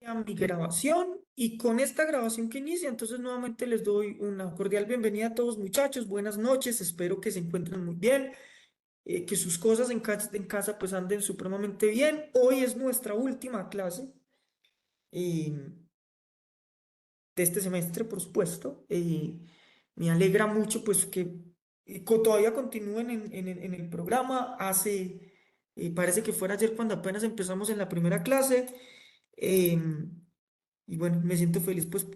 A mi grabación y con esta grabación que inicia, entonces nuevamente les doy una cordial bienvenida a todos muchachos, buenas noches, espero que se encuentren muy bien, que sus cosas en casa pues anden supremamente bien. Hoy es nuestra última clase de este semestre, por supuesto. Me alegra mucho pues que todavía continúen en el programa. Parece que fuera ayer cuando apenas empezamos en la primera clase. Y bueno, me siento feliz, pues,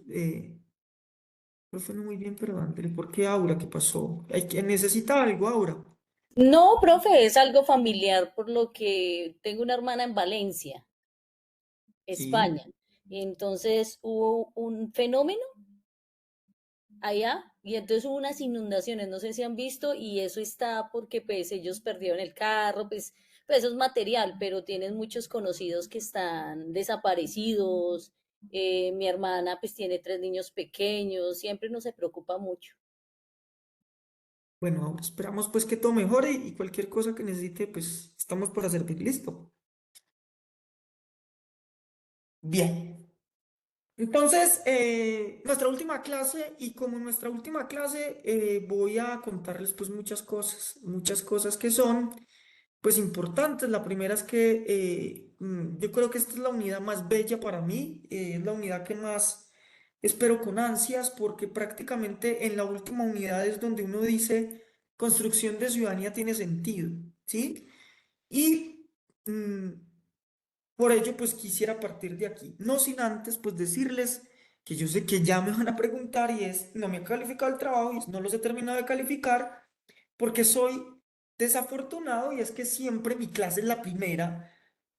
profe, no muy bien, pero André, ¿por qué Aura? ¿Qué pasó? Necesita algo, Aura. No, profe, es algo familiar por lo que tengo una hermana en Valencia, Sí. España. Y entonces hubo un fenómeno allá y entonces hubo unas inundaciones, no sé si han visto, y eso está porque pues ellos perdieron el carro, pues eso es material, pero tienen muchos conocidos que están desaparecidos. Mi hermana pues tiene tres niños pequeños, siempre no se preocupa mucho. Bueno, Aura, esperamos pues que todo mejore y cualquier cosa que necesite, pues estamos para servir. Listo. Bien. Entonces, nuestra última clase, y como en nuestra última clase voy a contarles pues muchas cosas que son pues importantes. La primera es que yo creo que esta es la unidad más bella para mí, es la unidad que más espero con ansias, porque prácticamente en la última unidad es donde uno dice construcción de ciudadanía tiene sentido, ¿sí? Y mm, por ello pues quisiera partir de aquí, no sin antes pues decirles que yo sé que ya me van a preguntar y es, no me he calificado el trabajo y no los he terminado de calificar porque soy desafortunado y es que siempre mi clase es la primera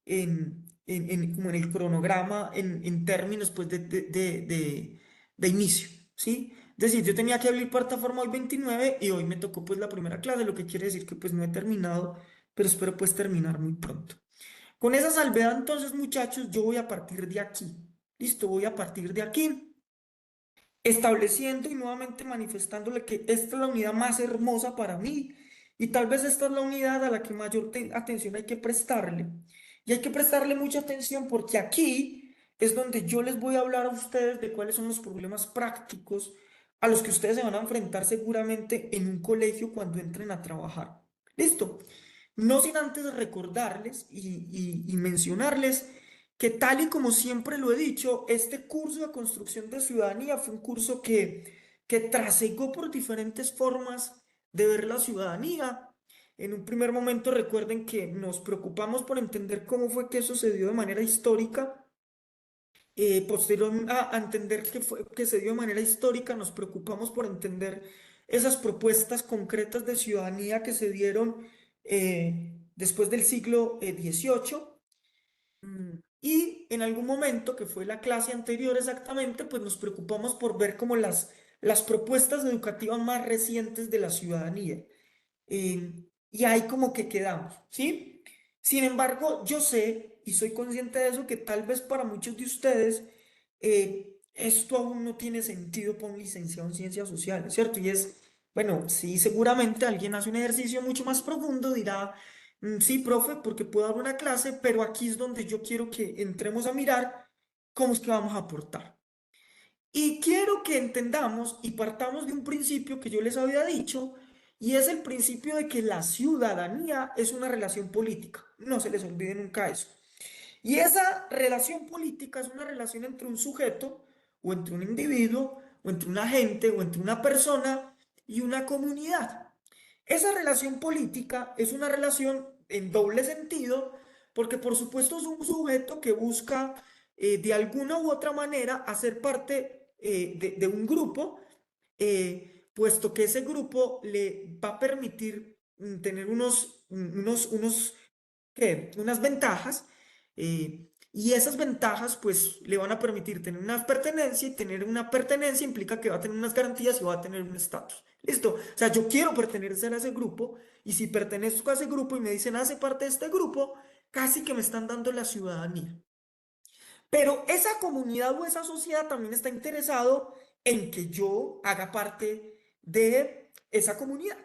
como en el cronograma, en términos pues de inicio, ¿sí? Es decir, yo tenía que abrir plataforma hoy 29 y hoy me tocó pues la primera clase, lo que quiere decir que pues no he terminado, pero espero pues terminar muy pronto. Con esa salvedad entonces, muchachos, yo voy a partir de aquí. Listo, voy a partir de aquí estableciendo y nuevamente manifestándole que esta es la unidad más hermosa para mí y tal vez esta es la unidad a la que mayor atención hay que prestarle. Y hay que prestarle mucha atención porque aquí es donde yo les voy a hablar a ustedes de cuáles son los problemas prácticos a los que ustedes se van a enfrentar seguramente en un colegio cuando entren a trabajar. ¿Listo? No sin antes recordarles y mencionarles que tal y como siempre lo he dicho, este curso de construcción de ciudadanía fue un curso que trasegó por diferentes formas de ver la ciudadanía. En un primer momento recuerden que nos preocupamos por entender cómo fue que eso se dio de manera histórica. Posterior a entender que se dio de manera histórica, nos preocupamos por entender esas propuestas concretas de ciudadanía que se dieron después del siglo XVIII. Y en algún momento, que fue la clase anterior exactamente, pues nos preocupamos por ver como las propuestas educativas más recientes de la ciudadanía. Y ahí como que quedamos, ¿sí? Sin embargo, yo sé y soy consciente de eso, que tal vez para muchos de ustedes esto aún no tiene sentido para un licenciado en ciencias sociales, ¿cierto? Y es, bueno, sí, seguramente alguien hace un ejercicio mucho más profundo, dirá, sí, profe, porque puedo dar una clase, pero aquí es donde yo quiero que entremos a mirar cómo es que vamos a aportar. Y quiero que entendamos y partamos de un principio que yo les había dicho, y es el principio de que la ciudadanía es una relación política. No se les olvide nunca eso. Y esa relación política es una relación entre un sujeto, o entre un individuo, o entre un agente, o entre una persona y una comunidad. Esa relación política es una relación en doble sentido, porque por supuesto es un sujeto que busca de alguna u otra manera hacer parte de un grupo, puesto que ese grupo le va a permitir tener ¿qué? Unas ventajas, y esas ventajas pues le van a permitir tener una pertenencia, y tener una pertenencia implica que va a tener unas garantías y va a tener un estatus. Listo. O sea, yo quiero pertenecer a ese grupo, y si pertenezco a ese grupo y me dicen hace parte de este grupo, casi que me están dando la ciudadanía. Pero esa comunidad o esa sociedad también está interesado en que yo haga parte de esa comunidad.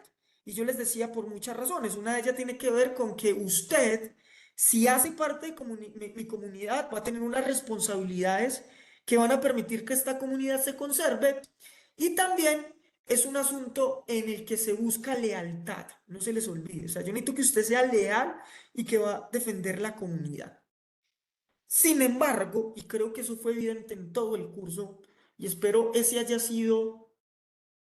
Y yo les decía por muchas razones. Una de ellas tiene que ver con que usted Si hace parte de mi comunidad, va a tener unas responsabilidades que van a permitir que esta comunidad se conserve. Y también es un asunto en el que se busca lealtad, no se les olvide. O sea, yo necesito que usted sea leal y que va a defender la comunidad. Sin embargo, y creo que eso fue evidente en todo el curso, y espero ese haya sido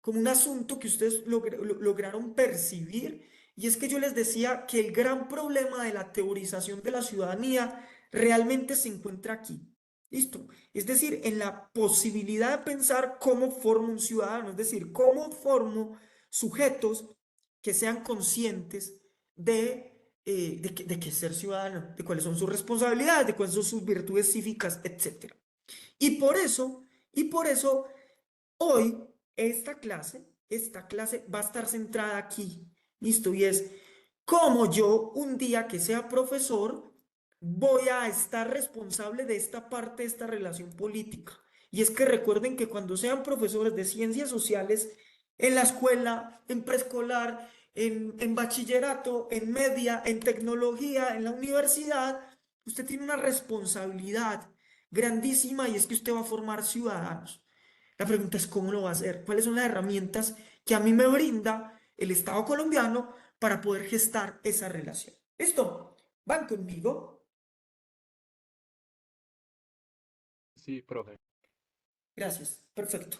como un asunto que ustedes lograron percibir, y es que yo les decía que el gran problema de la teorización de la ciudadanía realmente se encuentra aquí. ¿Listo? Es decir, en la posibilidad de pensar cómo formo un ciudadano, es decir, cómo formo sujetos que sean conscientes de que ser ciudadano, de cuáles son sus responsabilidades, de cuáles son sus virtudes cívicas, etcétera. Y por eso, y por eso hoy, esta clase va a estar centrada aquí, listo, y es cómo yo un día que sea profesor voy a estar responsable de esta parte de esta relación política. Y es que recuerden que cuando sean profesores de ciencias sociales, en la escuela, en preescolar, en bachillerato, en media, en tecnología, en la universidad, usted tiene una responsabilidad grandísima y es que usted va a formar ciudadanos. La pregunta es cómo lo va a hacer, cuáles son las herramientas que a mí me brinda el Estado colombiano para poder gestar esa relación. ¿Listo? ¿Van conmigo? Sí, profe. Gracias, perfecto.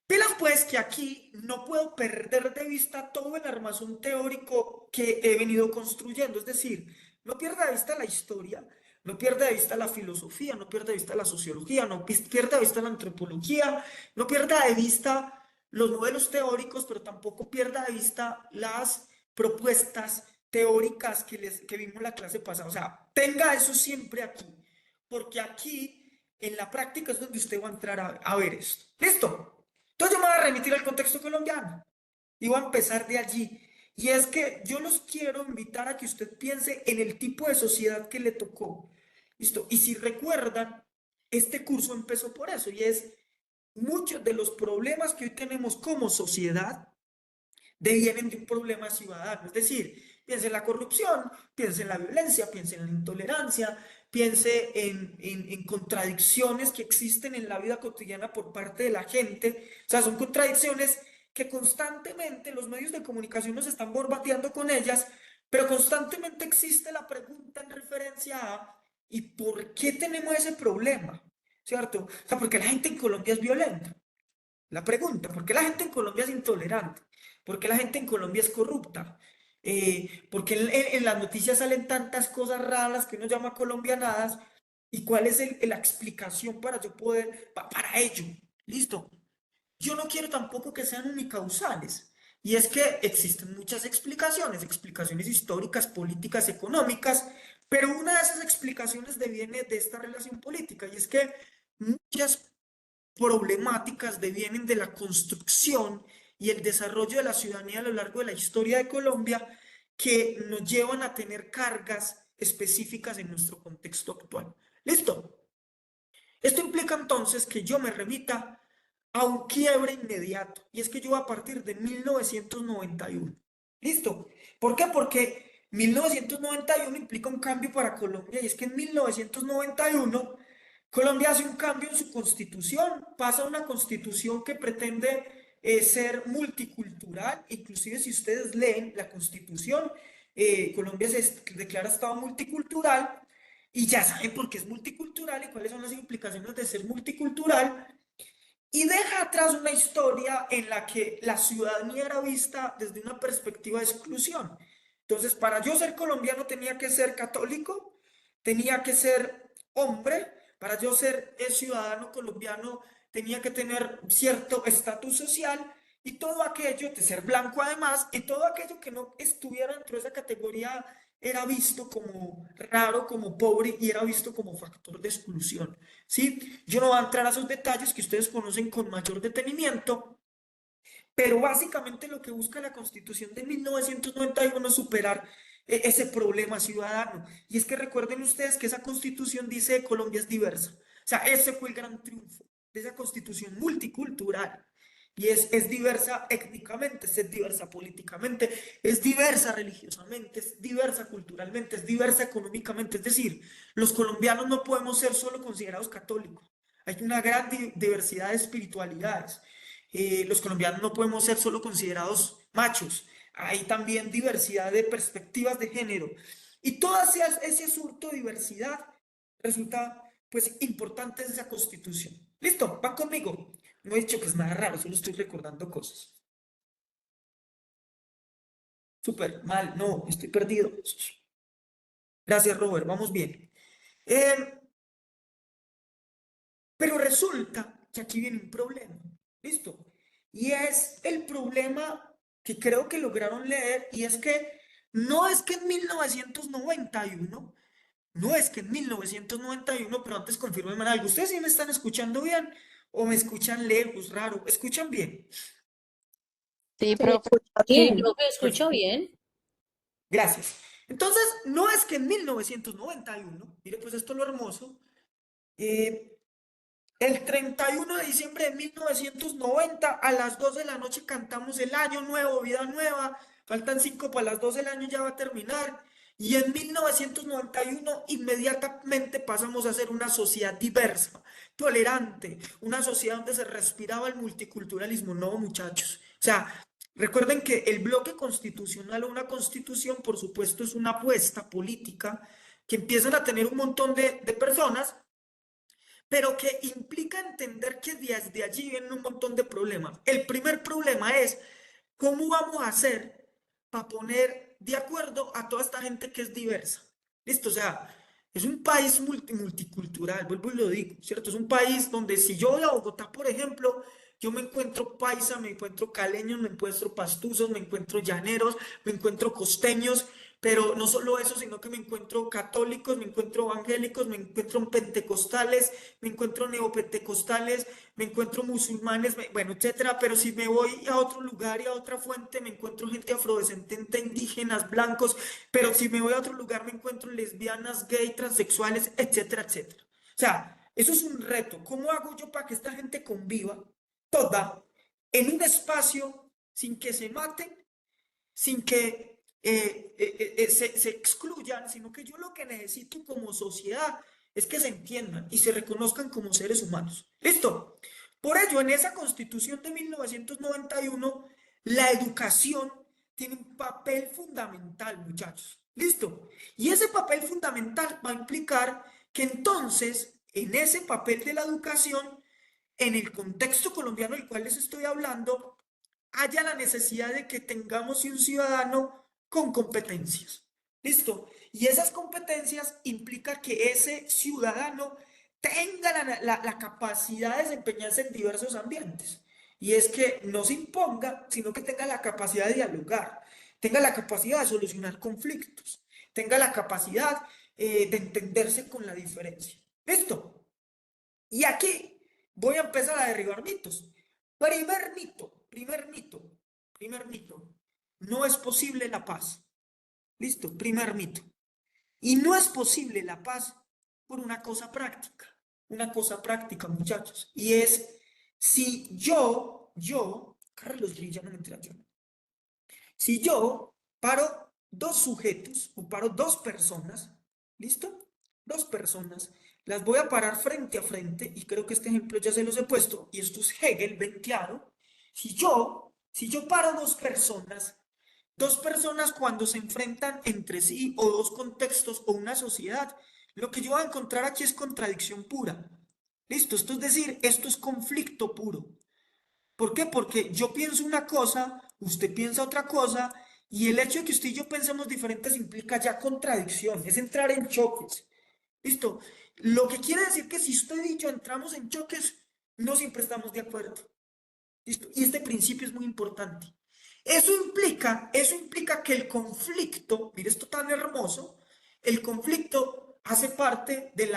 Pilas pues que aquí no puedo perder de vista todo el armazón teórico que he venido construyendo, es decir, no pierda de vista la historia, no pierda de vista la filosofía, no pierda de vista la sociología, no pierda de vista la antropología, no pierda de vista los modelos teóricos, pero tampoco pierda de vista las propuestas teóricas que vimos en la clase pasada. O sea, tenga eso siempre aquí, porque aquí en la práctica es donde usted va a entrar a ver esto. ¿Listo? Entonces yo me voy a remitir al contexto colombiano y voy a empezar de allí. Y es que yo los quiero invitar a que usted piense en el tipo de sociedad que le tocó. ¿Listo? Y si recuerdan, este curso empezó por eso y es muchos de los problemas que hoy tenemos como sociedad devienen de un problema ciudadano. Es decir, piense en la corrupción, piense en la violencia, piense en la intolerancia, piense en contradicciones que existen en la vida cotidiana por parte de la gente. O sea, son contradicciones que constantemente los medios de comunicación nos están bombardeando con ellas, pero constantemente existe la pregunta en referencia a ¿y por qué tenemos ese problema? ¿Cierto? O sea, porque la gente en Colombia es violenta. La pregunta, ¿por qué la gente en Colombia es intolerante? ¿Por qué la gente en Colombia es corrupta? ¿Por qué en las noticias salen tantas cosas raras que uno llama colombianadas? ¿Y cuál es la explicación para yo poder, para ello? ¿Listo? Yo no quiero tampoco que sean unicausales. Y es que existen muchas explicaciones, explicaciones históricas, políticas, económicas, pero una de esas explicaciones deviene de esta relación política. Y es que muchas problemáticas devienen de la construcción y el desarrollo de la ciudadanía a lo largo de la historia de Colombia que nos llevan a tener cargas específicas en nuestro contexto actual. ¿Listo? Esto implica entonces que yo me remita a un quiebre inmediato y es que yo voy a partir de 1991. ¿Listo? ¿Por qué? Porque 1991 implica un cambio para Colombia y es que en 1991 Colombia hace un cambio en su constitución, pasa a una constitución que pretende ser multicultural, inclusive si ustedes leen la constitución, Colombia se declara Estado multicultural y ya saben por qué es multicultural y cuáles son las implicaciones de ser multicultural y deja atrás una historia en la que la ciudadanía era vista desde una perspectiva de exclusión. Entonces, para yo ser colombiano tenía que ser católico, tenía que ser hombre, para yo ser ciudadano colombiano tenía que tener cierto estatus social y todo aquello, de ser blanco además, y todo aquello que no estuviera dentro de esa categoría era visto como raro, como pobre y era visto como factor de exclusión. ¿Sí? Yo no voy a entrar a esos detalles que ustedes conocen con mayor detenimiento, pero básicamente lo que busca la Constitución de 1991 es superar ese problema ciudadano. Y es que recuerden ustedes que esa Constitución dice que Colombia es diversa. O sea, ese fue el gran triunfo de esa Constitución multicultural. Y es diversa étnicamente, es diversa políticamente, es diversa religiosamente, es diversa culturalmente, es diversa económicamente. Es decir, los colombianos no podemos ser solo considerados católicos. Hay una gran diversidad de espiritualidades. Los colombianos no podemos ser solo considerados machos. Hay también diversidad de perspectivas de género. Y todo ese surto de diversidad resulta, pues, importante en esa constitución. ¿Listo? ¿Van conmigo? No he dicho que es nada raro, solo estoy recordando cosas. Súper mal, no, estoy perdido. Gracias, Robert, vamos bien. Eh, pero resulta que aquí viene un problema. ¿Listo? Y es el problema que creo que lograron leer, y es que no es que en 1991, no es que en 1991, pero antes confirmen algo. ¿Ustedes sí me están escuchando bien o me escuchan lejos, raro? ¿Escuchan bien? Sí, Se le profe. escucha bien, Sí. creo que escucho Perfecto. bien. Gracias. Entonces, no es que en 1991, mire pues esto es lo hermoso, eh, el 31 de diciembre de 1990 a las 2 de la noche cantamos el año nuevo, vida nueva, faltan 5 para las 2 del año, ya va a terminar, y en 1991 inmediatamente pasamos a ser una sociedad diversa, tolerante, una sociedad donde se respiraba el multiculturalismo. No, muchachos. O sea, recuerden que el bloque constitucional o una constitución, por supuesto, es una apuesta política que empiezan a tener un montón de personas, pero que implica entender que desde allí vienen un montón de problemas. El primer problema es cómo vamos a hacer para poner de acuerdo a toda esta gente que es diversa. ¿Listo? O sea, es un país multicultural, vuelvo y lo digo, ¿cierto? Es un país donde si yo voy a Bogotá, por ejemplo, yo me encuentro paisa, me encuentro caleños, me encuentro pastuzos, me encuentro llaneros, me encuentro costeños, pero no solo eso, sino que me encuentro católicos, me encuentro evangélicos, me encuentro pentecostales, me encuentro neopentecostales, me encuentro musulmanes, bueno, etcétera. Pero si me voy a otro lugar y a otra fuente, me encuentro gente afrodescendente, indígenas, blancos. Pero si me voy a otro lugar, me encuentro lesbianas, gay, transexuales, etcétera, etcétera. O sea, eso es un reto. ¿Cómo hago yo para que esta gente conviva toda en un espacio sin que se maten, sin que se excluyan, sino que yo lo que necesito como sociedad es que se entiendan y se reconozcan como seres humanos? ¿Listo? Por ello, en esa constitución de 1991, la educación tiene un papel fundamental, muchachos. ¿Listo? Y ese papel fundamental va a implicar que entonces, en ese papel de la educación, en el contexto colombiano del cual les estoy hablando, haya la necesidad de que tengamos un ciudadano con competencias. ¿Listo? Y esas competencias implica que ese ciudadano tenga la capacidad de desempeñarse en diversos ambientes. Y es que no se imponga, sino que tenga la capacidad de dialogar, tenga la capacidad de solucionar conflictos, tenga la capacidad de entenderse con la diferencia. ¿Listo? Y aquí voy a empezar a derribar mitos. Primer mito, primer mito, primer mito. No es posible la paz. Listo, primer mito. Y no es posible la paz por una cosa práctica, muchachos. Y es si Carlos Villa, no me entera yo. Si yo paro dos sujetos o paro dos personas, ¿listo? Dos personas, las voy a parar frente a frente, y creo que este ejemplo ya se los he puesto, y esto es Hegel, ven claro. Si yo paro dos personas cuando se enfrentan entre sí, o dos contextos, o una sociedad, lo que yo voy a encontrar aquí es contradicción pura. ¿Listo? Esto es decir, esto es conflicto puro. ¿Por qué? Porque yo pienso una cosa, usted piensa otra cosa, y el hecho de que usted y yo pensemos diferentes implica ya contradicción, es entrar en choques. ¿Listo? Lo que quiere decir que si usted y yo entramos en choques, no siempre estamos de acuerdo. ¿Listo? Y este principio es muy importante. Eso implica que el conflicto, mire esto tan hermoso, el conflicto hace parte de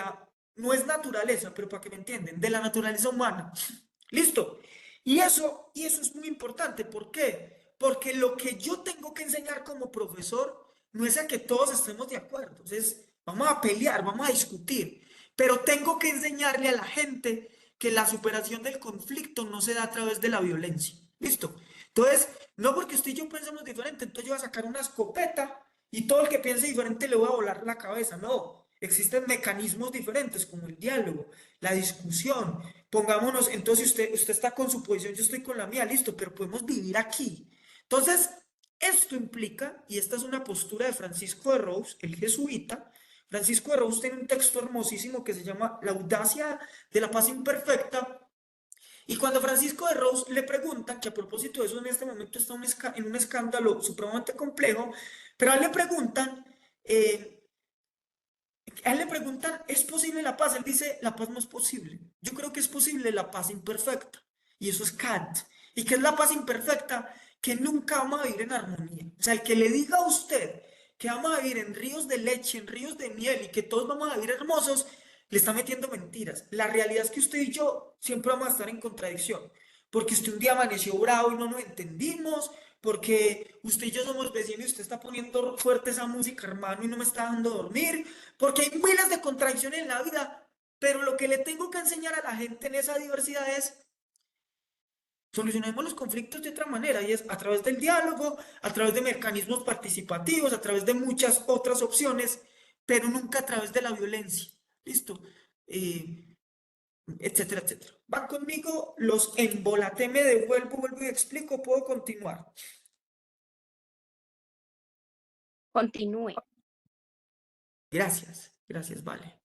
no es naturaleza, pero para que me entienden, de la naturaleza humana. ¿Listo? Y eso es muy importante. ¿Por qué? Porque lo que yo tengo que enseñar como profesor no es a que todos estemos de acuerdo. Entonces, vamos a pelear, vamos a discutir, pero tengo que enseñarle a la gente que la superación del conflicto no se da a través de la violencia. ¿Listo? Entonces, no porque usted y yo pensemos diferente, entonces yo voy a sacar una escopeta y todo el que piense diferente le voy a volar la cabeza. No, existen mecanismos diferentes como el diálogo, la discusión. Pongámonos, entonces usted está con su posición, yo estoy con la mía, listo, pero podemos vivir aquí. Entonces, esto implica, y esta es una postura de Francisco de Rous, el jesuita. Francisco de Rous tiene un texto hermosísimo que se llama La audacia de la paz imperfecta. Y cuando Francisco de Rous le preguntan, que a propósito de eso en este momento está en un escándalo supremamente complejo, pero a él le preguntan, ¿es posible la paz? Él dice, la paz no es posible. Yo creo que es posible la paz imperfecta. Y eso es Kant. ¿Y qué es la paz imperfecta? Que nunca vamos a vivir en armonía. O sea, el que le diga a usted que vamos a vivir en ríos de leche, en ríos de miel y que todos vamos a vivir hermosos, le está metiendo mentiras. La realidad es que usted y yo siempre vamos a estar en contradicción. Porque usted un día amaneció bravo y no nos entendimos, porque usted y yo somos vecinos y usted está poniendo fuerte esa música, hermano, y no me está dando dormir, porque hay miles de contradicciones en la vida, pero lo que le tengo que enseñar a la gente en esa diversidad es solucionemos los conflictos de otra manera, y es a través del diálogo, a través de mecanismos participativos, a través de muchas otras opciones, pero nunca a través de la violencia. ¿Listo? Etcétera, etcétera. ¿Van conmigo? Los embolaté, me devuelvo, vuelvo y explico, puedo continuar. Continúe. Gracias, gracias, vale.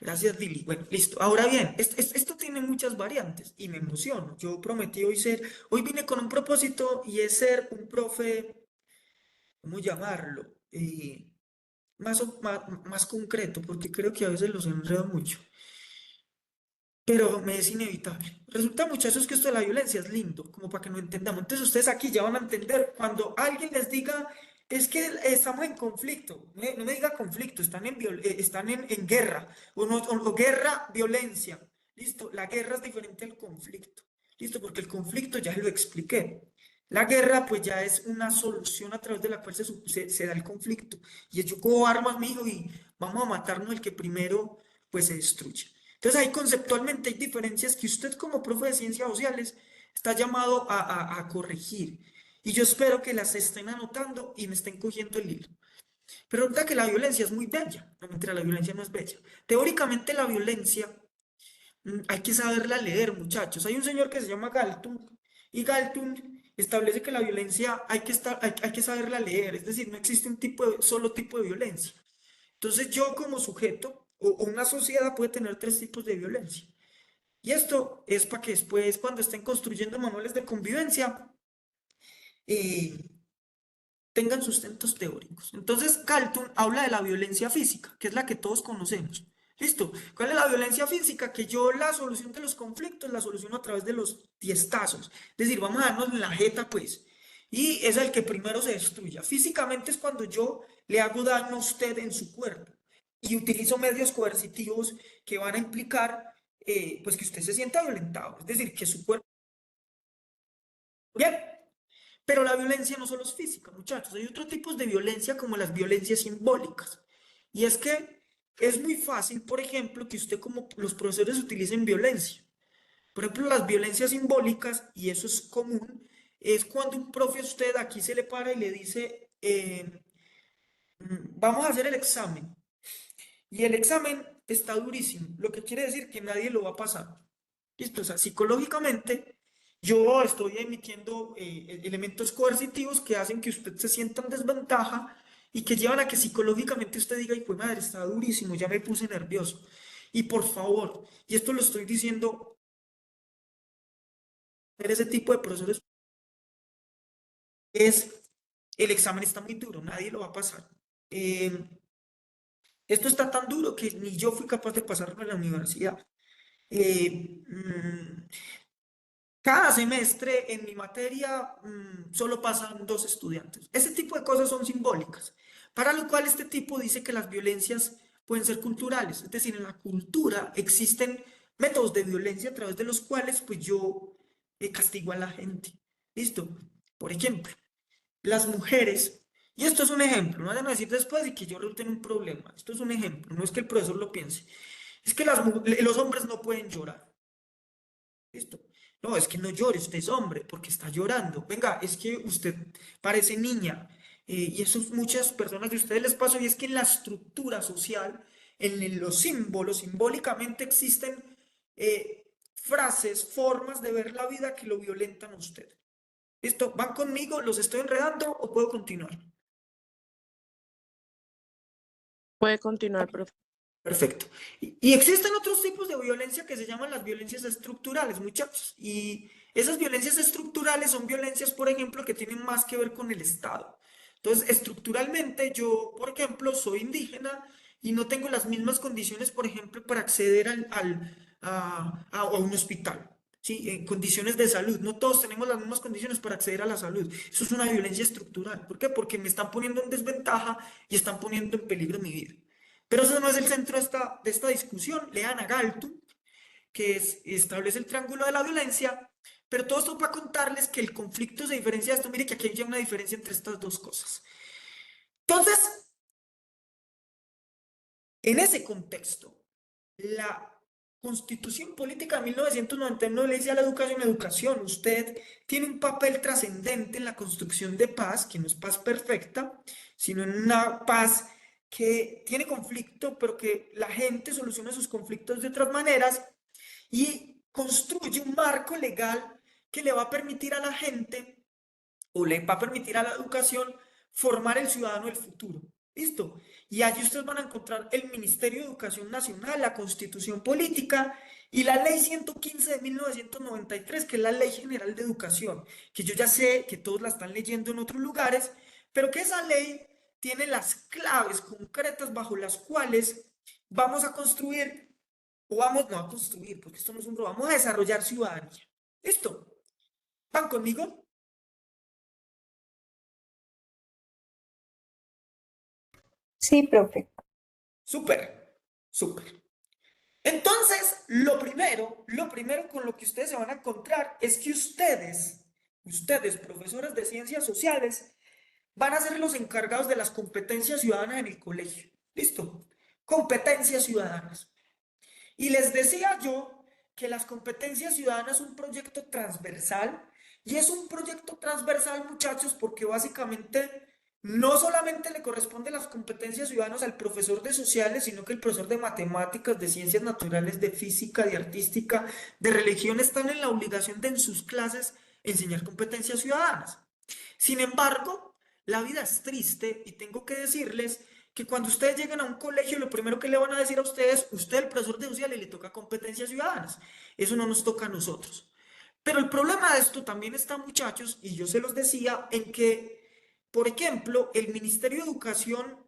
Gracias, Lili. Bueno, listo. Ahora bien, esto tiene muchas variantes y me emociono. Yo prometí hoy vine con un propósito y es ser un profe, ¿cómo llamarlo? Más concreto, porque creo que a veces los enredo mucho. Pero me es inevitable. Resulta, muchachos, que esto de la violencia es lindo, como para que no entendamos. Entonces ustedes aquí ya van a entender cuando alguien les diga, es que estamos en conflicto. No me diga conflicto, están en guerra. O guerra, violencia. Listo, la guerra es diferente al conflicto. Listo, porque el conflicto ya lo expliqué. La guerra pues ya es una solución a través de la cual se da el conflicto. Y es yo cojo armas, mijo, y vamos a matarnos el que primero pues se destruye. Entonces ahí conceptualmente hay diferencias que usted como profe de ciencias sociales está llamado a corregir. Y yo espero que las estén anotando y me estén cogiendo el hilo. Pero resulta que la violencia es muy bella. No, mentira, la violencia no es bella. Teóricamente la violencia hay que saberla leer, muchachos. Hay un señor que se llama Galtung y Galtung establece que la violencia hay que saberla leer. Es decir, no existe solo tipo de violencia. Entonces yo como sujeto o una sociedad puede tener tres tipos de violencia. Y esto es para que después, cuando estén construyendo manuales de convivencia, eh, tengan sustentos teóricos. Entonces, Galton habla de la violencia física, que es la que todos conocemos. ¿Listo? ¿Cuál es la violencia física? Que yo la solución de los conflictos la soluciono a través de los tiestazos. Es decir, vamos a darnos en la jeta, pues. Y es el que primero se destruya. Físicamente es cuando yo le hago daño a usted en su cuerpo y utilizo medios coercitivos que van a implicar, pues, que usted se sienta violentado. Es decir, que su cuerpo... Bien, pero la violencia no solo es física, muchachos. Hay otros tipos de violencia como las violencias simbólicas. Y es que es muy fácil, por ejemplo, que usted como los profesores utilicen violencia. Por ejemplo, las violencias simbólicas, y eso es común, es cuando un profe a usted aquí se le para y le dice, vamos a hacer el examen. Y el examen está durísimo, lo que quiere decir que nadie lo va a pasar. ¿Listo? O sea, psicológicamente yo estoy emitiendo elementos coercitivos que hacen que usted se sienta en desventaja y que llevan a que psicológicamente usted diga, y pues madre, está durísimo, ya me puse nervioso. Y por favor, y esto lo estoy diciendo, ese tipo de profesores es, el examen está muy duro, nadie lo va a pasar. Eh, Esto está tan duro que ni yo fui capaz de pasarlo en la universidad. Eh, mm, Cada semestre en mi materia solo pasan dos estudiantes. Ese tipo de cosas son simbólicas, para lo cual este tipo dice que las violencias pueden ser culturales, es decir, en la cultura existen métodos de violencia a través de los cuales pues yo castigo a la gente. ¿Listo? Por ejemplo, las mujeres, y esto es un ejemplo, no vayan a decir después de que yo tengo un problema, esto es un ejemplo, no es que el profesor lo piense, es que los hombres no pueden llorar. Listo. No, es que no llore, usted es hombre, porque está llorando. Venga, es que usted parece niña. Y eso muchas personas de ustedes les pasó, y es que en la estructura social, los símbolos, simbólicamente existen frases, formas de ver la vida que lo violentan a usted. ¿Listo? ¿Van conmigo? ¿Los estoy enredando o puedo continuar? Puede continuar, profe. Perfecto. Y existen otros tipos de violencia que se llaman las violencias estructurales, muchachos. Y esas violencias estructurales son violencias, por ejemplo, que tienen más que ver con el Estado. Entonces, estructuralmente, yo, por ejemplo, soy indígena y no tengo las mismas condiciones, por ejemplo, para acceder a un hospital. Sí, en condiciones de salud. No todos tenemos las mismas condiciones para acceder a la salud. Eso es una violencia estructural. ¿Por qué? Porque me están poniendo en desventaja y están poniendo en peligro mi vida. Pero eso no es el centro de esta discusión. Lean a Galtung, establece el triángulo de la violencia, pero todo esto para contarles que el conflicto se diferencia de esto. Mire que aquí hay ya una diferencia entre estas dos cosas. Entonces, en ese contexto, la Constitución Política de 1999 le dice a la educación, usted tiene un papel trascendente en la construcción de paz, que no es paz perfecta, sino en una paz que tiene conflicto, pero que la gente soluciona sus conflictos de otras maneras y construye un marco legal que le va a permitir a la gente o le va a permitir a la educación formar el ciudadano del futuro. ¿Listo? Y allí ustedes van a encontrar el Ministerio de Educación Nacional, la Constitución Política y la Ley 115 de 1993, que es la Ley General de Educación, que yo ya sé que todos la están leyendo en otros lugares, pero que esa ley tiene las claves concretas bajo las cuales vamos a construir, o vamos no a construir, porque esto no es un robo, vamos a desarrollar ciudadanía. ¿Listo? ¿Van conmigo? Sí, profe. Súper, súper. Entonces, lo primero con lo que ustedes se van a encontrar es que ustedes, profesores de ciencias sociales, van a ser los encargados de las competencias ciudadanas en el colegio. ¿Listo? Competencias ciudadanas. Y les decía yo que las competencias ciudadanas es un proyecto transversal, y es un proyecto transversal, muchachos, porque básicamente no solamente le corresponde las competencias ciudadanas al profesor de sociales, sino que el profesor de matemáticas, de ciencias naturales, de física, de artística, de religión están en la obligación de en sus clases enseñar competencias ciudadanas. Sin embargo, la vida es triste y tengo que decirles que cuando ustedes llegan a un colegio, lo primero que le van a decir a ustedes, usted, el profesor de sociales, le toca competencias ciudadanas. Eso no nos toca a nosotros. Pero el problema de esto también está, muchachos, y yo se los decía, en que, por ejemplo, el Ministerio de Educación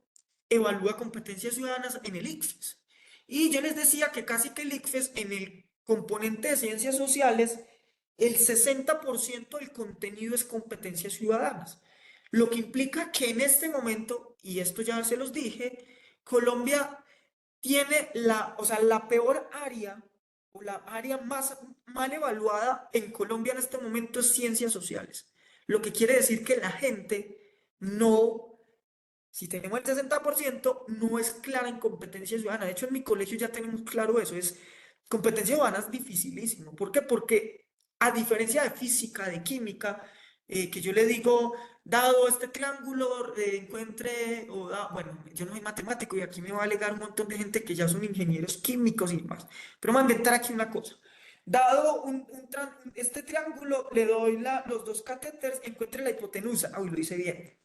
evalúa competencias ciudadanas en el ICFES. Y yo les decía que casi que el ICFES, en el componente de ciencias sociales, el 60% del contenido es competencias ciudadanas. Lo que implica que en este momento, y esto ya se los dije, Colombia tiene o sea, la peor área o la área más mal evaluada en Colombia en este momento es ciencias sociales. Lo que quiere decir que la gente no, si tenemos el 60%, no es clara en competencia ciudadana. De hecho, en mi colegio ya tenemos claro eso, es competencia ciudadana es dificilísimo. ¿Por qué? Porque a diferencia de física, de química, que yo le digo, dado este triángulo, encuentre, bueno, yo no soy matemático y aquí me va a alegar un montón de gente que ya son ingenieros químicos y demás. Pero me voy a inventar aquí una cosa. Dado este triángulo, le doy los dos catéteres, encuentre la hipotenusa. Uy, lo hice bien.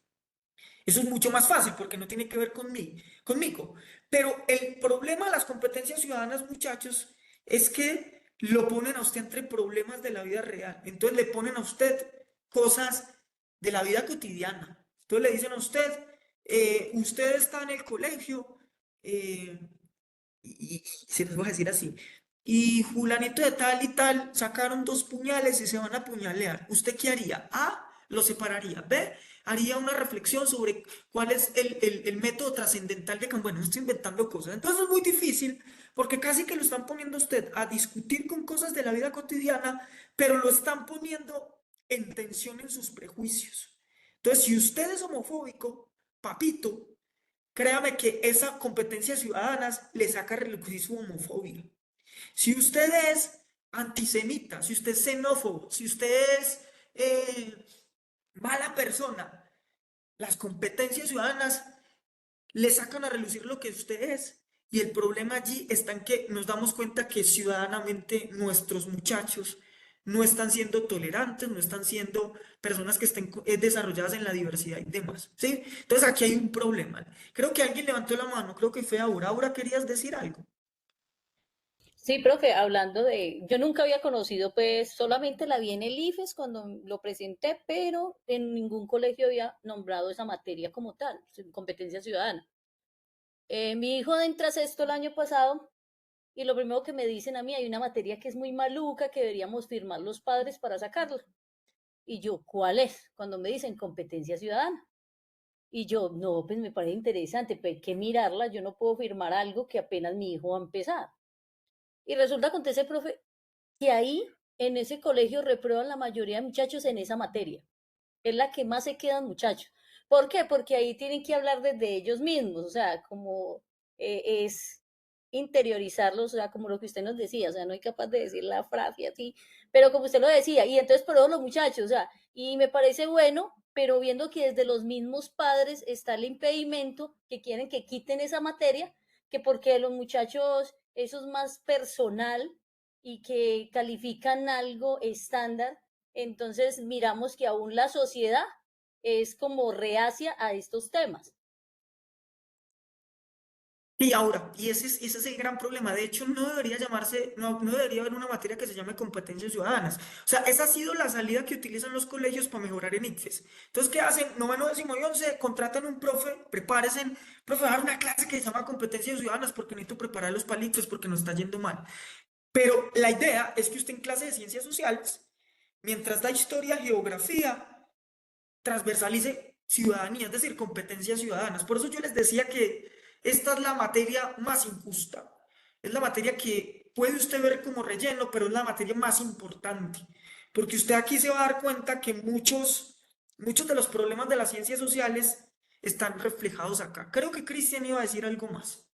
Eso es mucho más fácil porque no tiene que ver conmigo. Pero el problema de las competencias ciudadanas, muchachos, es que lo ponen a usted entre problemas de la vida real. Entonces le ponen a usted cosas de la vida cotidiana. Entonces le dicen a usted, usted está en el colegio, eh, y se los voy a decir así. Y fulanito de tal y tal sacaron dos puñales y se van a apuñalear. ¿Usted qué haría? A, lo separaría. B, haría una reflexión sobre cuál es el método trascendental de que, bueno, no estoy inventando cosas. Entonces es muy difícil porque casi que lo están poniendo usted a discutir con cosas de la vida cotidiana, pero lo están poniendo en tensión en sus prejuicios. Entonces, si usted es homofóbico, papito, créame que esa competencia ciudadanas le saca relucir su homofobia. Si usted es antisemita, si usted es xenófobo, si usted es mala persona, las competencias ciudadanas le sacan a relucir lo que usted es. Y el problema allí está en que nos damos cuenta que ciudadanamente nuestros muchachos no están siendo tolerantes, no están siendo personas que estén desarrolladas en la diversidad y demás, ¿sí? Entonces aquí hay un problema. Creo que alguien levantó la mano, creo que fue Aura. Aura, ¿querías decir algo? Sí, profe, hablando de, yo nunca había conocido, pues solamente la vi en el IFES cuando lo presenté, pero en ningún colegio había nombrado esa materia como tal, competencia ciudadana. Mi hijo entra a sexto el año pasado y lo primero que me dicen a mí, hay una materia que es muy maluca que deberíamos firmar los padres para sacarla. Y yo, ¿cuál es? Cuando me dicen competencia ciudadana. Y yo, no, pues me parece interesante, pero hay que mirarla, yo no puedo firmar algo que apenas mi hijo va a empezar. Y resulta, acontece, profe, que ahí, en ese colegio, reprueban la mayoría de muchachos en esa materia. Es la que más se quedan muchachos. ¿Por qué? Porque ahí tienen que hablar desde ellos mismos, o sea, como es interiorizarlos, o sea, como lo que usted nos decía, o sea, no hay capaz de decir la frase así, pero como usted lo decía, y entonces por eso los muchachos, o sea, y me parece bueno, pero viendo que desde los mismos padres está el impedimento que quieren que quiten esa materia, que porque los muchachos, eso es más personal y que califican algo estándar, entonces miramos que aún la sociedad es como reacia a estos temas. Y ahora, ese es el gran problema. De hecho, no debería llamarse, no debería haber una materia que se llame competencias ciudadanas. O sea, esa ha sido la salida que utilizan los colegios para mejorar en ICFES. Entonces, ¿qué hacen? Noveno, décimo y once, contratan un profe, prepárense, profe, dar una clase que se llama competencias ciudadanas porque necesito prepararlos para el ICFES porque nos está yendo mal. Pero la idea es que usted en clase de ciencias sociales, mientras da historia, geografía, transversalice ciudadanía, es decir, competencias ciudadanas. Por eso yo les decía que esta es la materia más injusta. Es la materia que puede usted ver como relleno, pero es la materia más importante. Porque usted aquí se va a dar cuenta que muchos de los problemas de las ciencias sociales están reflejados acá. Creo que Cristian iba a decir algo más.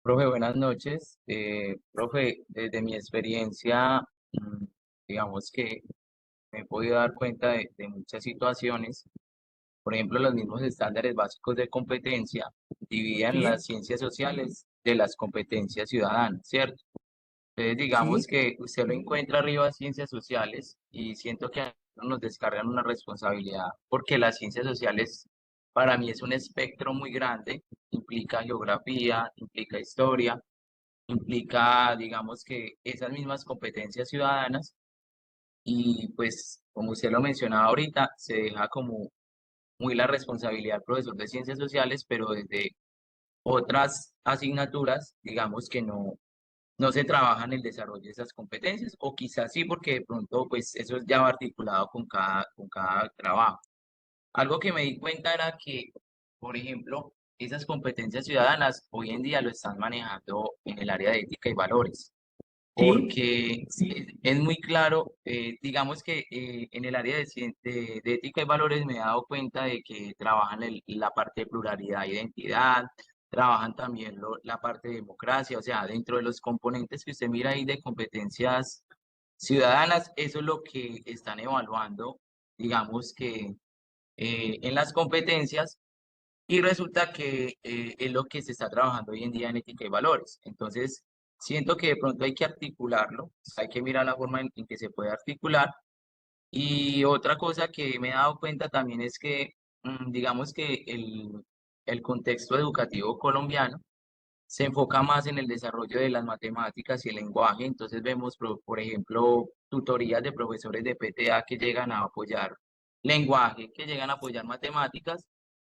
Profe, buenas noches. Profe, desde mi experiencia, digamos que me he podido dar cuenta de muchas situaciones. Por ejemplo, los mismos estándares básicos de competencia dividen Sí, las ciencias sociales de las competencias ciudadanas, ¿cierto? Entonces, digamos sí. que usted lo encuentra arriba ciencias sociales y siento que a nosotros nos descargan una responsabilidad porque las ciencias sociales para mí es un espectro muy grande, implica geografía, implica historia, implica, digamos que esas mismas competencias ciudadanas y pues, como usted lo mencionaba ahorita, se deja como muy la responsabilidad del profesor de ciencias sociales, pero desde otras asignaturas, digamos que no se trabaja en el desarrollo de esas competencias, o quizás sí, porque de pronto pues eso ya va articulado con cada trabajo. Algo que me di cuenta era que, por ejemplo, esas competencias ciudadanas hoy en día lo están manejando en el área de ética y valores Sí, porque sí. es muy claro, digamos que en el área de ética y valores me he dado cuenta de que trabajan la parte de pluralidad e identidad, trabajan también la parte de democracia, o sea, dentro de los componentes que usted mira ahí de competencias ciudadanas, eso es lo que están evaluando, digamos que en las competencias. Y resulta que es lo que se está trabajando hoy en día en ética y valores. Entonces, siento que de pronto hay que articularlo, hay que mirar la forma en que se puede articular. Y otra cosa que me he dado cuenta también es que, digamos que el contexto educativo colombiano se enfoca más en el desarrollo de las matemáticas y el lenguaje. Entonces vemos, por ejemplo, tutorías de profesores de PTA que llegan a apoyar lenguaje, que llegan a apoyar matemáticas,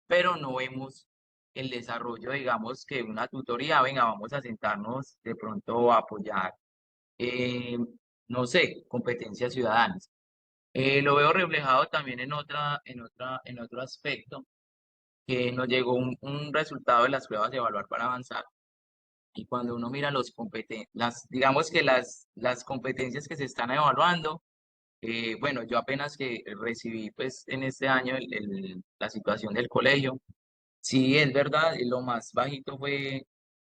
pero no vemos el desarrollo, digamos, que una tutoría, venga, vamos a sentarnos de pronto a apoyar, eh, no sé, competencias ciudadanas. Lo veo reflejado también en otro aspecto, que nos llegó un resultado de las pruebas de evaluar para avanzar y cuando uno mira digamos que las competencias que se están evaluando, bueno, yo apenas que recibí pues en este año la situación del colegio, sí es verdad, lo más bajito fue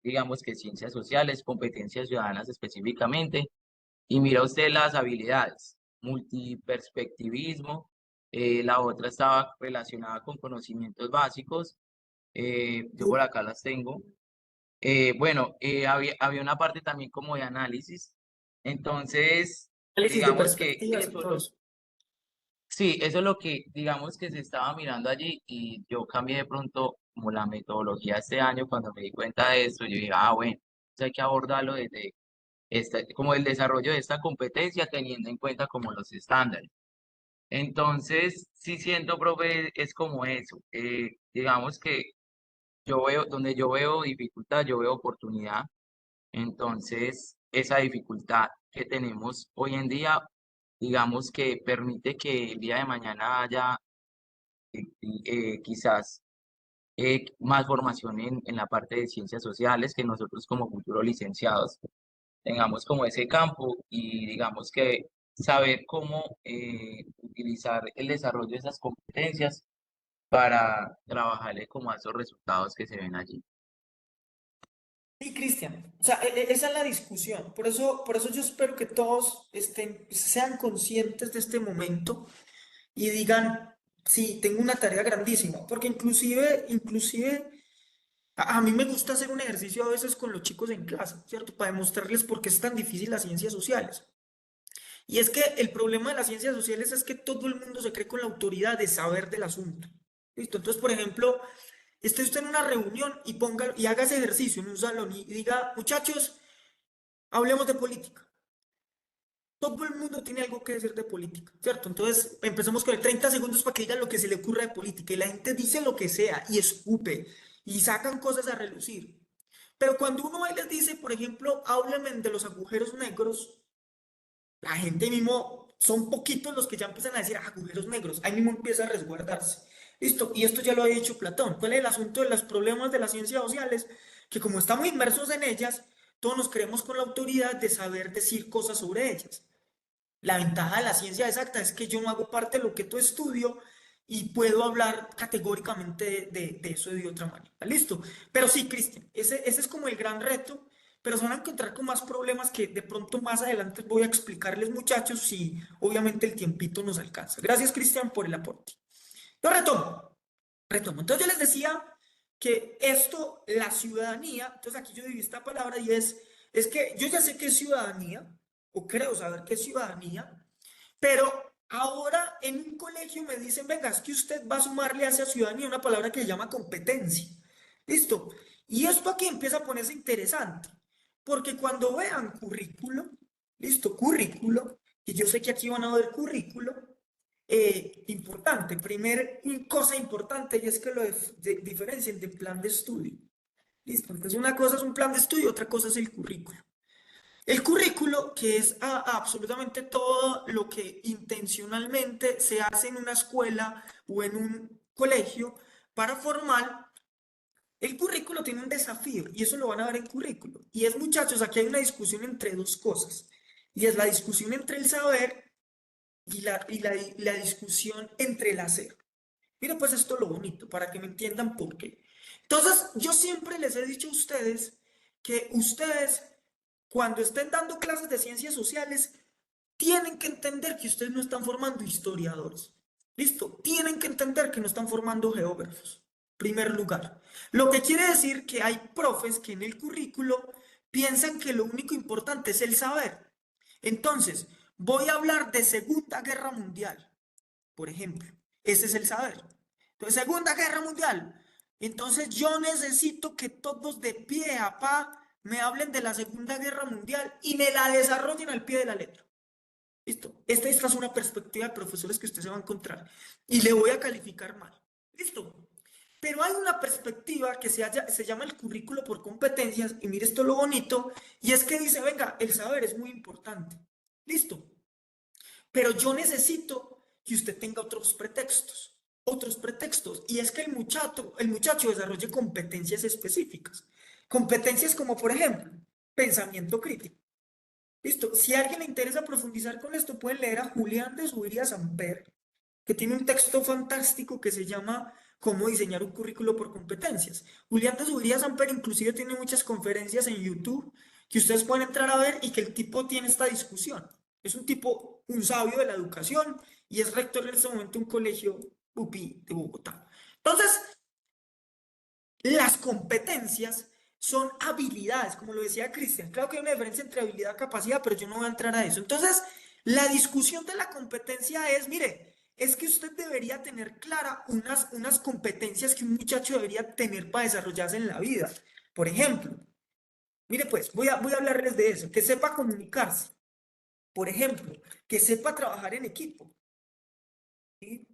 digamos que ciencias sociales, competencias ciudadanas específicamente, y mira usted las habilidades, multiperspectivismo, la otra estaba relacionada con conocimientos básicos, yo por acá las tengo. Bueno, había una parte también como de análisis, entonces, Análisis de digamos que perspectivas y todo eso. sí, eso es lo que digamos que se estaba mirando allí y yo cambié de pronto como la metodología este año cuando me di cuenta de esto, yo dije, ah, bueno, entonces hay que abordarlo desde como el desarrollo de esta competencia teniendo en cuenta como los estándares. Entonces, sí siento, profe, es como eso. Digamos que donde yo veo dificultad, yo veo oportunidad. Entonces, esa dificultad que tenemos hoy en día, digamos que permite que el día de mañana haya quizás más formación en la parte de ciencias sociales, que nosotros como futuros licenciados tengamos como ese campo y digamos que saber cómo utilizar el desarrollo de esas competencias para trabajarle como a esos resultados que se ven allí. Sí, Cristian. O sea, esa es la discusión. Por eso yo espero que todos sean conscientes de este momento y digan, sí, tengo una tarea grandísima. Porque inclusive, a mí me gusta hacer un ejercicio a veces con los chicos en clase, ¿cierto? Para demostrarles por qué es tan difícil las ciencias sociales. Y es que el problema de las ciencias sociales es que todo el mundo se cree con la autoridad de saber del asunto. ¿Listo? Entonces, por ejemplo, esté usted en una reunión y haga ese ejercicio en un salón y diga, muchachos, hablemos de política. Todo el mundo tiene algo que decir de política, ¿cierto? Entonces, empezamos con el 30 segundos para que digan lo que se le ocurra de política. Y la gente dice lo que sea y escupe y sacan cosas a relucir. Pero cuando uno va y les dice, por ejemplo, háblenme de los agujeros negros, la gente mismo, son poquitos los que ya empiezan a decir agujeros negros, ahí mismo empieza a resguardarse. Listo, y esto ya lo ha dicho Platón. ¿Cuál es el asunto de los problemas de las ciencias sociales? Que como estamos inmersos en ellas, todos nos creemos con la autoridad de saber decir cosas sobre ellas. La ventaja de la ciencia exacta es que yo no hago parte de lo que tú estudio y puedo hablar categóricamente de eso de otra manera. ¿Listo? Pero sí, Cristian, ese es como el gran reto, pero se van a encontrar con más problemas que de pronto más adelante voy a explicarles, muchachos, si obviamente el tiempito nos alcanza. Gracias, Cristian, por el aporte. Yo retomo. Entonces yo les decía que esto, la ciudadanía, entonces aquí yo dividí esta palabra y es que yo ya sé qué es ciudadanía, o creo saber qué es ciudadanía, pero ahora en un colegio me dicen, venga, es que usted va a sumarle hacia ciudadanía una palabra que se llama competencia. ¿Listo? Y esto aquí empieza a ponerse interesante, porque cuando vean currículo, listo, currículo, y yo sé que aquí van a ver currículo, importante, cosa importante, y es que lo diferencien de plan de estudio. Listo, entonces una cosa es un plan de estudio, otra cosa es el currículo. El currículo, que es absolutamente todo lo que intencionalmente se hace en una escuela o en un colegio para formar, el currículo tiene un desafío y eso lo van a ver en currículo. Y es, muchachos, aquí hay una discusión entre dos cosas. Y es la discusión entre el saber y la discusión entre el hacer. Mira, pues esto es lo bonito, para que me entiendan por qué. Entonces, yo siempre les he dicho a ustedes que ustedes, cuando estén dando clases de ciencias sociales, tienen que entender que ustedes no están formando historiadores. ¿Listo? Tienen que entender que no están formando geógrafos. Primer lugar. Lo que quiere decir que hay profes que en el currículo piensan que lo único importante es el saber. Entonces, voy a hablar de Segunda Guerra Mundial, por ejemplo. Ese es el saber. Entonces, Segunda Guerra Mundial. Entonces, yo necesito que todos de pie a pa me hablen de la Segunda Guerra Mundial y me la desarrollen al pie de la letra. ¿Listo? Esta es una perspectiva de profesores que usted se va a encontrar y le voy a calificar mal. ¿Listo? Pero hay una perspectiva que se llama el currículo por competencias y mire esto lo bonito y es que dice, venga, el saber es muy importante. ¿Listo? Pero yo necesito que usted tenga otros pretextos. Y es que el muchacho desarrolle competencias específicas. Competencias como, por ejemplo, pensamiento crítico. Listo. Si a alguien le interesa profundizar con esto, pueden leer a Julián de Zubiría Samper, que tiene un texto fantástico que se llama cómo diseñar un currículo por competencias. Julián de Zubiría Samper inclusive tiene muchas conferencias en YouTube que ustedes pueden entrar a ver y que el tipo tiene esta discusión. Es un tipo, un sabio de la educación y es rector en este momento de un colegio UPI de Bogotá. Entonces, las competencias son habilidades, como lo decía Cristian. Claro que hay una diferencia entre habilidad y capacidad, pero yo no voy a entrar a eso. Entonces, la discusión de la competencia es, mire, es que usted debería tener clara unas competencias que un muchacho debería tener para desarrollarse en la vida. Por ejemplo, mire pues, voy a hablarles de eso, que sepa comunicarse. Por ejemplo, que sepa trabajar en equipo. ¿Sí?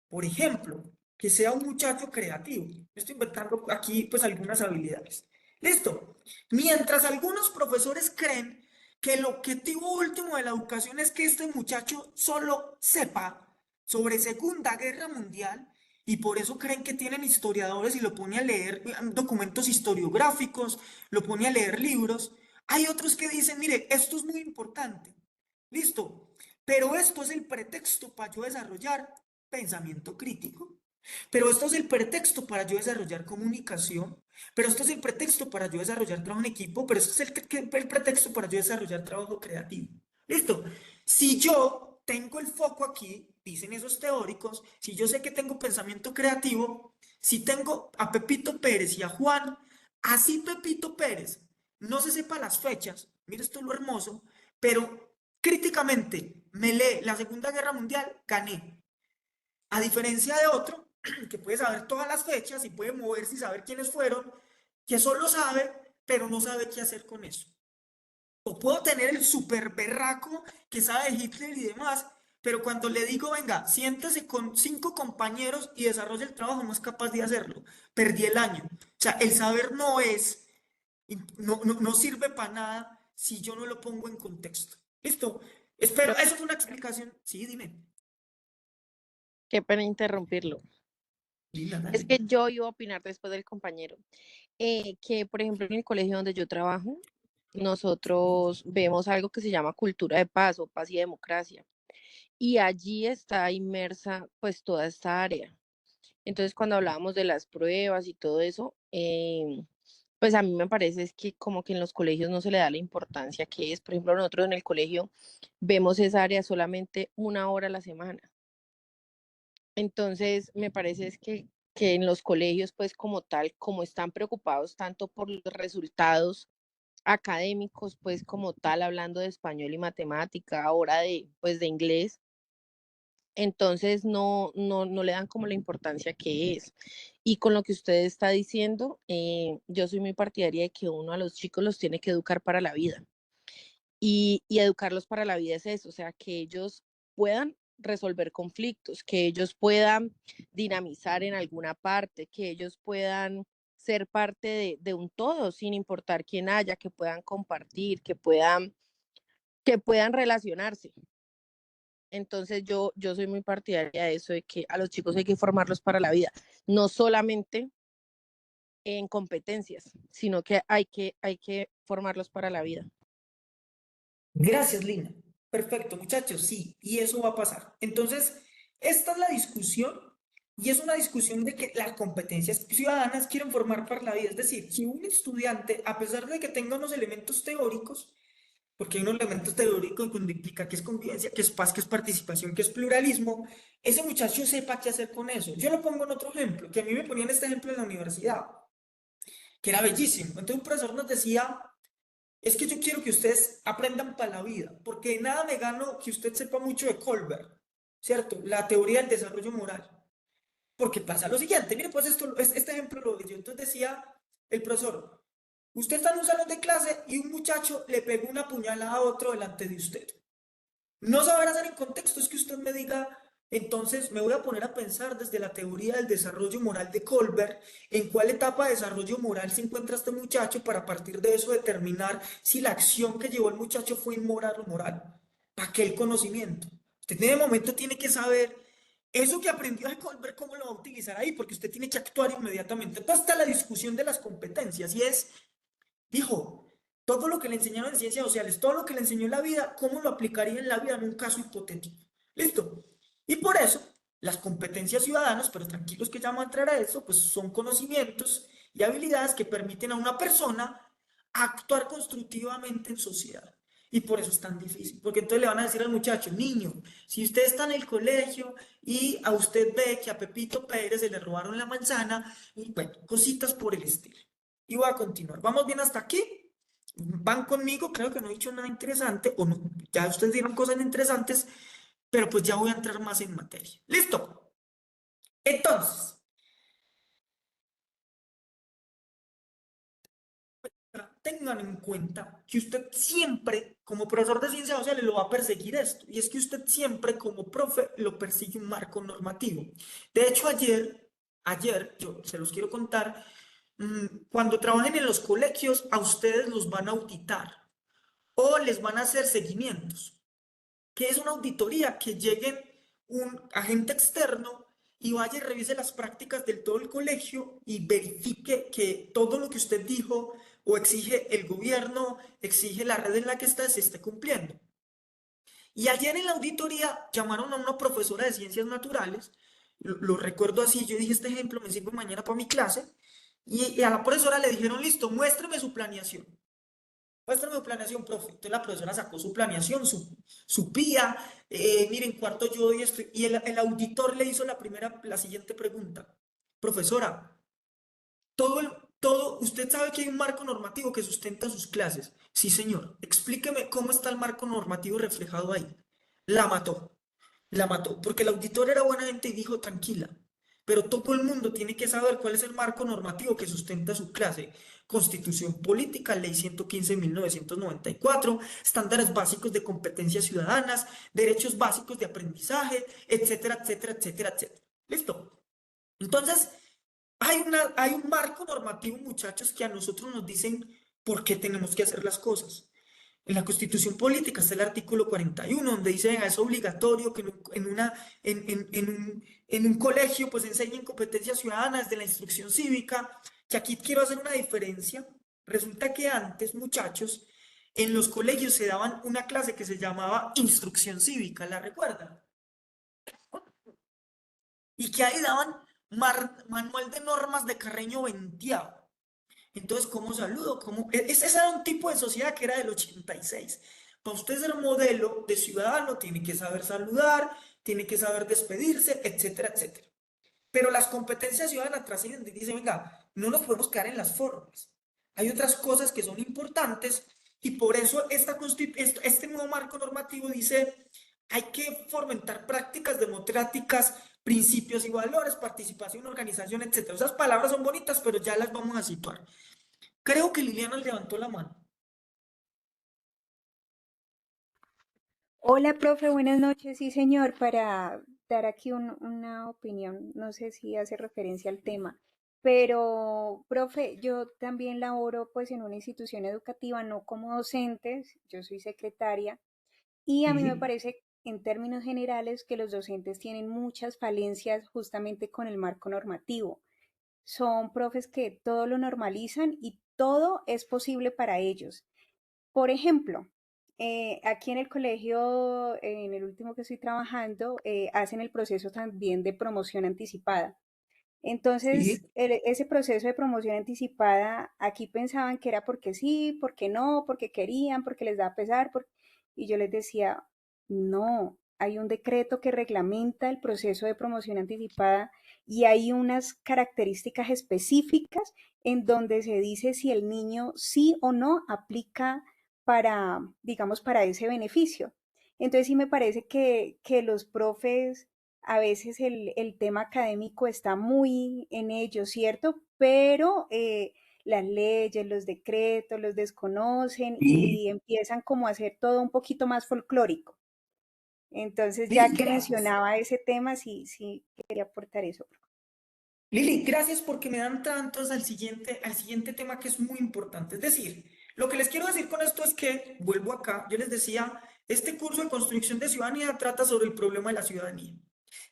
Por ejemplo, que sea un muchacho creativo. Estoy inventando aquí pues algunas habilidades. Listo. Mientras algunos profesores creen que el objetivo último de la educación es que este muchacho solo sepa sobre Segunda Guerra Mundial y por eso creen que tienen historiadores y lo pone a leer documentos historiográficos, lo pone a leer libros. Hay otros que dicen, mire, esto es muy importante. Listo. Pero esto es el pretexto para yo desarrollar pensamiento crítico. Pero esto es el pretexto para yo desarrollar comunicación. Pero esto es el pretexto para yo desarrollar trabajo en equipo. Pero esto es el pretexto para yo desarrollar trabajo creativo. ¿Listo? Si yo tengo el foco aquí, dicen esos teóricos, si yo sé que tengo pensamiento creativo, si tengo a Pepito Pérez y a Juan, así Pepito Pérez no se sepa las fechas, mira esto es lo hermoso, pero críticamente me lee la Segunda Guerra Mundial, gané. A diferencia de otro, que puede saber todas las fechas y puede moverse y saber quiénes fueron, que solo sabe, pero no sabe qué hacer con eso. O puedo tener el super berraco que sabe de Hitler y demás, pero cuando le digo, venga, siéntese con 5 compañeros y desarrolle el trabajo, no es capaz de hacerlo. Perdí el año. O sea, el saber no sirve para nada si yo no lo pongo en contexto. ¿Listo? Espero, Profe, eso fue una explicación. Sí, dime. qué pena interrumpirlo. Lina, Es dale. que yo iba a opinar después del compañero. Que, por ejemplo, en el colegio donde yo trabajo, nosotros vemos algo que se llama cultura de paz o paz y democracia. Y allí está inmersa pues toda esta área. Entonces, cuando hablábamos de las pruebas y todo eso, pues a mí me parece es que como que en los colegios no se le da la importancia que es. Por ejemplo, nosotros en el colegio vemos esa área solamente 1 hora a la semana. Entonces, me parece es que en los colegios, pues como tal, como están preocupados tanto por los resultados académicos, pues como tal, hablando de español y matemática, ahora pues de inglés, entonces no le dan como la importancia que es. Y con lo que usted está diciendo, yo soy muy partidaria de que uno a los chicos los tiene que educar para la vida. Y educarlos para la vida es eso, o sea, que ellos puedan resolver conflictos, que ellos puedan dinamizar en alguna parte, que ellos puedan ser parte de un todo, sin importar quién haya, que puedan compartir, que puedan relacionarse. Entonces yo soy muy partidaria de eso, de que a los chicos hay que formarlos para la vida, no solamente en competencias, sino que hay que formarlos para la vida. Gracias, Lina. Perfecto, muchachos, sí, y eso va a pasar. Entonces, esta es la discusión y es una discusión de que las competencias ciudadanas quieren formar para la vida. Es decir, si un estudiante, a pesar de que tenga unos elementos teóricos, porque hay unos elementos teóricos cuando implica que es convivencia, que es paz, que es participación, que es pluralismo, ese muchacho sepa qué hacer con eso. Yo lo pongo en otro ejemplo, que a mí me ponían este ejemplo en la universidad, que era bellísimo. Entonces un profesor nos decía, es que yo quiero que ustedes aprendan para la vida, porque de nada me gano que usted sepa mucho de Colbert, ¿cierto? La teoría del desarrollo moral. Porque pasa lo siguiente, mire, pues este ejemplo lo yo. Entonces decía el profesor, usted está en un salón de clase y un muchacho le pegó una puñalada a otro delante de usted. No saber hacer en contexto es que usted me diga, entonces me voy a poner a pensar desde la teoría del desarrollo moral de Colbert, en cuál etapa de desarrollo moral se encuentra este muchacho para a partir de eso determinar si la acción que llevó el muchacho fue inmoral o moral. ¿Para qué el conocimiento? Usted en el momento tiene que saber eso que aprendió de Colbert, cómo lo va a utilizar ahí, porque usted tiene que actuar inmediatamente. Entonces está la discusión de las competencias y es, dijo, todo lo que le enseñaron en ciencias sociales, todo lo que le enseñó en la vida, ¿cómo lo aplicaría en la vida en un caso hipotético? ¿Listo? Y por eso Las competencias ciudadanas, pero tranquilos que ya vamos a entrar a eso, pues son conocimientos y habilidades que permiten a una persona actuar constructivamente en sociedad. Y por eso es tan difícil, porque entonces le van a decir al muchacho, niño, si usted está en el colegio y a usted ve que a Pepito Pérez se le robaron la manzana, y bueno, cositas por el estilo. Y voy a continuar. ¿Vamos bien hasta aquí? ¿Van conmigo? Creo que no he dicho nada interesante, o no, ya ustedes dieron cosas interesantes, pero pues ya voy a entrar más en materia. ¿Listo? Entonces, tengan en cuenta que usted siempre, como profesor de ciencias sociales, lo va a perseguir esto. Y es que usted siempre, como profe, lo persigue un marco normativo. De hecho, ayer, yo se los quiero contar, cuando trabajen en los colegios, a ustedes los van a auditar o les van a hacer seguimientos. ¿Qué es una auditoría? Que llegue un agente externo y vaya y revise las prácticas del todo el colegio y verifique que todo lo que usted dijo o exige el gobierno, exige la red en la que está, se esté cumpliendo. Y ayer en la auditoría llamaron a una profesora de ciencias naturales, lo recuerdo así, yo dije este ejemplo, me sirve mañana para mi clase, y a la profesora le dijeron, listo, muéstrame su planeación. Muéstrame su planeación, profe. Entonces la profesora sacó su planeación, su PIA. Miren, cuarto yo doy esto. Y el auditor le hizo la siguiente pregunta. Profesora, usted sabe que hay un marco normativo que sustenta sus clases. Sí, señor. Explíqueme cómo está el marco normativo reflejado ahí. La mató. La mató. Porque el auditor era buena gente y dijo, tranquila. Pero todo el mundo tiene que saber cuál es el marco normativo que sustenta su clase. Constitución Política, Ley 115 de 1994, estándares básicos de competencias ciudadanas, derechos básicos de aprendizaje, etcétera, etcétera, etcétera, etcétera. ¿Listo? Entonces, hay un marco normativo, muchachos, que a nosotros nos dicen por qué tenemos que hacer las cosas. En la Constitución Política está el artículo 41, donde dice que es obligatorio que en un colegio pues enseñen competencias ciudadanas de la instrucción cívica, que aquí quiero hacer una diferencia. Resulta que antes, muchachos, en los colegios se daban una clase que se llamaba instrucción cívica, ¿la recuerdan? Y que ahí daban manual de normas de Carreño Venteado. Entonces, ¿cómo saludo? Ese era un tipo de sociedad que era del 86. Para usted ser modelo de ciudadano, tiene que saber saludar, tiene que saber despedirse, etcétera, etcétera. Pero las competencias ciudadanas trascienden y dicen, venga, no nos podemos quedar en las formas. Hay otras cosas que son importantes y por eso este nuevo marco normativo dice, hay que fomentar prácticas democráticas, principios y valores, participación, organización, etcétera. Esas palabras son bonitas, pero ya las vamos a situar. Creo que Liliana levantó la mano. Hola, profe, buenas noches. Sí, señor, para dar aquí una opinión, no sé si hace referencia al tema, pero, profe, yo también laboro pues en una institución educativa, no como docente, yo soy secretaria, y a mí me Sí. parece en términos generales que los docentes tienen muchas falencias justamente con el marco normativo. Son profes que todo lo normalizan y todo es posible para ellos. Por ejemplo, aquí en el colegio, en el último que estoy trabajando, hacen el proceso también de promoción anticipada. Entonces, Sí. ese proceso de promoción anticipada, aquí pensaban que era porque sí, porque no, porque querían, porque les da pesar, y yo les decía, no, hay un decreto que reglamenta el proceso de promoción anticipada y hay unas características específicas en donde se dice si el niño sí o no aplica para, digamos, para ese beneficio. Entonces sí me parece que los profes a veces el tema académico está muy en ello, ¿cierto? Pero las leyes, los decretos los desconocen Sí. y empiezan como a hacer todo un poquito más folclórico. Entonces, ya Lili, que gracias. mencionaba ese tema, sí, sí quería aportar eso. Lili, gracias porque me dan tantos al siguiente tema que es muy importante. Es decir, lo que les quiero decir con esto es que, vuelvo acá, yo les decía, este curso de construcción de ciudadanía trata sobre el problema de la ciudadanía.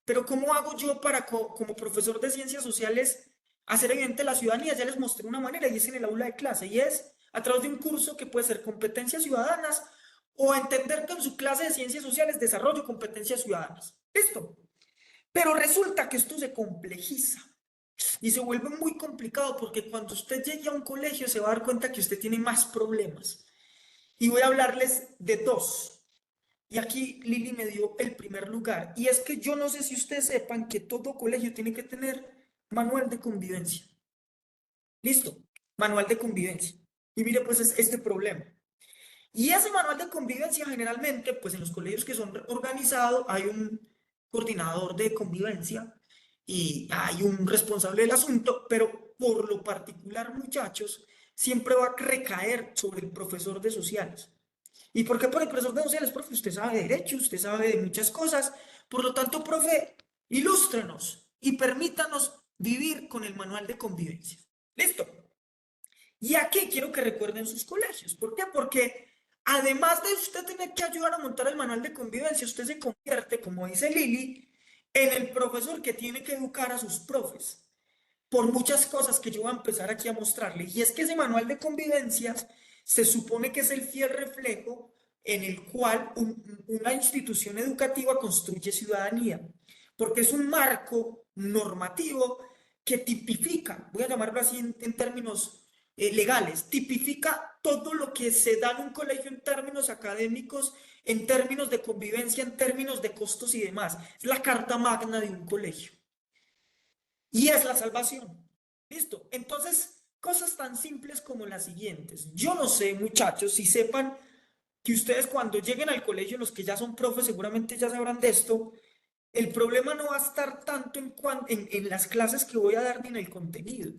Pero ¿cómo hago yo para, como profesor de ciencias sociales, hacer evidente la ciudadanía? Ya les mostré una manera y es en el aula de clase y es a través de un curso que puede ser competencias ciudadanas o entender que en su clase de ciencias sociales desarrollo competencias ciudadanas. ¿Listo? Pero resulta que esto se complejiza y se vuelve muy complicado porque cuando usted llegue a un colegio se va a dar cuenta que usted tiene más problemas. Y voy a hablarles de dos. Y aquí Lili me dio el primer lugar. Y es que yo no sé si ustedes sepan que todo colegio tiene que tener manual de convivencia. ¿Listo? Manual de convivencia. Y mire, pues es este problema. Y ese manual de convivencia generalmente, pues en los colegios que son organizados hay un coordinador de convivencia y hay un responsable del asunto, pero por lo particular, muchachos, siempre va a recaer sobre el profesor de sociales. ¿Y por qué por el profesor de sociales? Profe, usted sabe de derecho, usted sabe de muchas cosas, por lo tanto, profe, ilústrenos y permítanos vivir con el manual de convivencia. ¿Listo? Y aquí quiero que recuerden sus colegios. ¿Por qué? Porque además de usted tener que ayudar a montar el manual de convivencia, usted se convierte, como dice Lili, en el profesor que tiene que educar a sus profes por muchas cosas que yo voy a empezar aquí a mostrarle. Y es que ese manual de convivencia se supone que es el fiel reflejo en el cual una institución educativa construye ciudadanía, porque es un marco normativo que tipifica, voy a llamarlo así en términos legales, tipifica todo lo que se da en un colegio en términos académicos, en términos de convivencia, en términos de costos y demás. Es la carta magna de un colegio. Y es la salvación. ¿Listo? Entonces, cosas tan simples como las siguientes. Yo no sé, muchachos, si sepan que ustedes cuando lleguen al colegio, los que ya son profes seguramente ya sabrán de esto, el problema no va a estar tanto en las clases que voy a dar ni en el contenido.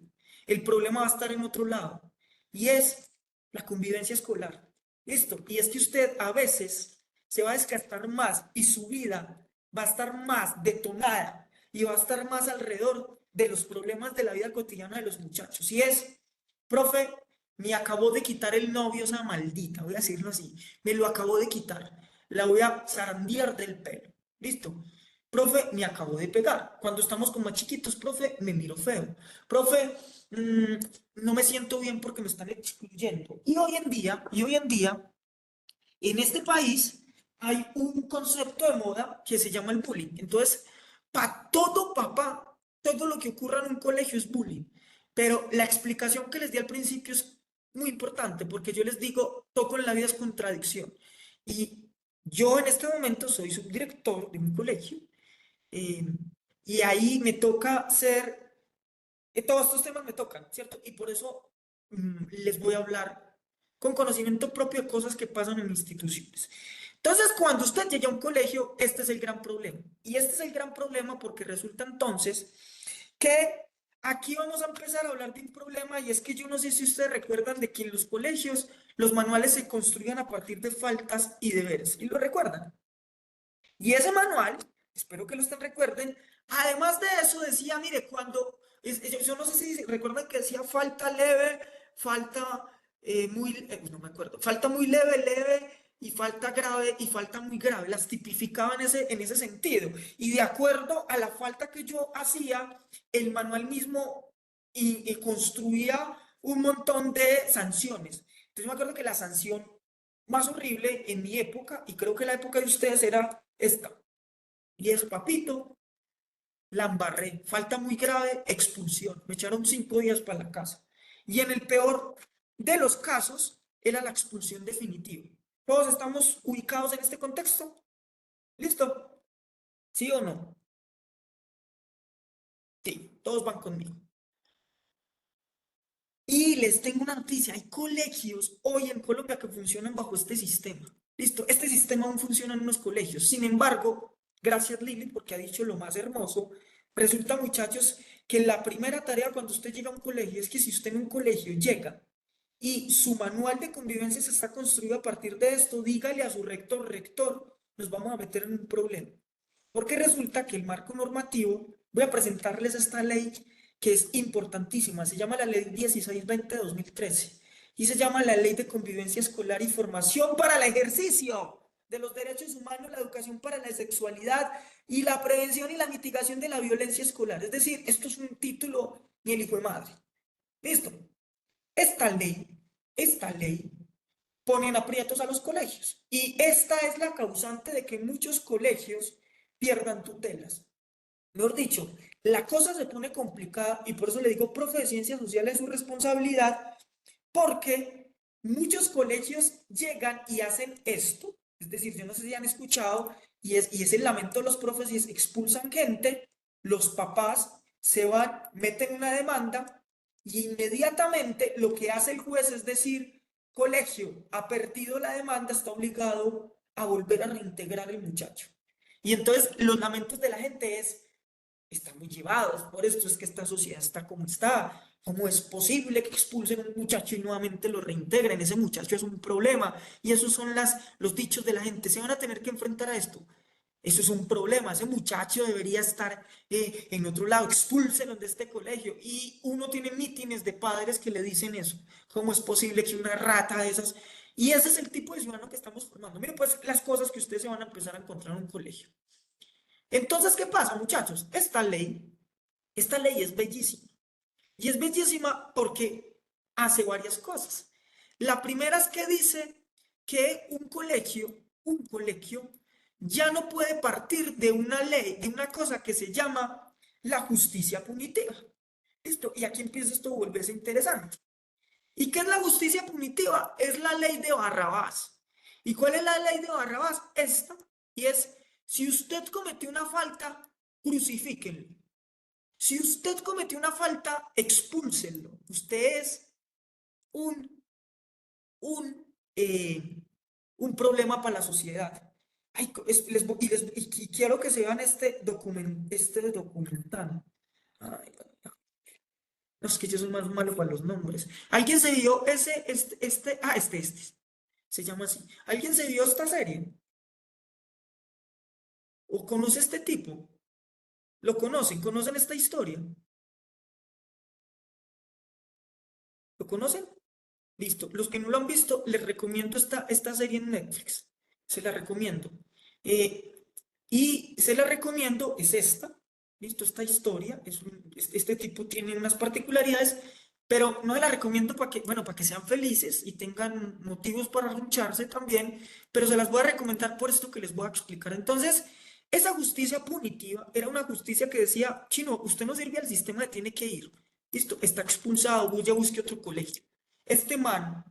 El problema va a estar en otro lado. Y es la convivencia escolar. ¿Listo? Y es que usted a veces se va a desgastar más y su vida va a estar más detonada y va a estar más alrededor de los problemas de la vida cotidiana de los muchachos. Y es, profe, me acabó de quitar el novio esa maldita, voy a decirlo así, me lo acabó de quitar, la voy a zarandear del pelo. ¿Listo? Profe, me acabo de pegar. Cuando estamos como chiquitos, profe, me miro feo. Profe, no me siento bien porque me están excluyendo. Y hoy en día, en este país hay un concepto de moda que se llama el bullying. Entonces, para todo papá, todo lo que ocurra en un colegio es bullying. Pero la explicación que les di al principio es muy importante porque yo les digo, todo en la vida es contradicción. Y yo en este momento soy subdirector de un colegio eh, y ahí me toca ser, todos estos temas me tocan, ¿cierto? Y por eso les voy a hablar con conocimiento propio de cosas que pasan en instituciones. Entonces, cuando usted llega a un colegio, este es el gran problema. Y este es el gran problema porque resulta entonces que aquí vamos a empezar a hablar de un problema y es que yo no sé si ustedes recuerdan de que en los colegios los manuales se construían a partir de faltas y deberes. ¿Y lo recuerdan? Y ese manual, espero que lo estén recuerden, además de eso decía, mire, yo no sé si recuerdan que decía falta leve, falta no me acuerdo, falta muy leve, leve, y falta grave, y falta muy grave, las tipificaba en ese sentido. Y de acuerdo a la falta que yo hacía, el manual mismo y construía un montón de sanciones. Entonces me acuerdo que la sanción más horrible en mi época, y creo que la época de ustedes era esta. Y es, papito, la embarré, falta muy grave, expulsión. Me echaron 5 días para la casa. Y en el peor de los casos, era la expulsión definitiva. ¿Todos estamos ubicados en este contexto? ¿Listo? ¿Sí o no? Sí, todos van conmigo. Y les tengo una noticia, hay colegios hoy en Colombia que funcionan bajo este sistema. Listo, este sistema aún funciona en unos colegios. Sin embargo, gracias Lili, porque ha dicho lo más hermoso, resulta muchachos que la primera tarea cuando usted llega a un colegio es que si usted en un colegio llega y su manual de convivencia se está construido a partir de esto, dígale a su rector, rector, nos vamos a meter en un problema. Porque resulta que el marco normativo, voy a presentarles esta ley que es importantísima, se llama la Ley 1620 de 2013 y se llama la Ley de Convivencia Escolar y Formación para el Ejercicio de los Derechos Humanos, la Educación para la Sexualidad y la Prevención y la Mitigación de la Violencia Escolar. Es decir, esto es un título ni el hijo de madre. ¿Listo? Esta ley pone en aprietos a los colegios y esta es la causante de que muchos colegios pierdan tutelas. Mejor dicho, la cosa se pone complicada y por eso le digo, profe de ciencias sociales, es su responsabilidad, porque muchos colegios llegan y hacen esto. Es decir, yo no sé si han escuchado, y es el lamento de los profes, y es expulsan gente, los papás se van, meten una demanda, y inmediatamente lo que hace el juez es decir, colegio, ha perdido la demanda, está obligado a volver a reintegrar el muchacho. Y entonces los lamentos de la gente están muy llevados. Por esto es que esta sociedad está como está. ¿Cómo es posible que expulsen a un muchacho y nuevamente lo reintegren? Ese muchacho es un problema. Y esos son los dichos de la gente. Se van a tener que enfrentar a esto. Eso es un problema. Ese muchacho debería estar en otro lado. Expúlsenlo de este colegio. Y uno tiene mítines de padres que le dicen eso. ¿Cómo es posible que una rata de esas... Y ese es el tipo de ciudadano que estamos formando. Miren, pues las cosas que ustedes se van a empezar a encontrar en un colegio. Entonces, ¿qué pasa, muchachos? Esta ley es bellísima. Y es bellísima porque hace varias cosas. La primera es que dice que un colegio, ya no puede partir de una ley, de una cosa que se llama la justicia punitiva. ¿Listo? Y aquí empieza esto a volverse interesante. ¿Y qué es la justicia punitiva? Es la ley de Barrabás. ¿Y cuál es la ley de Barrabás? Esta. Y es, si usted cometió una falta, crucifíquenlo. Si usted cometió una falta, expúlsenlo. Usted es un, un, eh, un problema para la sociedad. Ay, y quiero que se vean este documental. Ay, no, es que yo soy más malo para los nombres. ¿Alguien se vio este? Se llama así. ¿Alguien se vio esta serie? ¿O conoce este tipo? ¿Lo conocen? ¿Conocen esta historia? ¿Lo conocen? Listo. Los que no lo han visto, les recomiendo esta serie en Netflix. Se la recomiendo. Eh, y se la recomiendo, es esta. Listo, esta historia. Este tipo tiene unas particularidades, pero no se la recomiendo para que, bueno, para que sean felices y tengan motivos para luncharse también, pero se las voy a recomendar por esto que les voy a explicar. Entonces, esa justicia punitiva era una justicia que decía, chino, usted no sirve al sistema, tiene que ir. Listo, está expulsado, ya busque otro colegio. Este man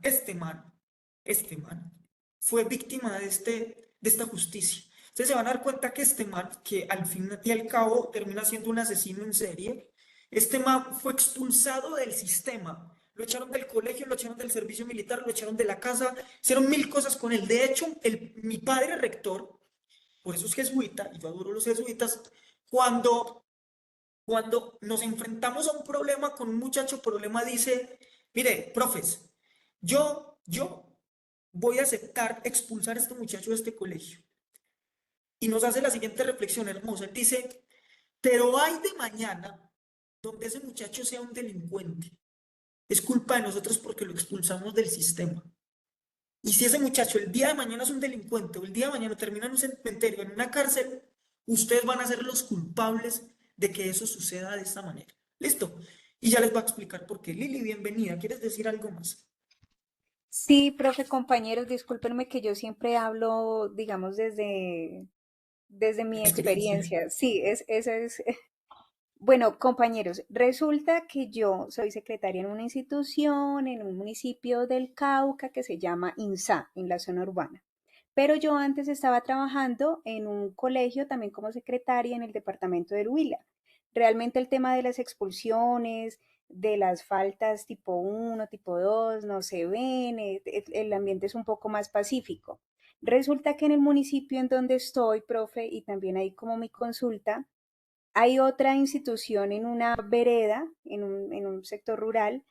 fue víctima de esta justicia. Ustedes se van a dar cuenta que este man, que al fin y al cabo termina siendo un asesino en serie, este man fue expulsado del sistema. Lo echaron del colegio, lo echaron del servicio militar, lo echaron de la casa, hicieron mil cosas con él. De hecho, mi padre rector, por eso es jesuita, y yo adoro los jesuitas, cuando cuando nos enfrentamos a un problema con un muchacho, problema dice, mire, profes, yo voy a aceptar expulsar a este muchacho de este colegio. Y nos hace la siguiente reflexión hermosa. Él dice, pero hay de mañana donde ese muchacho sea un delincuente. Es culpa de nosotros porque lo expulsamos del sistema. Y si ese muchacho el día de mañana es un delincuente o el día de mañana termina en un cementerio, en una cárcel, ustedes van a ser los culpables de que eso suceda de esta manera. ¿Listo? Y ya les voy a explicar por qué. Lili, bienvenida. ¿Quieres decir algo más? Sí, profe, compañeros, discúlpenme que yo siempre hablo, digamos, desde mi Experiencia. experiencia. Sí, esa es. Bueno, compañeros, resulta que yo soy secretaria en una institución, en un municipio del Cauca que se llama INSA, en la zona urbana. Pero yo antes estaba trabajando en un colegio también como secretaria en el departamento del Huila. Realmente el tema de las expulsiones, de las faltas tipo 1, tipo 2, no se ven, el ambiente es un poco más pacífico. Resulta que en el municipio en donde estoy, profe, y también ahí como mi consulta, hay otra institución en una vereda, en un sector rural,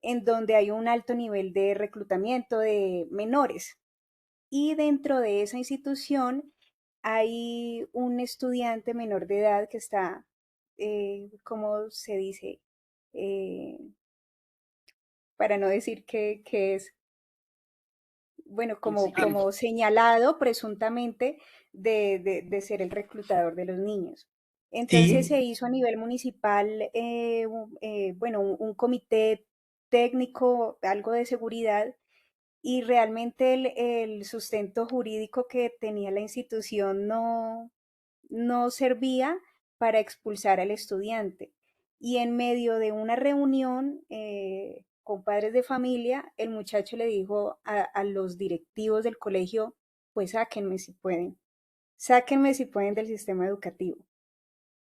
en donde hay un alto nivel de reclutamiento de menores. Y dentro de esa institución hay un estudiante menor de edad que está, ¿cómo se dice? Eh, para no decir que es, bueno, como, Funcionario. como señalado presuntamente de ser el reclutador de los niños. Entonces Sí, se hizo a nivel municipal, bueno, un comité técnico, algo de seguridad, y realmente el sustento jurídico que tenía la institución no servía para expulsar al estudiante. Y en medio de una reunión con padres de familia, el muchacho le dijo a los directivos del colegio, pues sáquenme si pueden del sistema educativo.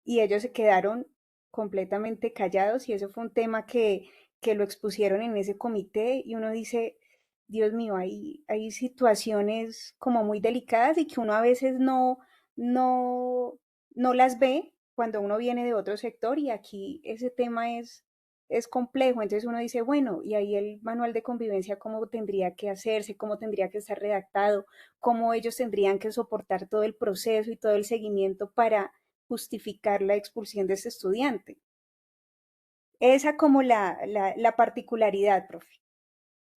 Y ellos se quedaron completamente callados y eso fue un tema que lo expusieron en ese comité y uno dice, Dios mío, hay situaciones como muy delicadas y que uno a veces no, no las ve cuando uno viene de otro sector y aquí ese tema es complejo. Entonces uno dice, bueno, y ahí el manual de convivencia, cómo tendría que hacerse, cómo tendría que estar redactado, cómo ellos tendrían que soportar todo el proceso y todo el seguimiento para justificar la expulsión de ese estudiante. Esa como la particularidad, profe,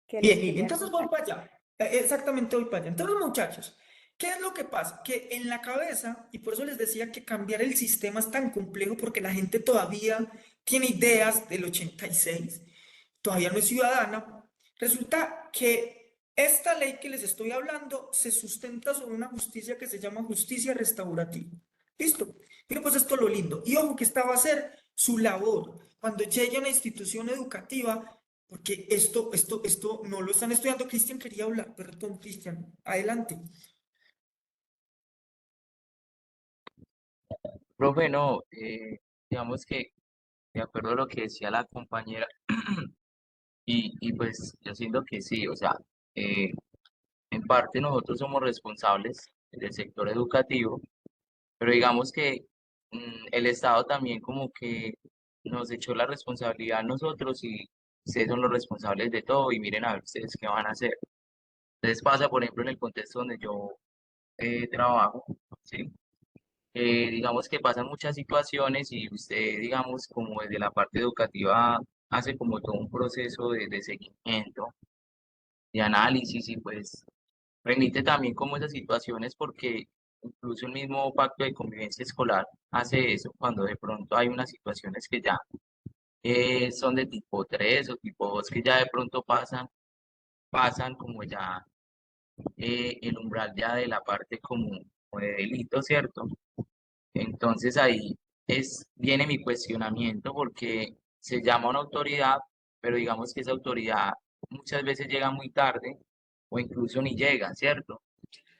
que les Bien, Lili, quería entonces voy contar. para allá. Exactamente voy para allá. Entonces, muchachos, ¿qué es lo que pasa? Que en la cabeza, y por eso les decía que cambiar el sistema es tan complejo, porque la gente todavía tiene ideas del 86, todavía no es ciudadana. Resulta que esta ley que les estoy hablando se sustenta sobre una justicia que se llama justicia restaurativa. ¿Listo? Pero pues esto es lo lindo. Y ojo que esta va a ser su labor. Cuando llegue a una institución educativa, porque esto no lo están estudiando. Cristian quería hablar, perdón, Cristian, adelante. Profe, no, digamos que de acuerdo a lo que decía la compañera, y pues yo siento que sí, o sea, eh, en parte nosotros somos responsables del sector educativo, pero digamos que el Estado también como que nos echó la responsabilidad a nosotros y ustedes son los responsables de todo y miren a ver ustedes qué van a hacer. Entonces pasa, por ejemplo, en el contexto donde yo trabajo, ¿sí? Digamos que pasan muchas situaciones y usted, digamos, como desde la parte educativa, hace como todo un proceso de seguimiento, de análisis y pues remite también como esas situaciones porque incluso el mismo pacto de convivencia escolar hace eso cuando de pronto hay unas situaciones que ya son de tipo 3 o tipo 2 que ya de pronto pasan como ya el umbral ya de la parte como de delito, ¿cierto? Entonces ahí viene mi cuestionamiento porque se llama una autoridad, pero digamos que esa autoridad muchas veces llega muy tarde o incluso ni llega, ¿cierto?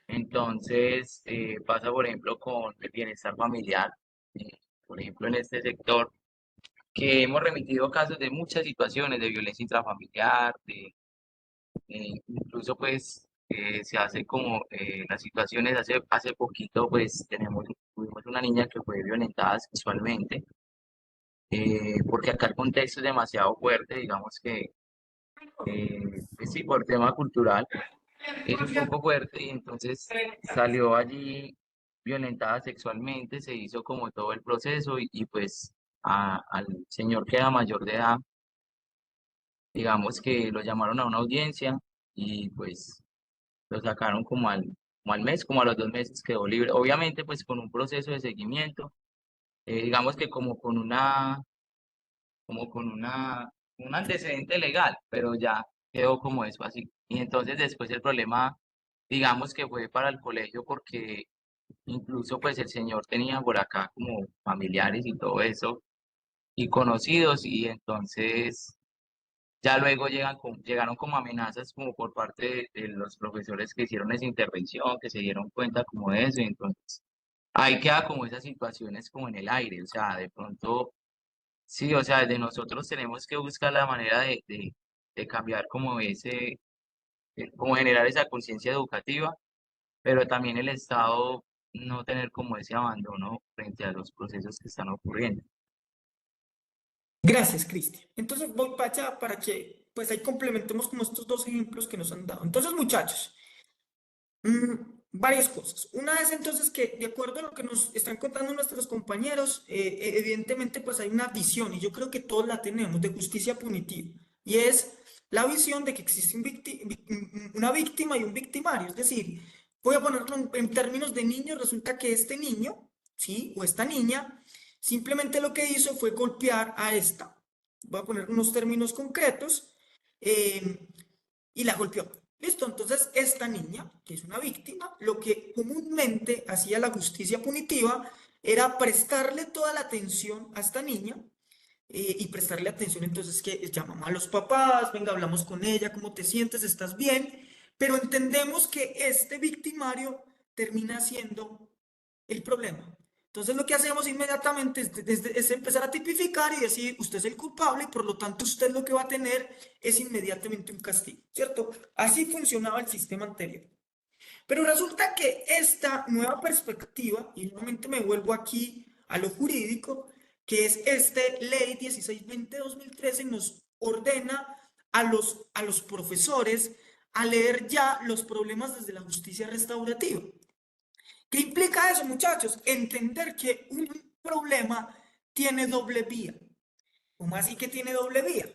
Entonces pasa, por ejemplo, con el bienestar familiar, eh, por ejemplo, en este sector, que hemos remitido casos de muchas situaciones de violencia intrafamiliar, incluso pues se hace como las situaciones, hace poquito pues tuvimos una niña que fue violentada sexualmente, porque acá el contexto es demasiado fuerte, digamos que pues sí, por tema cultural es un poco fuerte y entonces salió allí violentada sexualmente, se hizo como todo el proceso y pues al señor que era mayor de edad, digamos que lo llamaron a una audiencia y pues lo sacaron como al mes, como a los 2 meses quedó libre. Obviamente, pues con un proceso de seguimiento, digamos que como con un antecedente legal, pero ya quedó como eso así. Y entonces después el problema, digamos que fue para el colegio porque incluso pues el señor tenía por acá como familiares y todo eso y conocidos y entonces ya luego llegaron como amenazas como por parte de los profesores que hicieron esa intervención, que se dieron cuenta como de eso, y entonces ahí queda como esas situaciones como en el aire, o sea, de pronto, sí, o sea, de nosotros tenemos que buscar la manera de cambiar como como generar esa conciencia educativa, pero también el Estado no tener como ese abandono frente a los procesos que están ocurriendo. Gracias, Cristian. Entonces voy para allá para que pues ahí complementemos como estos dos ejemplos que nos han dado. Entonces, muchachos, varias cosas. Una es entonces que, de acuerdo a lo que nos están contando nuestros compañeros, evidentemente pues hay una visión, y yo creo que todos la tenemos, de justicia punitiva. Y es la visión de que existe una víctima y un victimario. Es decir, voy a ponerlo en términos de niño, resulta que este niño, ¿sí? O esta niña, simplemente lo que hizo fue golpear a esta. Voy a poner unos términos concretos. eh, y la golpeó. Listo, entonces esta niña, que es una víctima, lo que comúnmente hacía la justicia punitiva era prestarle toda la atención a esta niña y prestarle atención entonces que llamamos a los papás, venga, hablamos con ella, ¿cómo te sientes? ¿Estás bien? Pero entendemos que este victimario termina siendo el problema. Entonces lo que hacemos inmediatamente es empezar a tipificar y decir, usted es el culpable y por lo tanto usted lo que va a tener es inmediatamente un castigo, ¿cierto? Así funcionaba el sistema anterior. Pero resulta que esta nueva perspectiva, y nuevamente me vuelvo aquí a lo jurídico, que es este ley 1620-2013, nos ordena a los profesores a leer ya los problemas desde la justicia restaurativa. ¿Qué implica eso, muchachos? Entender que un problema tiene doble vía. ¿Cómo así que tiene doble vía?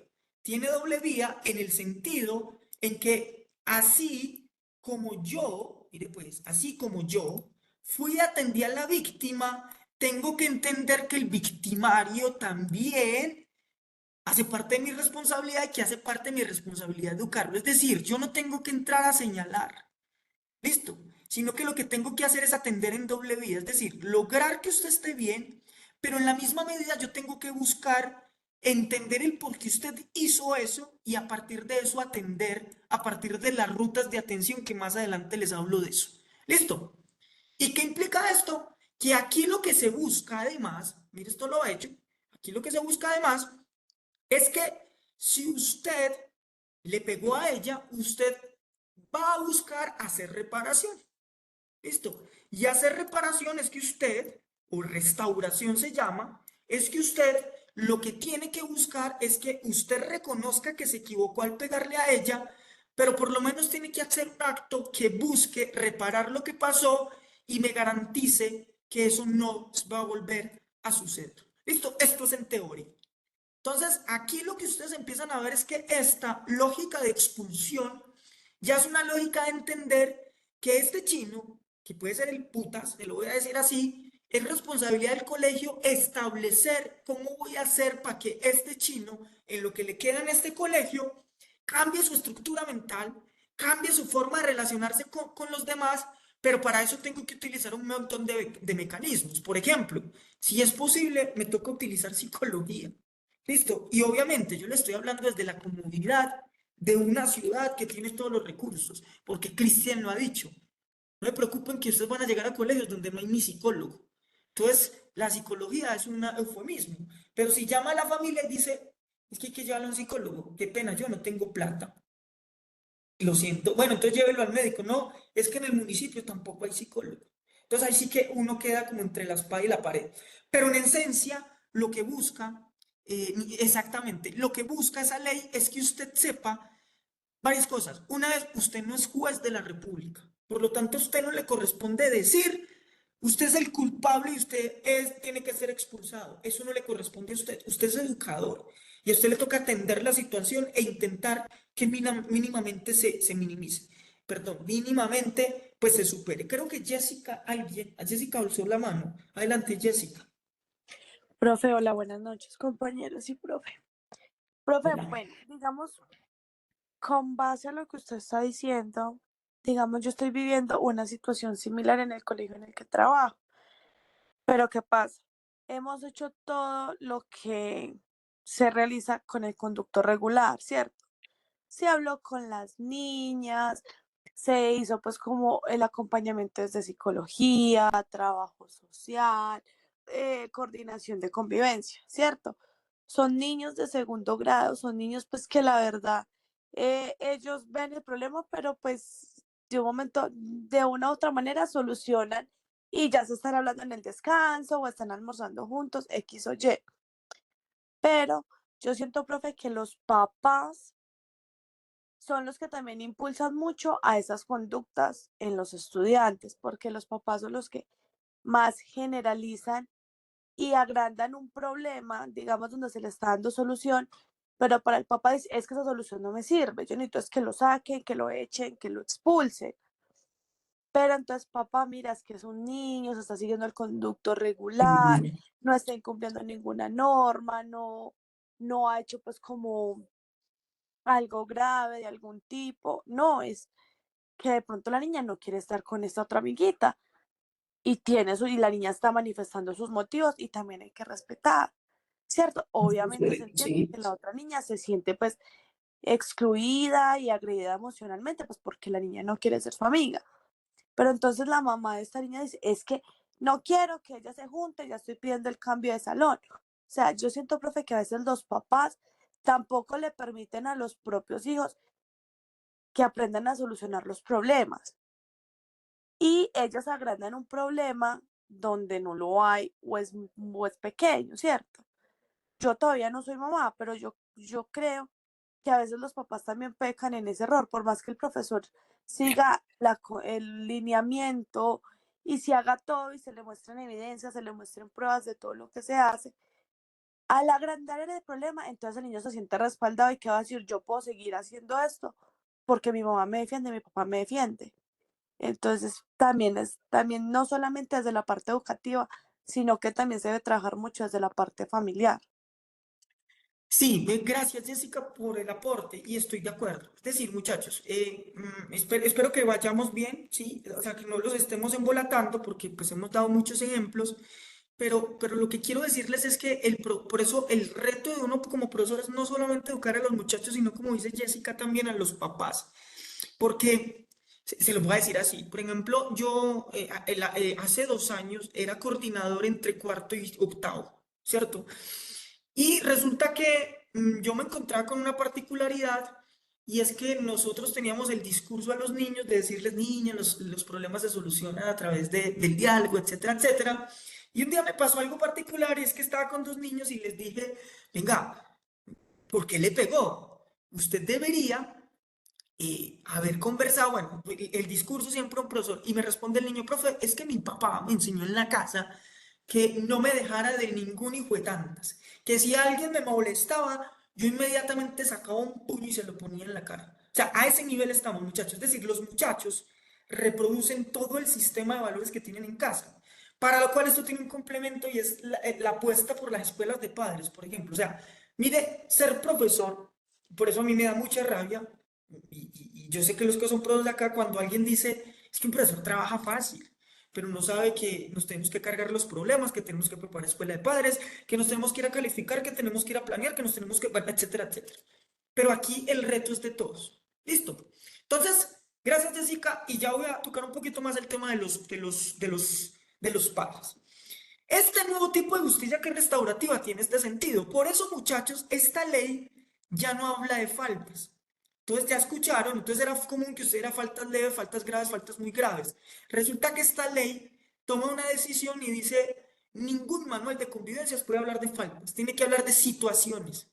Tiene doble vía en el sentido en que así como yo, mire pues, así como yo fui a atender a la víctima, tengo que entender que el victimario también hace parte de mi responsabilidad y que hace parte de mi responsabilidad educarlo. Es decir, yo no tengo que entrar a señalar, listo, sino que lo que tengo que hacer es atender en doble vía, es decir, lograr que usted esté bien, pero en la misma medida yo tengo que buscar entender el por qué usted hizo eso y a partir de eso atender a partir de las rutas de atención que más adelante les hablo de eso. ¿Listo? ¿Y qué implica esto? Que aquí lo que se busca además, mire esto lo he hecho, aquí lo que se busca además es que si usted le pegó a ella, usted va a buscar hacer reparación. ¿Listo? Y hacer reparación es que usted, o restauración se llama, es que usted lo que tiene que buscar es que usted reconozca que se equivocó al pegarle a ella, pero por lo menos tiene que hacer un acto que busque reparar lo que pasó y me garantice que eso no va a volver a suceder. ¿Listo? Esto es en teoría. Entonces, aquí lo que ustedes empiezan a ver es que esta lógica de expulsión ya es una lógica de entender que este chino, que puede ser el putas, te lo voy a decir así, es responsabilidad del colegio establecer cómo voy a hacer para que este chino, en lo que le queda en este colegio, cambie su estructura mental, cambie su forma de relacionarse con los demás, pero para eso tengo que utilizar un montón de mecanismos. Por ejemplo, si es posible, me toca utilizar psicología. Listo. Y obviamente yo le estoy hablando desde la comunidad de una ciudad que tiene todos los recursos, porque Cristian lo ha dicho. No se preocupen que ustedes van a llegar a colegios donde no hay ni psicólogo. Entonces, la psicología es un eufemismo. Pero si llama a la familia y dice, es que hay que llevarlo a un psicólogo, qué pena, yo no tengo plata. Lo siento. Bueno, entonces llévelo al médico. No, es que en el municipio tampoco hay psicólogo. Entonces ahí sí que uno queda como entre la espada y la pared. Pero en esencia, lo que busca, exactamente, lo que busca esa ley es que usted sepa varias cosas. Una vez, usted no es juez de la República. Por lo tanto, a usted no le corresponde decir, usted es el culpable y usted tiene que ser expulsado. Eso no le corresponde a usted. Usted es educador y a usted le toca atender la situación e intentar que mínimamente se minimice. Perdón, mínimamente pues se supere. Creo que Jessica, alguien, a Jessica alzó la mano. Adelante, Jessica. Profe, hola, buenas noches, compañeros y profe. Profe, Hola. bueno, digamos, con base a lo que usted está diciendo, digamos, yo estoy viviendo una situación similar en el colegio en el que trabajo. Pero ¿qué pasa? Hemos hecho todo lo que se realiza con el conducto regular, ¿cierto? Se habló con las niñas, se hizo pues como el acompañamiento desde psicología, trabajo social, coordinación de convivencia, ¿cierto? Son niños de segundo grado, son niños pues que la verdad, ellos ven el problema, pero pues de un momento, de una u otra manera solucionan y ya se están hablando en el descanso o están almorzando juntos, X o Y. Pero yo siento, profe, que los papás son los que también impulsan mucho a esas conductas en los estudiantes, porque los papás son los que más generalizan y agrandan un problema, digamos, donde se le está dando solución, pero para el papá es que esa solución no me sirve, yo necesito es que lo saquen, que lo echen, que lo expulsen. Pero entonces, papá, mira, es que es un niño, se está siguiendo el conducto regular, no está incumpliendo ninguna norma, no ha hecho pues como algo grave de algún tipo, no, es que de pronto la niña no quiere estar con esta otra amiguita. y la niña está manifestando sus motivos y también hay que respetar, ¿cierto? Obviamente se entiende Sí. que la otra niña se siente pues excluida y agredida emocionalmente, pues porque la niña no quiere ser su amiga. Pero entonces la mamá de esta niña dice, es que no quiero que ella se junte, ya estoy pidiendo el cambio de salón. O sea, yo siento, profe, que a veces los papás tampoco le permiten a los propios hijos que aprendan a solucionar los problemas. Y ellos agrandan un problema donde no lo hay o es pequeño, ¿cierto? Yo todavía no soy mamá, pero yo creo que a veces los papás también pecan en ese error, por más que el profesor siga el lineamiento y se haga todo y se le muestren evidencias, se le muestren pruebas de todo lo que se hace, al agrandar el problema, entonces el niño se siente respaldado y que va a decir, yo puedo seguir haciendo esto porque mi mamá me defiende, mi papá me defiende. Entonces también no solamente desde la parte educativa, sino que también se debe trabajar mucho desde la parte familiar. Sí, gracias Jessica por el aporte y estoy de acuerdo. Es decir, muchachos, espero que vayamos bien, sí, o sea, que no los estemos embolatando porque pues hemos dado muchos ejemplos, pero lo que quiero decirles es que por eso el reto de uno como profesor es no solamente educar a los muchachos, sino como dice Jessica, también a los papás, porque se lo voy a decir así. Por ejemplo, yo hace 2 años era coordinador entre cuarto y octavo, ¿cierto? Y resulta que yo me encontraba con una particularidad y es que nosotros teníamos el discurso a los niños de decirles, niños, los problemas se solucionan a través del diálogo, etcétera, etcétera. Y un día me pasó algo particular y es que estaba con 2 niños y les dije, venga, ¿por qué le pegó? Usted debería haber conversado, bueno, el discurso siempre un profesor, y me responde el niño, profe, es que mi papá me enseñó en la casa que no me dejara de ningún hijo de tantas, que si alguien me molestaba, yo inmediatamente sacaba un puño y se lo ponía en la cara. O sea, a ese nivel estamos, muchachos. Es decir, los muchachos reproducen todo el sistema de valores que tienen en casa. Para lo cual esto tiene un complemento y es la apuesta por las escuelas de padres, por ejemplo. O sea, mire, ser profesor, por eso a mí me da mucha rabia, y yo sé que los que son pros de acá, cuando alguien dice, es que un profesor trabaja fácil, pero no sabe que nos tenemos que cargar los problemas, que tenemos que preparar escuela de padres, que nos tenemos que ir a calificar, que tenemos que ir a planear, que nos tenemos que, bueno, etcétera, etcétera. Pero aquí el reto es de todos. ¿Listo? Entonces, gracias Jessica, y ya voy a tocar un poquito más el tema de los padres. Este nuevo tipo de justicia que es restaurativa tiene este sentido. Por eso, muchachos, esta ley ya no habla de faltas. Entonces ya escucharon, entonces era común que usted era faltas leves, faltas graves, faltas muy graves. Resulta que esta ley toma una decisión y dice, ningún manual de convivencias puede hablar de faltas, tiene que hablar de situaciones.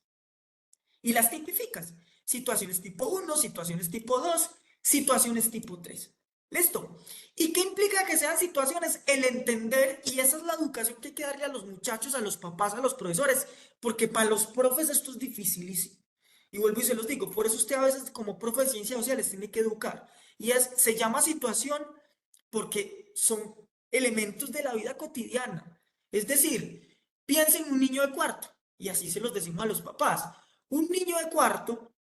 Y las tipificas. Situaciones tipo 1, situaciones tipo 2, situaciones tipo 3. ¿Listo? ¿Y qué implica que sean situaciones? El entender, y esa es la educación que hay que darle a los muchachos, a los papás, a los profesores, porque para los profes esto es dificilísimo. Y vuelvo y se los digo, por eso usted a veces como profe de ciencias sociales tiene que educar. Y se llama situación porque son elementos de la vida cotidiana. Es decir, piensen en un niño de cuarto, y así se los decimos a los papás. Un niño de cuarto,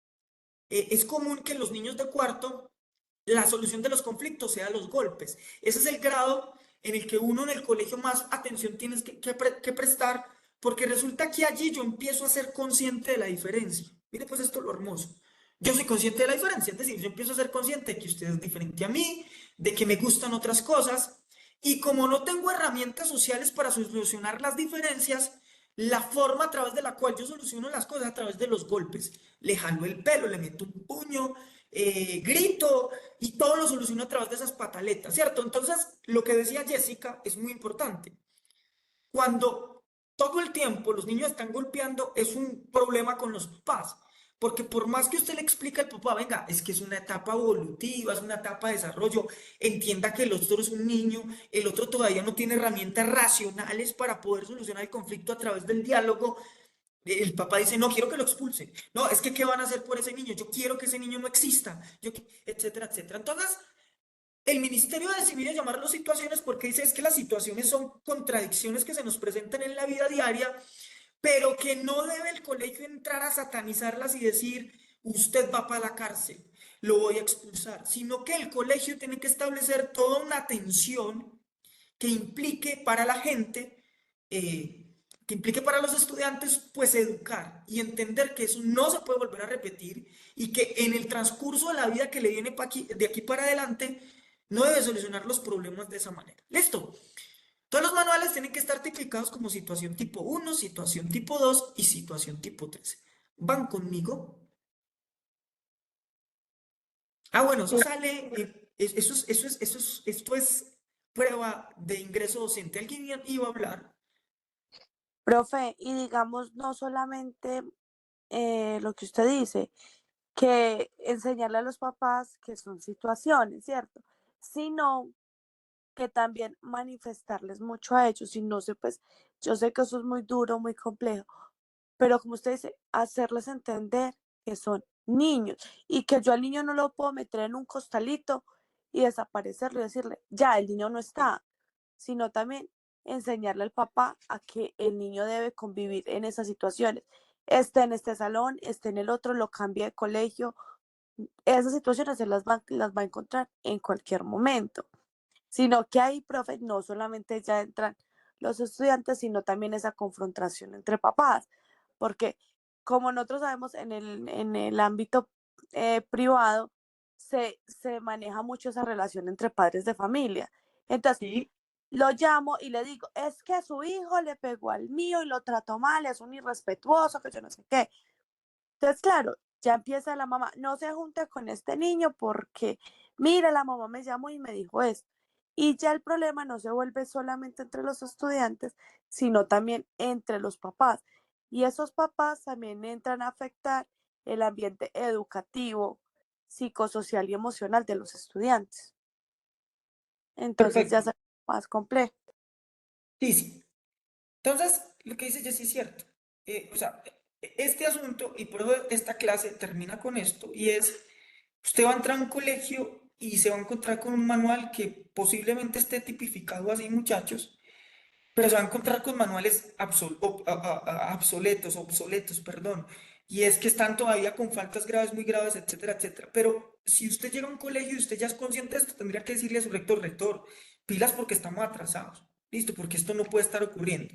es común que los niños de cuarto, la solución de los conflictos sea los golpes. Ese es el grado en el que uno en el colegio más atención tienes que prestar, porque resulta que allí yo empiezo a ser consciente de la diferencia. Mire pues esto es lo hermoso. Yo soy consciente de la diferencia, es decir, yo empiezo a ser consciente de que usted es diferente a mí, de que me gustan otras cosas, y como no tengo herramientas sociales para solucionar las diferencias, la forma a través de la cual yo soluciono las cosas a través de los golpes. Le jalo el pelo, le meto un puño, grito y todo lo soluciono a través de esas pataletas, ¿cierto? Entonces, lo que decía Jessica es muy importante. Cuando todo el tiempo los niños están golpeando, es un problema con los papás. Porque por más que usted le explique al papá, venga, es que es una etapa evolutiva, es una etapa de desarrollo, entienda que el otro es un niño, el otro todavía no tiene herramientas racionales para poder solucionar el conflicto a través del diálogo. El papá dice, no, quiero que lo expulsen. No, es que, ¿qué van a hacer por ese niño? Yo quiero que ese niño no exista, etcétera, etcétera. Entonces, el Ministerio ha decidido llamarlo situaciones porque dice es que las situaciones son contradicciones que se nos presentan en la vida diaria, pero que no debe el colegio entrar a satanizarlas y decir, usted va para la cárcel, lo voy a expulsar, sino que el colegio tiene que establecer toda una atención que implique para la gente, que implique para los estudiantes, pues educar y entender que eso no se puede volver a repetir y que en el transcurso de la vida que le viene de aquí para adelante, no debe solucionar los problemas de esa manera. ¿Listo? Todos los manuales tienen que estar tipificados como situación tipo 1, situación tipo 2 y situación tipo 3. ¿Van conmigo? Ah, bueno, eso sale, esto es prueba de ingreso docente. ¿Alguien iba a hablar? Profe, y digamos, no solamente lo que usted dice, que enseñarle a los papás que son situaciones, ¿cierto? Sino que también manifestarles mucho a ellos. Y no sé, pues, yo sé que eso es muy duro, muy complejo, pero como usted dice, hacerles entender que son niños y que yo al niño no lo puedo meter en un costalito y desaparecerlo y decirle, ya, el niño no está, sino también enseñarle al papá a que el niño debe convivir en esas situaciones. Esté en este salón, esté en el otro, lo cambie de colegio. Esas situaciones se las va a encontrar en cualquier momento. Sino que ahí, profe, no solamente ya entran los estudiantes, sino también esa confrontación entre papás. Porque como nosotros sabemos, en el ámbito privado se maneja mucho esa relación entre padres de familia. Entonces, Sí. lo llamo y le digo, es que su hijo le pegó al mío y lo trató mal, es un irrespetuoso, que yo no sé qué. Entonces, claro, ya empieza la mamá, no se junte con este niño porque, mira, la mamá me llamó y me dijo esto. Y ya el problema no se vuelve solamente entre los estudiantes, sino también entre los papás. Y esos papás también entran a afectar el ambiente educativo, psicosocial y emocional de los estudiantes. Entonces ya Perfecto. es más complejo. Sí, sí. Entonces, lo que dice Jessy es cierto. O sea, este asunto, y por eso esta clase termina con esto, y es, usted va a entrar a un colegio y se va a encontrar con un manual que posiblemente esté tipificado así, muchachos, pero se va a encontrar con manuales obsoletos, perdón. Y es que están todavía con faltas graves, muy graves, etcétera, etcétera. Pero si usted llega a un colegio y usted ya es consciente de esto, tendría que decirle a su rector, pilas porque estamos atrasados. Listo, porque esto no puede estar ocurriendo.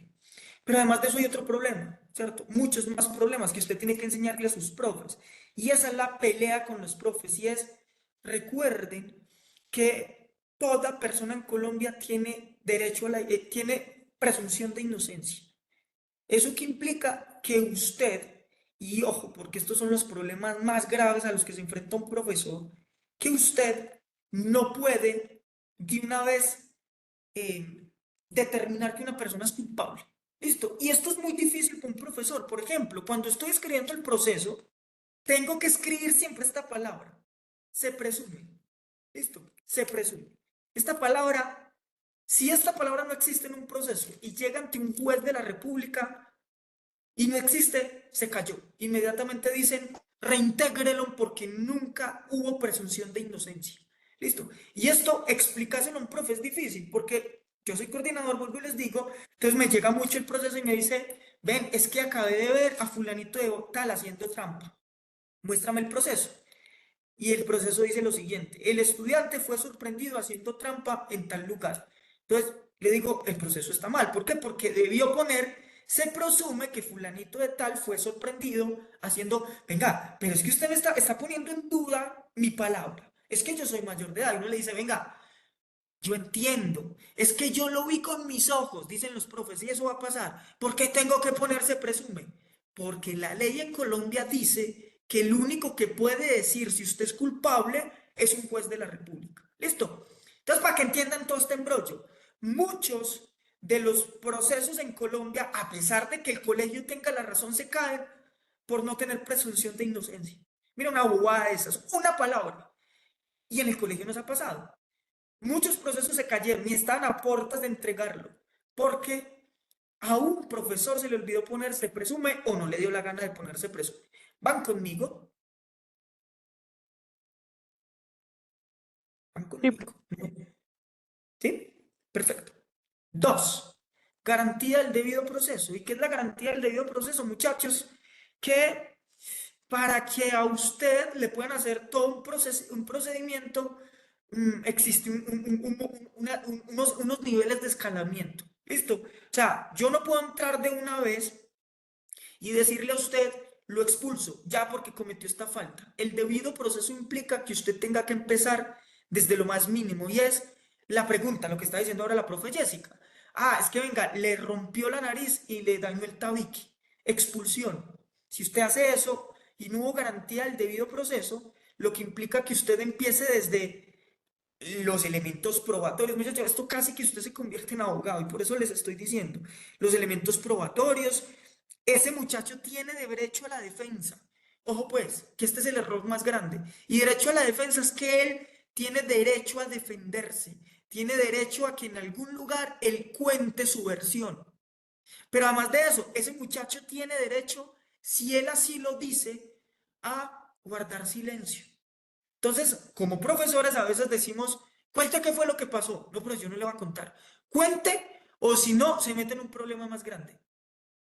Pero además de eso hay otro problema, ¿cierto? Muchos más problemas que usted tiene que enseñarle a sus profes. Y esa es la pelea con los profes. Y es, recuerden que toda persona en Colombia tiene derecho a tiene presunción de inocencia. ¿Eso qué implica? Que usted, y ojo, porque estos son los problemas más graves a los que se enfrenta un profesor, que usted no puede de una vez determinar que una persona es culpable. ¿Listo? Y esto es muy difícil para un profesor. Por ejemplo, cuando estoy escribiendo el proceso, tengo que escribir siempre esta palabra. Se presume. ¿Listo? Se presume. Esta palabra, si esta palabra no existe en un proceso y llega ante un juez de la República y no existe, se cayó. Inmediatamente dicen, reintégrelo porque nunca hubo presunción de inocencia. ¿Listo? Y esto explicárselo a un profe es difícil porque yo soy coordinador, vuelvo y les digo, entonces me llega mucho el proceso y me dice, ven, es que acabé de ver a fulanito de tal haciendo trampa. Muéstrame el proceso. Y el proceso dice lo siguiente, el estudiante fue sorprendido haciendo trampa en tal lugar. Entonces, le digo, el proceso está mal. ¿Por qué? Porque debió poner, se presume que fulanito de tal fue sorprendido haciendo, venga, pero es que usted me está poniendo en duda mi palabra. Es que yo soy mayor de edad. Y uno le dice, venga, yo entiendo, es que yo lo vi con mis ojos, dicen los profes, y eso va a pasar. ¿Por qué tengo que ponerse presume? Porque la ley en Colombia dice que el único que puede decir si usted es culpable es un juez de la República. ¿Listo? Entonces, para que entiendan todo este embrollo, muchos de los procesos en Colombia, a pesar de que el colegio tenga la razón, se caen por no tener presunción de inocencia. Mira, una bobada de esas, una palabra. Y en el colegio nos ha pasado. Muchos procesos se cayeron y estaban a puertas de entregarlo, porque a un profesor se le olvidó ponerse presume o no le dio la gana de ponerse presume. ¿Van conmigo? ¿Van Sí, conmigo? ¿Sí? Perfecto. Dos, garantía del debido proceso. ¿Y qué es la garantía del debido proceso, muchachos? Que para que a usted le puedan hacer todo un procedimiento, existe unos niveles de escalamiento. ¿Listo? O sea, yo no puedo entrar de una vez y decirle a usted, lo expulso, ya porque cometió esta falta. El debido proceso implica que usted tenga que empezar desde lo más mínimo y es la pregunta, lo que está diciendo ahora la profe Jessica. Ah, es que venga, le rompió la nariz y le dañó el tabique. Expulsión. Si usted hace eso y no hubo garantía del debido proceso, lo que implica que usted empiece desde los elementos probatorios. Muchachos, esto casi que usted se convierte en abogado y por eso les estoy diciendo, los elementos probatorios, ese muchacho tiene derecho a la defensa. Ojo pues, que este es el error más grande. Y derecho a la defensa es que él tiene derecho a defenderse, tiene derecho a que en algún lugar él cuente su versión. Pero además de eso, ese muchacho tiene derecho, si él así lo dice, a guardar silencio. Entonces, como profesores a veces decimos, cuente qué fue lo que pasó. No, pero yo no le voy a contar. Cuente o si no, se mete en un problema más grande.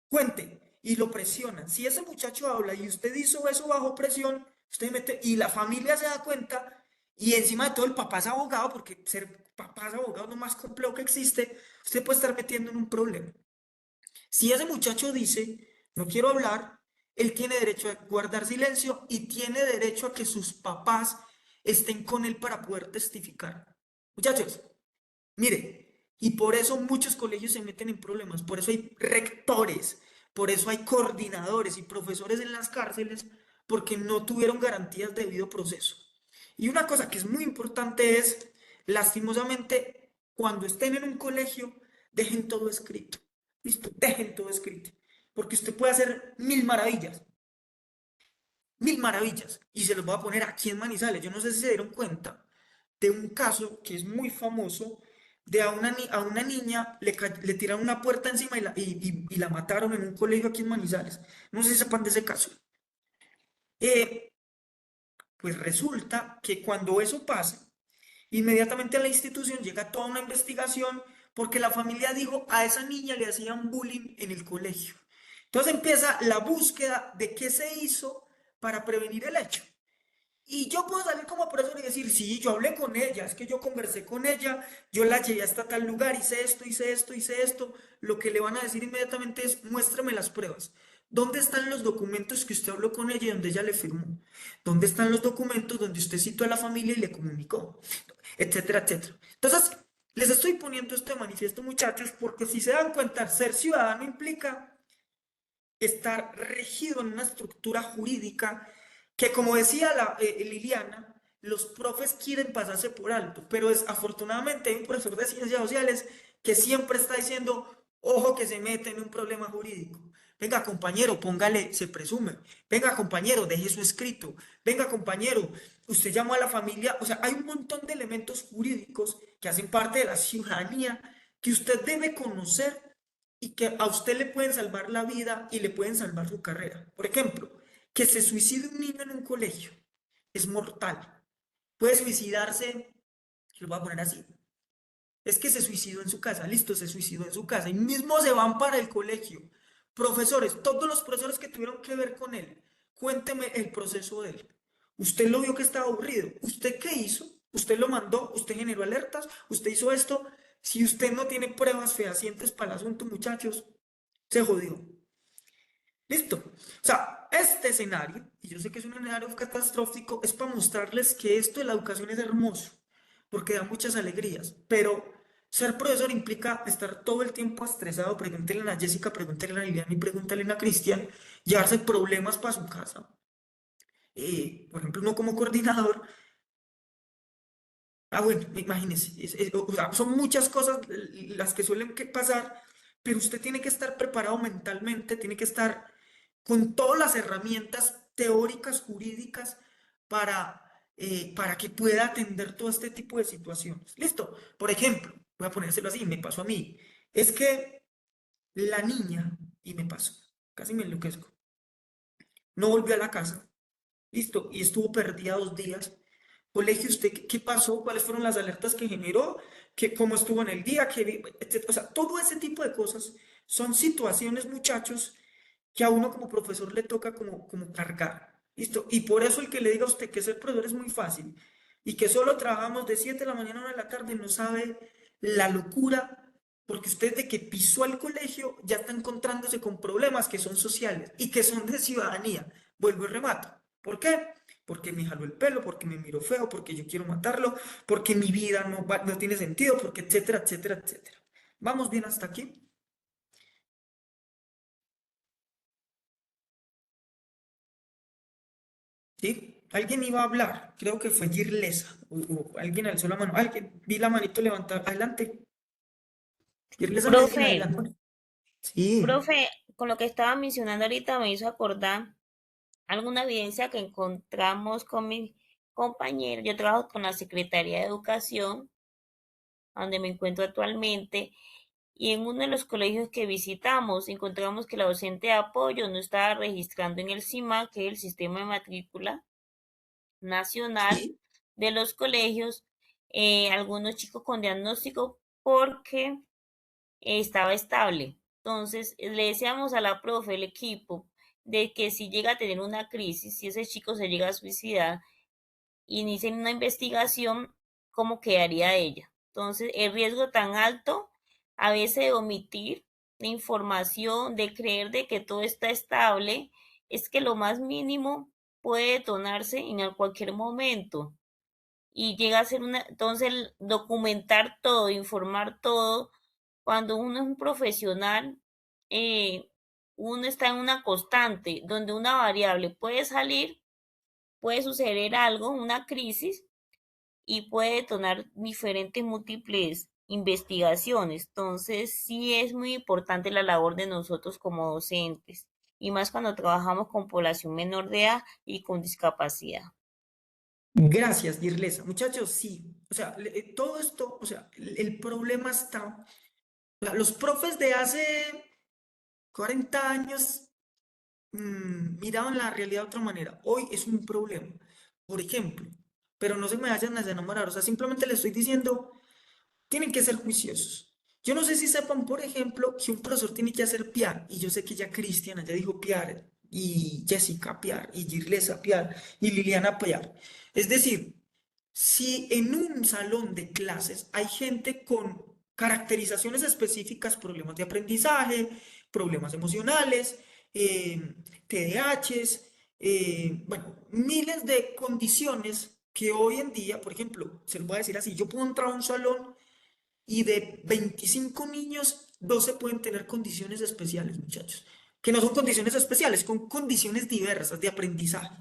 Cuente y lo presionan. Si ese muchacho habla y usted hizo eso bajo presión, usted mete y la familia se da cuenta y encima de todo el papá es abogado, porque ser papá es abogado es lo más complejo que existe, usted puede estar metiendo en un problema. Si ese muchacho dice, no quiero hablar, él tiene derecho a guardar silencio y tiene derecho a que sus papás estén con él para poder testificar. Muchachos, mire, y por eso muchos colegios se meten en problemas, por eso hay rectores, por eso hay coordinadores y profesores en las cárceles, porque no tuvieron garantías de debido proceso. Y una cosa que es muy importante es, lastimosamente, cuando estén en un colegio, dejen todo escrito. Listo, dejen todo escrito. Porque usted puede hacer mil maravillas. Y se los voy a poner aquí en Manizales. Yo no sé si se dieron cuenta de un caso que es muy famoso, de a una niña le tiraron una puerta encima y la mataron en un colegio aquí en Manizales. No sé si sepan de ese caso. Eh, pues resulta que cuando eso pasa, inmediatamente a la institución llega toda una investigación porque la familia dijo a esa niña le hacían bullying en el colegio. Entonces empieza la búsqueda de qué se hizo para prevenir el hecho. Y yo puedo salir como profesor y decir, sí, yo hablé con ella, es que yo conversé con ella, yo la llevé hasta tal lugar, hice esto, hice esto, hice esto. Lo que le van a decir inmediatamente es, muéstrame las pruebas. ¿Dónde están los documentos que usted habló con ella y donde ella le firmó? ¿Dónde están los documentos donde usted citó a la familia y le comunicó? Etcétera, etcétera. Entonces, les estoy poniendo esto de manifiesto, muchachos, porque si se dan cuenta, ser ciudadano implica estar regido en una estructura jurídica que, como decía Liliana, los profes quieren pasarse por alto, pero afortunadamente hay un profesor de ciencias sociales que siempre está diciendo, ojo que se mete en un problema jurídico. Venga, compañero, póngale, se presume. Venga, compañero, deje su escrito. Venga, compañero, usted llamó a la familia. O sea, hay un montón de elementos jurídicos que hacen parte de la ciudadanía que usted debe conocer y que a usted le pueden salvar la vida y le pueden salvar su carrera. Por ejemplo, que se suicide un niño en un colegio es mortal. Puede suicidarse, lo voy a poner así, es que se suicidó en su casa, listo, se suicidó en su casa y mismo se van para el colegio. Profesores, todos los profesores que tuvieron que ver con él, cuénteme el proceso de él. Usted lo vio que estaba aburrido. ¿Usted qué hizo? ¿Usted lo mandó? ¿Usted generó alertas? ¿Usted hizo esto? Si usted no tiene pruebas fehacientes para el asunto, muchachos, se jodió. Listo. O sea, este escenario, y yo sé que es un escenario catastrófico, es para mostrarles que esto de la educación es hermoso, porque da muchas alegrías, pero ser profesor implica estar todo el tiempo estresado. Pregúntenle a Jessica, pregúntenle a Liliana y pregúntenle a Cristian, llevarse problemas para su casa. Por ejemplo, uno como coordinador, bueno, imagínense, o sea, son muchas cosas las que suelen pasar, pero usted tiene que estar preparado mentalmente, tiene que estar con todas las herramientas teóricas, jurídicas, para que pueda atender todo este tipo de situaciones. ¿Listo? Por ejemplo, voy a ponérselo así, me pasó a mí. Es que la niña, y me pasó, casi me enloquezco, no volvió a la casa, listo, y estuvo perdida 2 días. Colegio, ¿usted qué pasó? ¿Cuáles fueron las alertas que generó? ¿Cómo estuvo en el día? Etcétera? O sea, todo ese tipo de cosas son situaciones, muchachos, que a uno como profesor le toca como cargar. ¿Listo? Y por eso el que le diga a usted que ser profesor es muy fácil. y que solo trabajamos de 7 de la mañana a 1 de la tarde, no sabe la locura, porque usted de que pisó al colegio ya está encontrándose con problemas que son sociales y que son de ciudadanía. Vuelvo y remato. ¿Por qué? Porque me jaló el pelo, porque me miró feo, porque yo quiero matarlo, porque mi vida no tiene sentido, porque etcétera, etcétera, etcétera. ¿Vamos bien hasta aquí? ¿Sí? Alguien iba a hablar, creo que fue Girlesa, o alguien alzó la mano, alguien, vi la manito levantar, adelante, Girlesa Medina, Profe, adelante. Sí, profe, con lo que estaba mencionando ahorita me hizo acordar alguna evidencia que encontramos con mi compañero. Yo trabajo con la Secretaría de Educación, donde me encuentro actualmente, y en uno de los colegios que visitamos encontramos que la docente de apoyo no estaba registrando en el SIMAC, que es el Sistema de Matrícula Nacional sí, de los colegios, algunos chicos con diagnóstico porque estaba estable. Entonces, le decíamos a la profe, el equipo, de que si llega a tener una crisis, si ese chico se llega a suicidar, inicien una investigación, ¿cómo quedaría ella? Entonces, el riesgo tan alto a veces de omitir la información, de creer de que todo está estable, es que lo más mínimo puede detonarse en cualquier momento y llega a ser entonces documentar todo, informar todo, cuando uno es un profesional, eh, uno está en una constante donde una variable puede salir, puede suceder algo, una crisis, y puede detonar diferentes múltiples investigaciones. Entonces, sí es muy importante la labor de nosotros como docentes, y más cuando trabajamos con población menor de edad y con discapacidad. gracias, Girlesa. Muchachos, sí, o sea, todo esto, o sea, el problema está, o sea, los profes de hace 40 años miraban la realidad de otra manera. Hoy es un problema, por ejemplo, pero no se me vayan a enamorar, o sea, simplemente les estoy diciendo, tienen que ser juiciosos. Yo no sé si sepan, por ejemplo, que un profesor tiene que hacer piar, y yo sé que ya Cristiana ya dijo piar, y Jessica piar, y Girlesa piar, y Liliana piar. Es decir, si en un salón de clases hay gente con caracterizaciones específicas, problemas de aprendizaje, problemas emocionales, TDAHs, bueno, miles de condiciones que hoy en día, por ejemplo, se lo voy a decir así, yo puedo entrar a un salón y de 25 niños, 12 pueden tener condiciones especiales, muchachos, que no son condiciones especiales, son condiciones diversas de aprendizaje.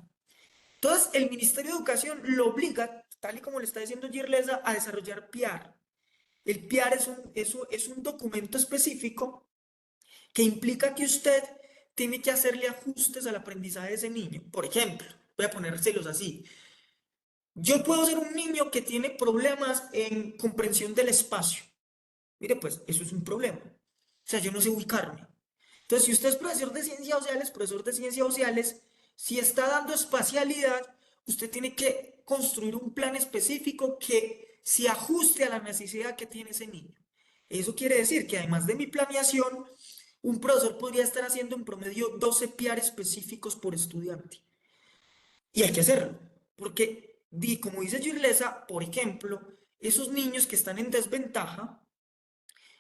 Entonces, el Ministerio de Educación lo obliga, tal y como le está diciendo Girlesa, a desarrollar PIAR. El PIAR es un documento específico que implica que usted tiene que hacerle ajustes al aprendizaje de ese niño. Por ejemplo, voy a ponérselos así. Yo puedo ser un niño que tiene problemas en comprensión del espacio. Mire, pues eso es un problema. O sea, yo no sé ubicarme. Entonces, si usted es profesor de ciencias sociales, si está dando espacialidad, usted tiene que construir un plan específico que se ajuste a la necesidad que tiene ese niño. Eso quiere decir que además de mi planeación, un profesor podría estar haciendo en promedio 12 PIAR específicos por estudiante. Y hay que hacerlo, porque, como dice Girlesa, por ejemplo, esos niños que están en desventaja,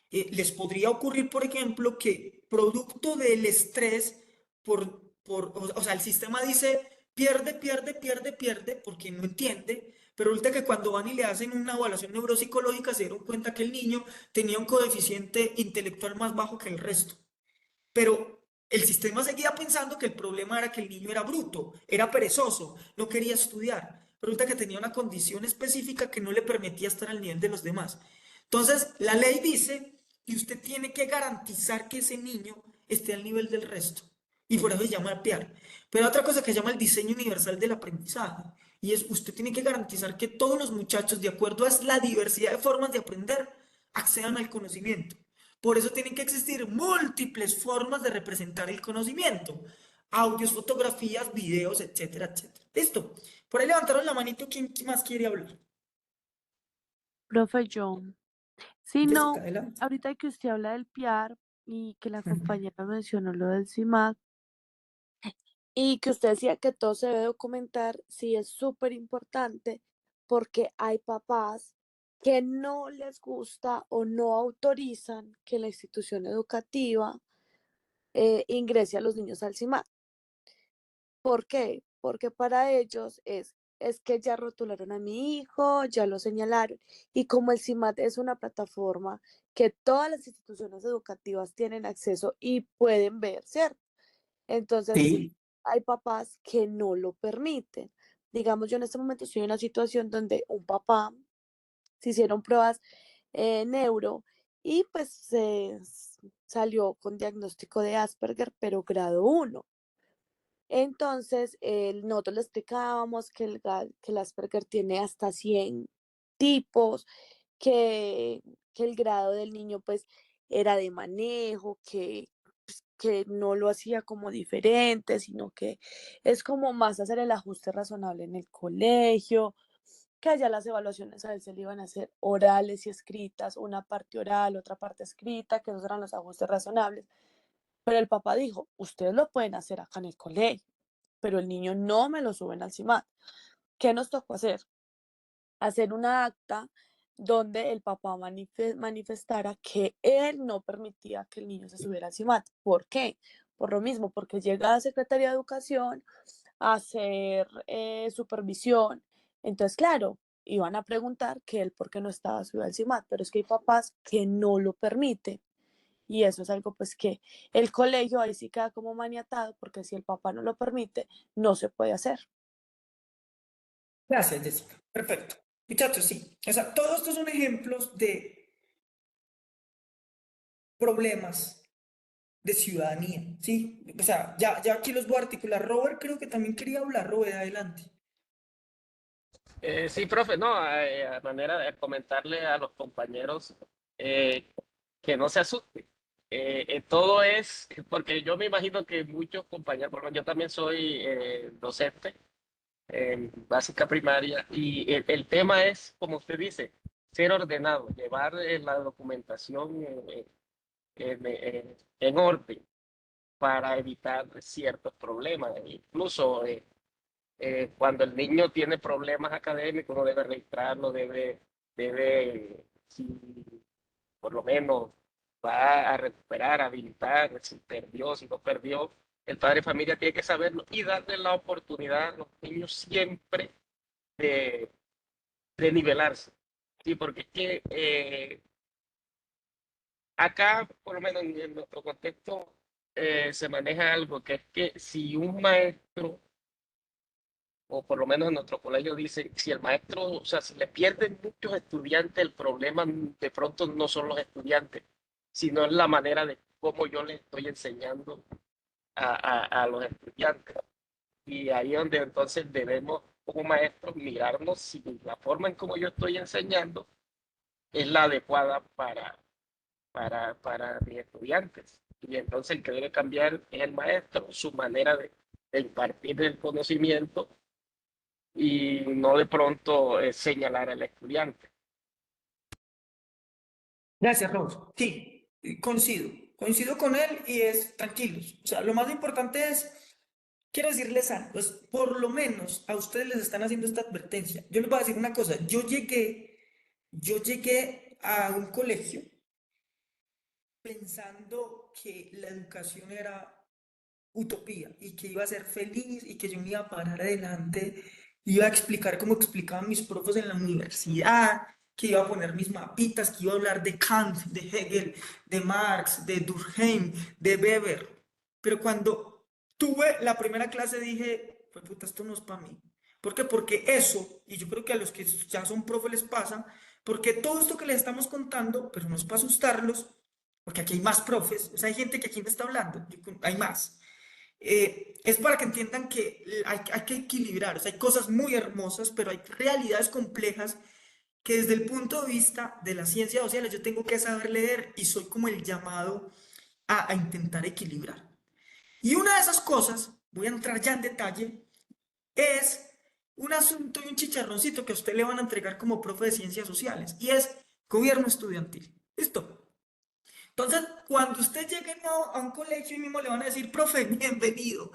les podría ocurrir, por ejemplo, que producto del estrés, o sea, el sistema dice pierde, pierde, pierde, pierde, porque no entiende, pero resulta que cuando van y le hacen una evaluación neuropsicológica se dieron cuenta que el niño tenía un coeficiente intelectual más bajo que el resto. Pero el sistema seguía pensando que el problema era que el niño era bruto, era perezoso, no quería estudiar. Resulta que tenía una condición específica que no le permitía estar al nivel de los demás. Entonces, la ley dice que usted tiene que garantizar que ese niño esté al nivel del resto. Y por eso se llama PIAR. Pero hay otra cosa que se llama el diseño universal del aprendizaje. Y es, usted tiene que garantizar que todos los muchachos, de acuerdo a la diversidad de formas de aprender, accedan al conocimiento. Por eso tienen que existir múltiples formas de representar el conocimiento. Audios, fotografías, videos, etcétera, etcétera. Listo. Por ahí levantaron la manito. ¿Quién más quiere hablar? Profe John. Sí, Jessica, no, adelante. ahorita que usted habla del PIAR y que la Ujú. compañera mencionó lo del CIMAC y que usted decía que todo se debe documentar, sí es súper importante porque hay papás que no les gusta o no autorizan que la institución educativa ingrese a los niños al CIMAD. ¿Por qué? Porque para ellos es que ya rotularon a mi hijo, ya lo señalaron. Y como el CIMAD es una plataforma que todas las instituciones educativas tienen acceso y pueden ver, ¿cierto? Entonces, Sí, hay papás que no lo permiten. Digamos, yo en este momento estoy en una situación donde un papá se hicieron pruebas neuro y pues salió con diagnóstico de Asperger, pero grado 1. Entonces, nosotros le explicábamos que el Asperger tiene hasta 100 tipos, que, que el grado del niño pues era de manejo, que no lo hacía como diferente, sino que es como más hacer el ajuste razonable en el colegio, que allá las evaluaciones a él se le iban a hacer orales y escritas, una parte oral, otra parte escrita, que esos eran los ajustes razonables. Pero el papá dijo, ustedes lo pueden hacer acá en el colegio, pero el niño no me lo suben al CIMAD. ¿Qué nos tocó hacer? Hacer una acta donde el papá manifestara que él no permitía que el niño se subiera al CIMAD. ¿Por qué? Por lo mismo, porque llega a la Secretaría de Educación a hacer supervisión. Entonces, claro, iban a preguntar que él por qué no estaba subido al CIMAD, pero es que hay papás que no lo permiten. Y eso es algo pues que el colegio ahí sí queda como maniatado, porque si el papá no lo permite, no se puede hacer. gracias, Jessica. Perfecto. Muchachos, sí. O sea, todos estos son ejemplos de problemas de ciudadanía, ¿sí? O sea, ya aquí los voy a articular. Robert creo que también quería hablar. Robert, adelante. Sí, profe, no, a manera de comentarle a los compañeros eh, que no se asusten. Todo es, porque yo me imagino que muchos compañeros, por ejemplo, yo también soy docente en básica primaria, y el tema es, como usted dice, ser ordenado, llevar la documentación en orden para evitar ciertos problemas. Incluso cuando el niño tiene problemas académicos, uno debe registrarlo, debe, si por lo menos va a recuperar, habilitar, si perdió, si no perdió, el padre de familia tiene que saberlo y darle la oportunidad a los niños siempre de, de nivelarse. Sí, porque es que acá, por lo menos en nuestro contexto, se maneja algo que es que si un maestro, o por lo menos en nuestro colegio dice, si el maestro, o sea, si le pierden muchos estudiantes, el problema de pronto no son los estudiantes, sino es la manera de cómo yo le estoy enseñando a los estudiantes. Y ahí es donde entonces debemos, como maestros, mirarnos si la forma en cómo yo estoy enseñando es la adecuada para mis estudiantes. Y entonces el que debe cambiar es el maestro, su manera de impartir el conocimiento y no de pronto señalar al estudiante. Gracias, Robert. Sí, coincido con él y es tranquilos. O sea, lo más importante es, quiero decirles algo, pues por lo menos a ustedes les están haciendo esta advertencia. Yo les voy a decir una cosa, yo llegué a un colegio pensando que la educación era utopía y que iba a ser feliz y que yo me iba a parar adelante, iba a explicar como explicaban mis profes en la universidad, que iba a poner mis mapitas, que iba a hablar de Kant, de Hegel, de Marx, de Durkheim, de Weber. Pero cuando tuve la primera clase dije, pues puta, esto no es para mí. ¿Por qué? Porque eso, y yo creo que a los que ya son profes les pasa, porque todo esto que les estamos contando, pero no es para asustarlos, porque aquí hay más profes, o sea, hay gente que aquí me está hablando, hay más. Es para que entiendan que hay que equilibrar, o sea, hay cosas muy hermosas, pero hay realidades complejas que desde el punto de vista de las ciencias sociales yo tengo que saber leer y soy como el llamado a intentar equilibrar. Y una de esas cosas, voy a entrar ya en detalle, es un asunto y un chicharroncito que a usted le van a entregar como profe de ciencias sociales, y es gobierno estudiantil. ¿Listo? Entonces, cuando usted llegue a un colegio y mismo le van a decir, profe, bienvenido.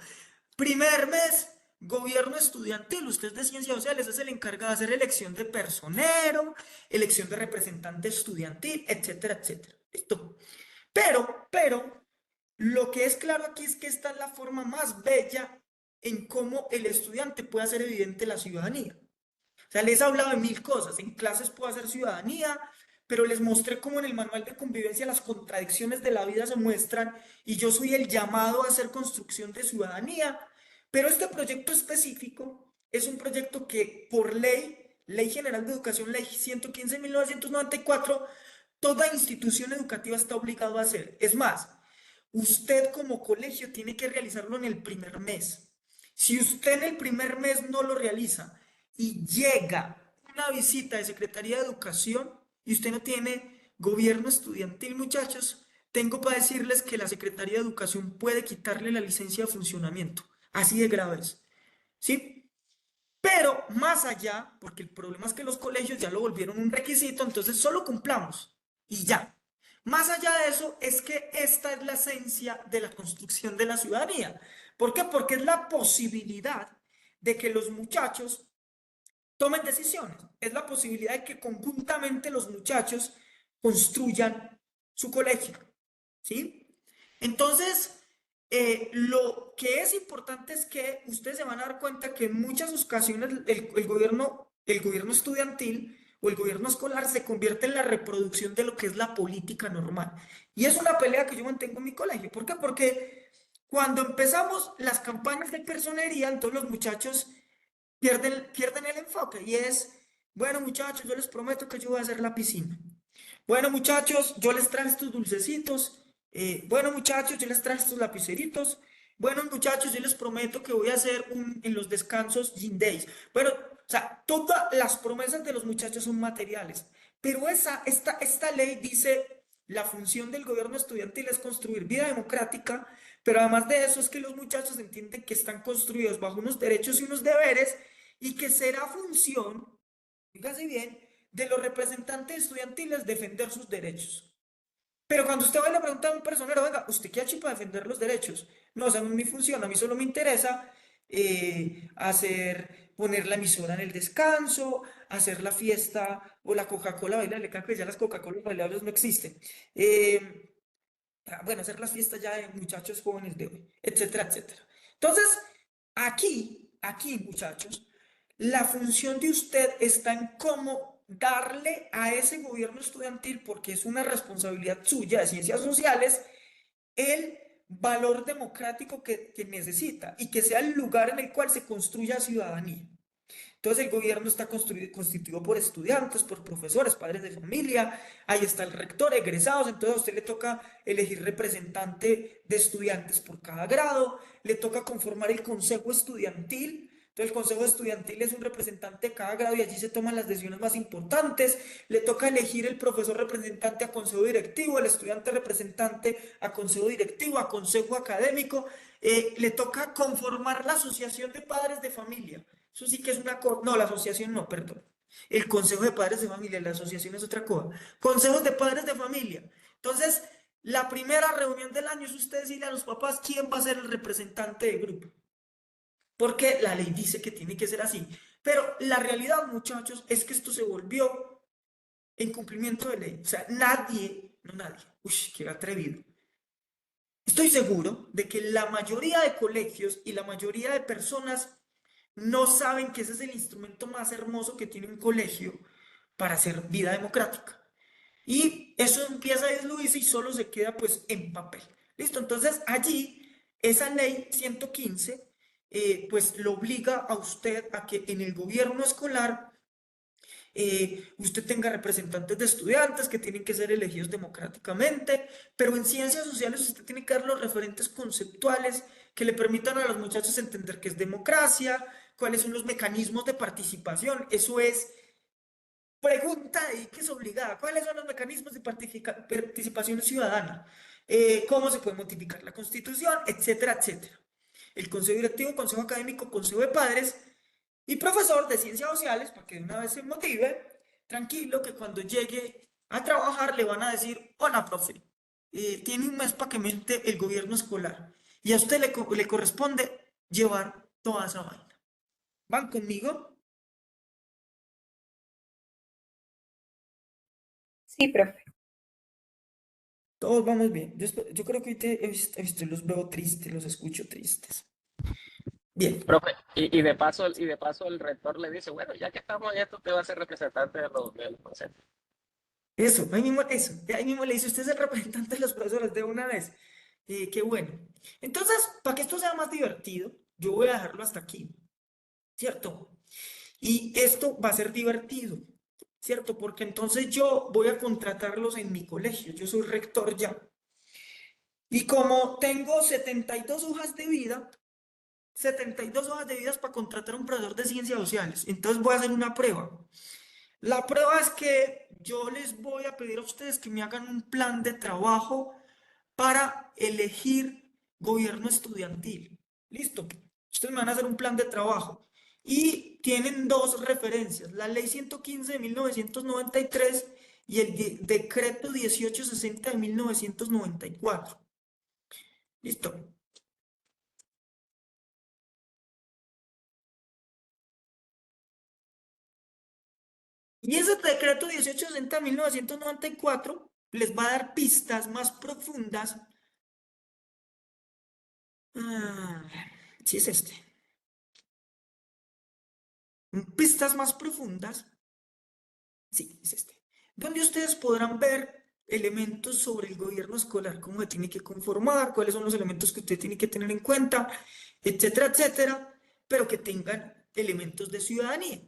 Primer mes, gobierno estudiantil, usted es de ciencias sociales, es el encargado de hacer elección de personero, elección de representante estudiantil, etcétera, etcétera. ¿Listo? Pero, lo que es claro aquí es que esta es la forma más bella en cómo el estudiante puede hacer evidente la ciudadanía. O sea, les he hablado de mil cosas. En clases puedo hacer ciudadanía, pero les mostré cómo en el manual de convivencia las contradicciones de la vida se muestran y yo soy el llamado a hacer construcción de ciudadanía. Pero este proyecto específico es un proyecto que por ley, Ley General de Educación, Ley 115/1994, toda institución educativa está obligado a hacer. Es más, usted como colegio tiene que realizarlo en el primer mes. Si usted en el primer mes no lo realiza y llega una visita de Secretaría de Educación y usted no tiene gobierno estudiantil, muchachos, tengo para decirles que la Secretaría de Educación puede quitarle la licencia de funcionamiento. Así de grave es. ¿Sí? Pero más allá, porque el problema es que los colegios ya lo volvieron un requisito, entonces solo cumplamos y ya. Más allá de eso, es que esta es la esencia de la construcción de la ciudadanía. ¿Por qué? Porque es la posibilidad de que los muchachos tomen decisiones. Es la posibilidad de que conjuntamente los muchachos construyan su colegio. ¿Sí? Entonces, lo que es importante es que ustedes se van a dar cuenta que en muchas ocasiones el gobierno estudiantil o el gobierno escolar se convierte en la reproducción de lo que es la política normal. Y es una pelea que yo mantengo en mi colegio. ¿Por qué? Porque cuando empezamos las campañas de personería, entonces los muchachos pierden el enfoque y es, bueno muchachos, yo les prometo que yo voy a hacer la piscina. Bueno muchachos, yo les traje estos dulcecitos. Bueno muchachos, yo les traje estos lapiceritos. Bueno muchachos, yo les prometo que voy a hacer en los descansos gym days. Bueno, o sea, todas las promesas de los muchachos son materiales. Pero esta ley dice, la función del gobierno estudiantil es construir vida democrática, pero además de eso es que los muchachos entienden que están construidos bajo unos derechos y unos deberes y que será función, fíjate bien, de los representantes estudiantiles defender sus derechos. Pero cuando usted va y le pregunta a un personero, venga, ¿usted qué ha hecho para defender los derechos? No, o sea, no es mi función, a mí solo me interesa poner la emisora en el descanso, hacer la fiesta o la Coca-Cola bailable, creo que ya las Coca-Cola bailables no existen. Bueno, hacer las fiestas ya de muchachos jóvenes de hoy, etcétera, etcétera. Entonces, aquí, muchachos, la función de usted está en cómo darle a ese gobierno estudiantil, porque es una responsabilidad suya de ciencias sociales, el valor democrático que necesita y que sea el lugar en el cual se construya ciudadanía. Entonces el gobierno está constituido por estudiantes, por profesores, padres de familia, ahí está el rector, egresados, entonces a usted le toca elegir representante de estudiantes por cada grado, le toca conformar el consejo estudiantil. Entonces el consejo estudiantil es un representante de cada grado y allí se toman las decisiones más importantes. Le toca elegir el profesor representante a consejo directivo, el estudiante representante a consejo directivo, a consejo académico. Le toca conformar la asociación de padres de familia. Eso sí que es una cosa. No, la asociación no, perdón. El consejo de padres de familia, la asociación es otra cosa. Consejos de padres de familia. Entonces, la primera reunión del año es usted decirle a los papás quién va a ser el representante del grupo. Porque la ley dice que tiene que ser así. Pero la realidad, muchachos, es que esto se volvió en cumplimiento de ley. O sea, nadie, uy, qué atrevido. Estoy seguro de que la mayoría de colegios y la mayoría de personas no saben que ese es el instrumento más hermoso que tiene un colegio para hacer vida democrática. Y eso empieza a diluirse y solo se queda pues en papel. ¿Listo? Entonces allí esa ley 115 pues lo obliga a usted a que en el gobierno escolar usted tenga representantes de estudiantes que tienen que ser elegidos democráticamente, pero en ciencias sociales usted tiene que dar los referentes conceptuales que le permitan a los muchachos entender qué es democracia, cuáles son los mecanismos de participación. Eso es pregunta y que es obligada. ¿Cuáles son los mecanismos de participación ciudadana? ¿Cómo se puede modificar la Constitución? Etcétera, etcétera. El consejo directivo, consejo académico, consejo de padres y profesor de ciencias sociales, para que de una vez se motive, tranquilo, que cuando llegue a trabajar le van a decir, hola, profe, tiene un mes para que mente el gobierno escolar y a usted le corresponde llevar toda esa vaina. ¿Van conmigo? Sí, profe. Todos vamos bien. Yo creo que hoy los veo tristes, los escucho tristes. Bien. Profe, y de paso el rector le dice, bueno, ya que estamos en esto, te va a ser representante de los conceptos. Eso, ahí mismo le dice, usted es el representante de los profesores de una vez. Qué bueno. Entonces, para que esto sea más divertido, yo voy a dejarlo hasta aquí, ¿cierto? Y esto va a ser divertido, ¿cierto? Porque entonces yo voy a contratarlos en mi colegio, yo soy rector ya. Y como tengo 72 hojas de vida, 72 hojas de vida para contratar a un profesor de ciencias sociales, entonces voy a hacer una prueba. La prueba es que yo les voy a pedir a ustedes que me hagan un plan de trabajo para elegir gobierno estudiantil. Listo. Ustedes me van a hacer un plan de trabajo. Y tienen dos referencias, la ley 115 de 1993 y el decreto 1860 de 1994. Listo. Y ese decreto 1860 de 1994 les va a dar pistas más profundas. Sí es este. Pistas más profundas. Sí, es este. Donde ustedes podrán ver elementos sobre el gobierno escolar, cómo se tiene que conformar, cuáles son los elementos que usted tiene que tener en cuenta, etcétera, etcétera, pero que tengan elementos de ciudadanía.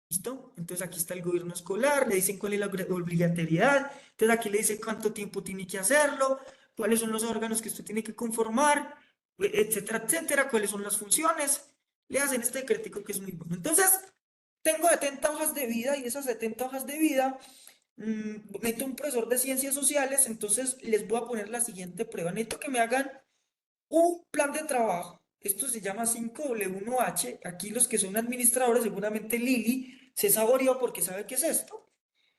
¿Listo? Entonces aquí está el gobierno escolar, le dicen cuál es la obligatoriedad, entonces aquí le dice cuánto tiempo tiene que hacerlo, cuáles son los órganos que usted tiene que conformar, etcétera, etcétera, cuáles son las funciones, le hacen este decretico que es muy bueno. Entonces, tengo 70 hojas de vida y esas 70 hojas de vida, meto un profesor de ciencias sociales, entonces les voy a poner la siguiente prueba, necesito que me hagan un plan de trabajo. Esto se llama 5W1H. Aquí los que son administradores, seguramente Lili se saboreó porque sabe qué es esto.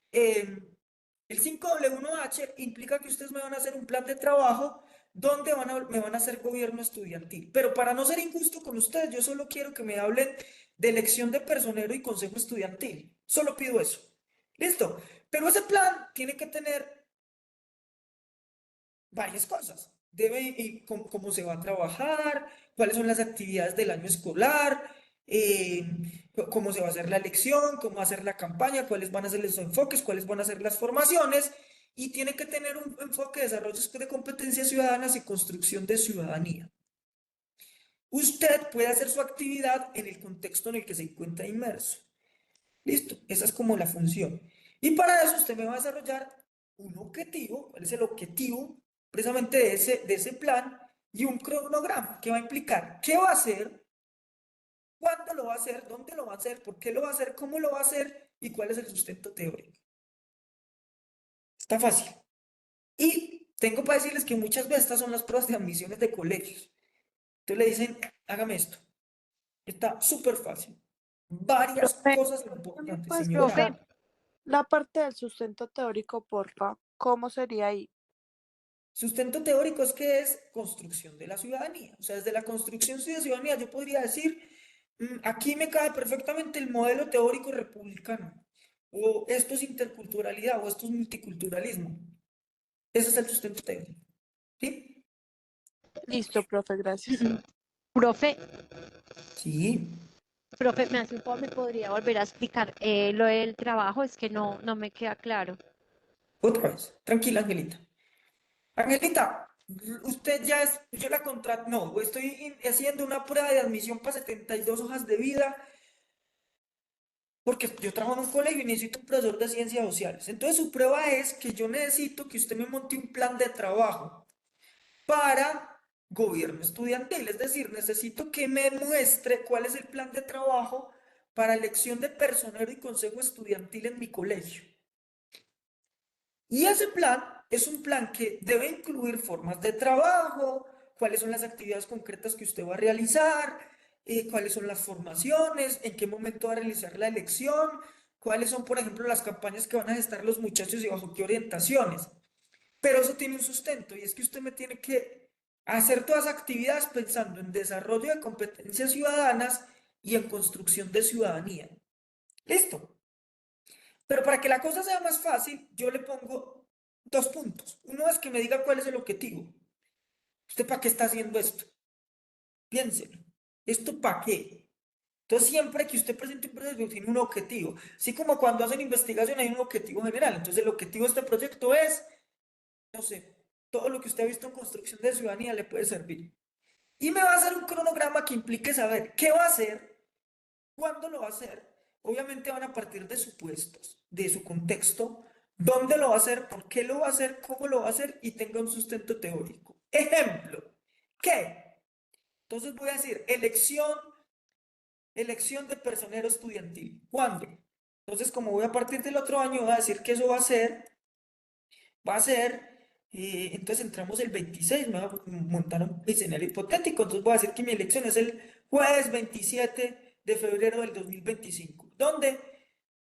El 5W1H implica que ustedes me van a hacer un plan de trabajo donde me van a hacer gobierno estudiantil. Pero para no ser injusto con ustedes, yo solo quiero que me hablen de elección de personero y consejo estudiantil. Solo pido eso. ¿Listo? Pero ese plan tiene que tener varias cosas. Debe ir cómo se va a trabajar, cuáles son las actividades del año escolar, cómo se va a hacer la elección, cómo va a ser la campaña, cuáles van a ser los enfoques, cuáles van a ser las formaciones, y tiene que tener un enfoque de desarrollo de competencias ciudadanas y construcción de ciudadanía. Usted puede hacer su actividad en el contexto en el que se encuentra inmerso. Listo, esa es como la función. Y para eso usted me va a desarrollar un objetivo, ¿cuál es el objetivo precisamente de ese plan? Y un cronograma que va a implicar qué va a hacer, cuándo lo va a hacer, dónde lo va a hacer, por qué lo va a hacer, cómo lo va a hacer y cuál es el sustento teórico. Está fácil. Y tengo para decirles que muchas veces estas son las pruebas de admisiones de colegios. Entonces le dicen, hágame esto. Está súper fácil. Varias Profe, cosas ¿me importantes, puedes señora. explicar la parte del sustento teórico, porfa? ¿Cómo sería ahí? Sustento teórico es que es construcción de la ciudadanía. O sea, desde la construcción de ciudadanía yo podría decir, aquí me cabe perfectamente el modelo teórico republicano, o esto es interculturalidad, o esto es multiculturalismo. Ese es el sustento teórico. ¿Sí? Listo, profe, gracias. Profe, Sí. profe, me hace un favor, ¿me podría volver a explicar lo del trabajo? Es que no me queda claro. Otra vez. Tranquila, Angelita. Angelita, usted ya es, yo la contrato, no, estoy haciendo una prueba de admisión para 72 hojas de vida porque yo trabajo en un colegio y necesito un profesor de ciencias sociales. Entonces su prueba es que yo necesito que usted me monte un plan de trabajo para gobierno estudiantil. Es decir, necesito que me muestre cuál es el plan de trabajo para elección de personero y consejo estudiantil en mi colegio. Y ese plan es un plan que debe incluir formas de trabajo, cuáles son las actividades concretas que usted va a realizar, cuáles son las formaciones, en qué momento va a realizar la elección, cuáles son, por ejemplo, las campañas que van a gestar los muchachos y bajo qué orientaciones. Pero eso tiene un sustento y es que usted me tiene que Hacer todas las actividades pensando en desarrollo de competencias ciudadanas y en construcción de ciudadanía. ¿Listo? Pero para que la cosa sea más fácil, yo le pongo 2 puntos. Uno es que me diga cuál es el objetivo. ¿Usted para qué está haciendo esto? Piénselo. ¿Esto para qué? Entonces, siempre que usted presente un proyecto, tiene un objetivo. Así como cuando hacen investigación hay un objetivo general. Entonces, el objetivo de este proyecto es, no sé, todo lo que usted ha visto en construcción de ciudadanía le puede servir. Y me va a hacer un cronograma que implique saber qué va a hacer, cuándo lo va a hacer. Obviamente van a partir de supuestos, de su contexto, dónde lo va a hacer, por qué lo va a hacer, cómo lo va a hacer y tenga un sustento teórico. Ejemplo, ¿qué? Entonces voy a decir, elección de personero estudiantil. ¿Cuándo? Entonces, como voy a partir del otro año, voy a decir que eso va a ser, entonces entramos el 26, me voy a montar un escenario hipotético, entonces voy a decir que mi elección es el jueves 27 de febrero del 2025. ¿Dónde?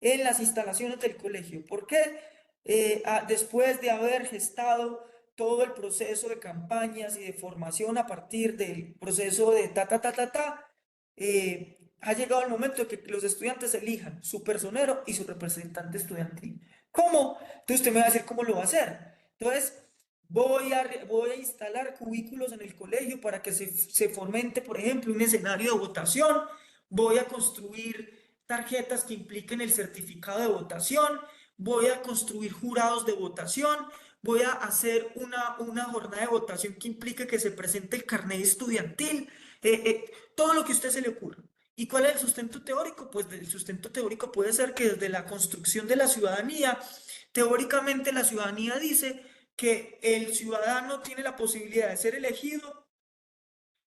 En las instalaciones del colegio. ¿Por qué? Después de haber gestado todo el proceso de campañas y de formación a partir del proceso de ha llegado el momento de que los estudiantes elijan su personero y su representante estudiantil. ¿Cómo? Entonces usted me va a decir cómo lo va a hacer. Entonces, voy a instalar cubículos en el colegio para que se fomente, por ejemplo, un escenario de votación. Voy a construir tarjetas que impliquen el certificado de votación. Voy a construir jurados de votación. Voy a hacer una jornada de votación que implique que se presente el carnet estudiantil. Todo lo que a usted se le ocurra. ¿Y cuál es el sustento teórico? Pues el sustento teórico puede ser que desde la construcción de la ciudadanía, teóricamente la ciudadanía dice que el ciudadano tiene la posibilidad de ser elegido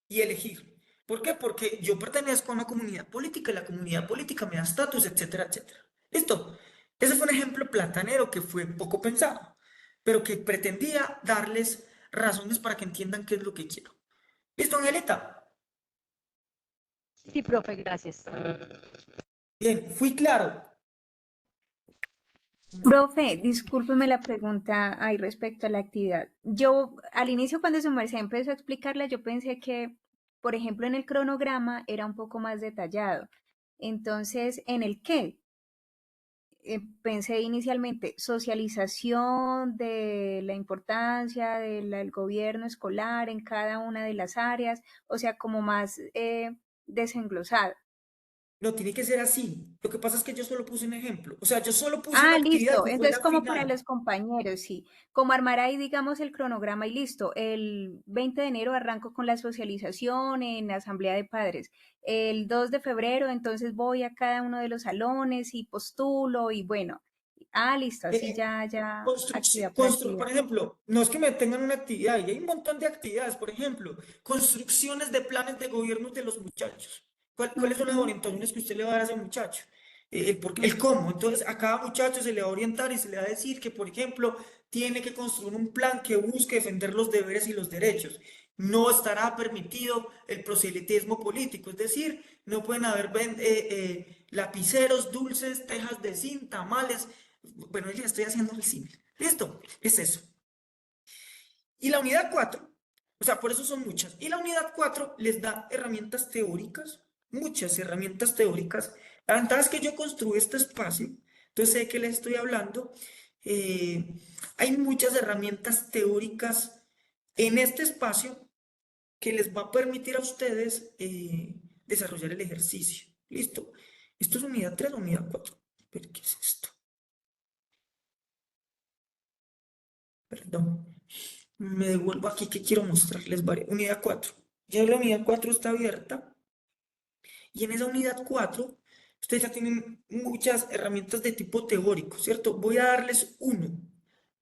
y elegir. ¿Por qué? Porque yo pertenezco a una comunidad política y la comunidad política me da estatus, etcétera, etcétera. ¿Listo? Ese fue un ejemplo platanero que fue poco pensado, pero que pretendía darles razones para que entiendan qué es lo que quiero. ¿Listo, Angelita? Sí, profe, gracias. Bien, fui claro. Profe, discúlpeme la pregunta ahí respecto a la actividad. Yo, al inicio, cuando su merced empezó a explicarla, yo pensé que, por ejemplo, en el cronograma era un poco más detallado. Entonces, ¿en el qué? Pensé inicialmente socialización de la importancia del gobierno escolar en cada una de las áreas, o sea, como más desenglosado. No, tiene que ser así. Lo que pasa es que yo solo puse un ejemplo. O sea, yo solo puse Ah, una actividad listo. que fue Entonces, la como para final. los compañeros, sí. Como armar ahí, digamos, el cronograma y listo. El 20 de enero arranco con la socialización en la asamblea de padres. El 2 de febrero, entonces voy a cada uno de los salones y postulo y bueno. Ah, listo. Así Eh, ya actividad por por actividad. ejemplo, no es que me tengan una actividad, y hay un montón de actividades. Por ejemplo, construcciones de planes de gobierno de los muchachos. ¿Cuáles son las Ujú, orientaciones que usted le va a dar a ese muchacho? El ujú. cómo. Entonces, a cada muchacho se le va a orientar y se le va a decir que, por ejemplo, tiene que construir un plan que busque defender los deberes y los derechos. No estará permitido el proselitismo político, es decir, no pueden haber lapiceros, dulces, tejas de zinc, tamales. Bueno, ya estoy haciendo el símil. Listo, es eso. Y la unidad 4, o sea, por eso son muchas. Y la unidad 4 les da herramientas teóricas, muchas herramientas teóricas. La ventaja es que yo construí este espacio, entonces sé que les estoy hablando. Hay muchas herramientas teóricas en este espacio que les va a permitir a ustedes desarrollar el ejercicio. Listo. Esto es unidad 3 o unidad 4. Pero, ¿qué es esto? Perdón. Me devuelvo aquí que quiero mostrarles varias. Unidad 4. Ya la unidad 4 está abierta y en esa unidad 4 ustedes ya tienen muchas herramientas de tipo teórico, ¿cierto? Voy a darles uno,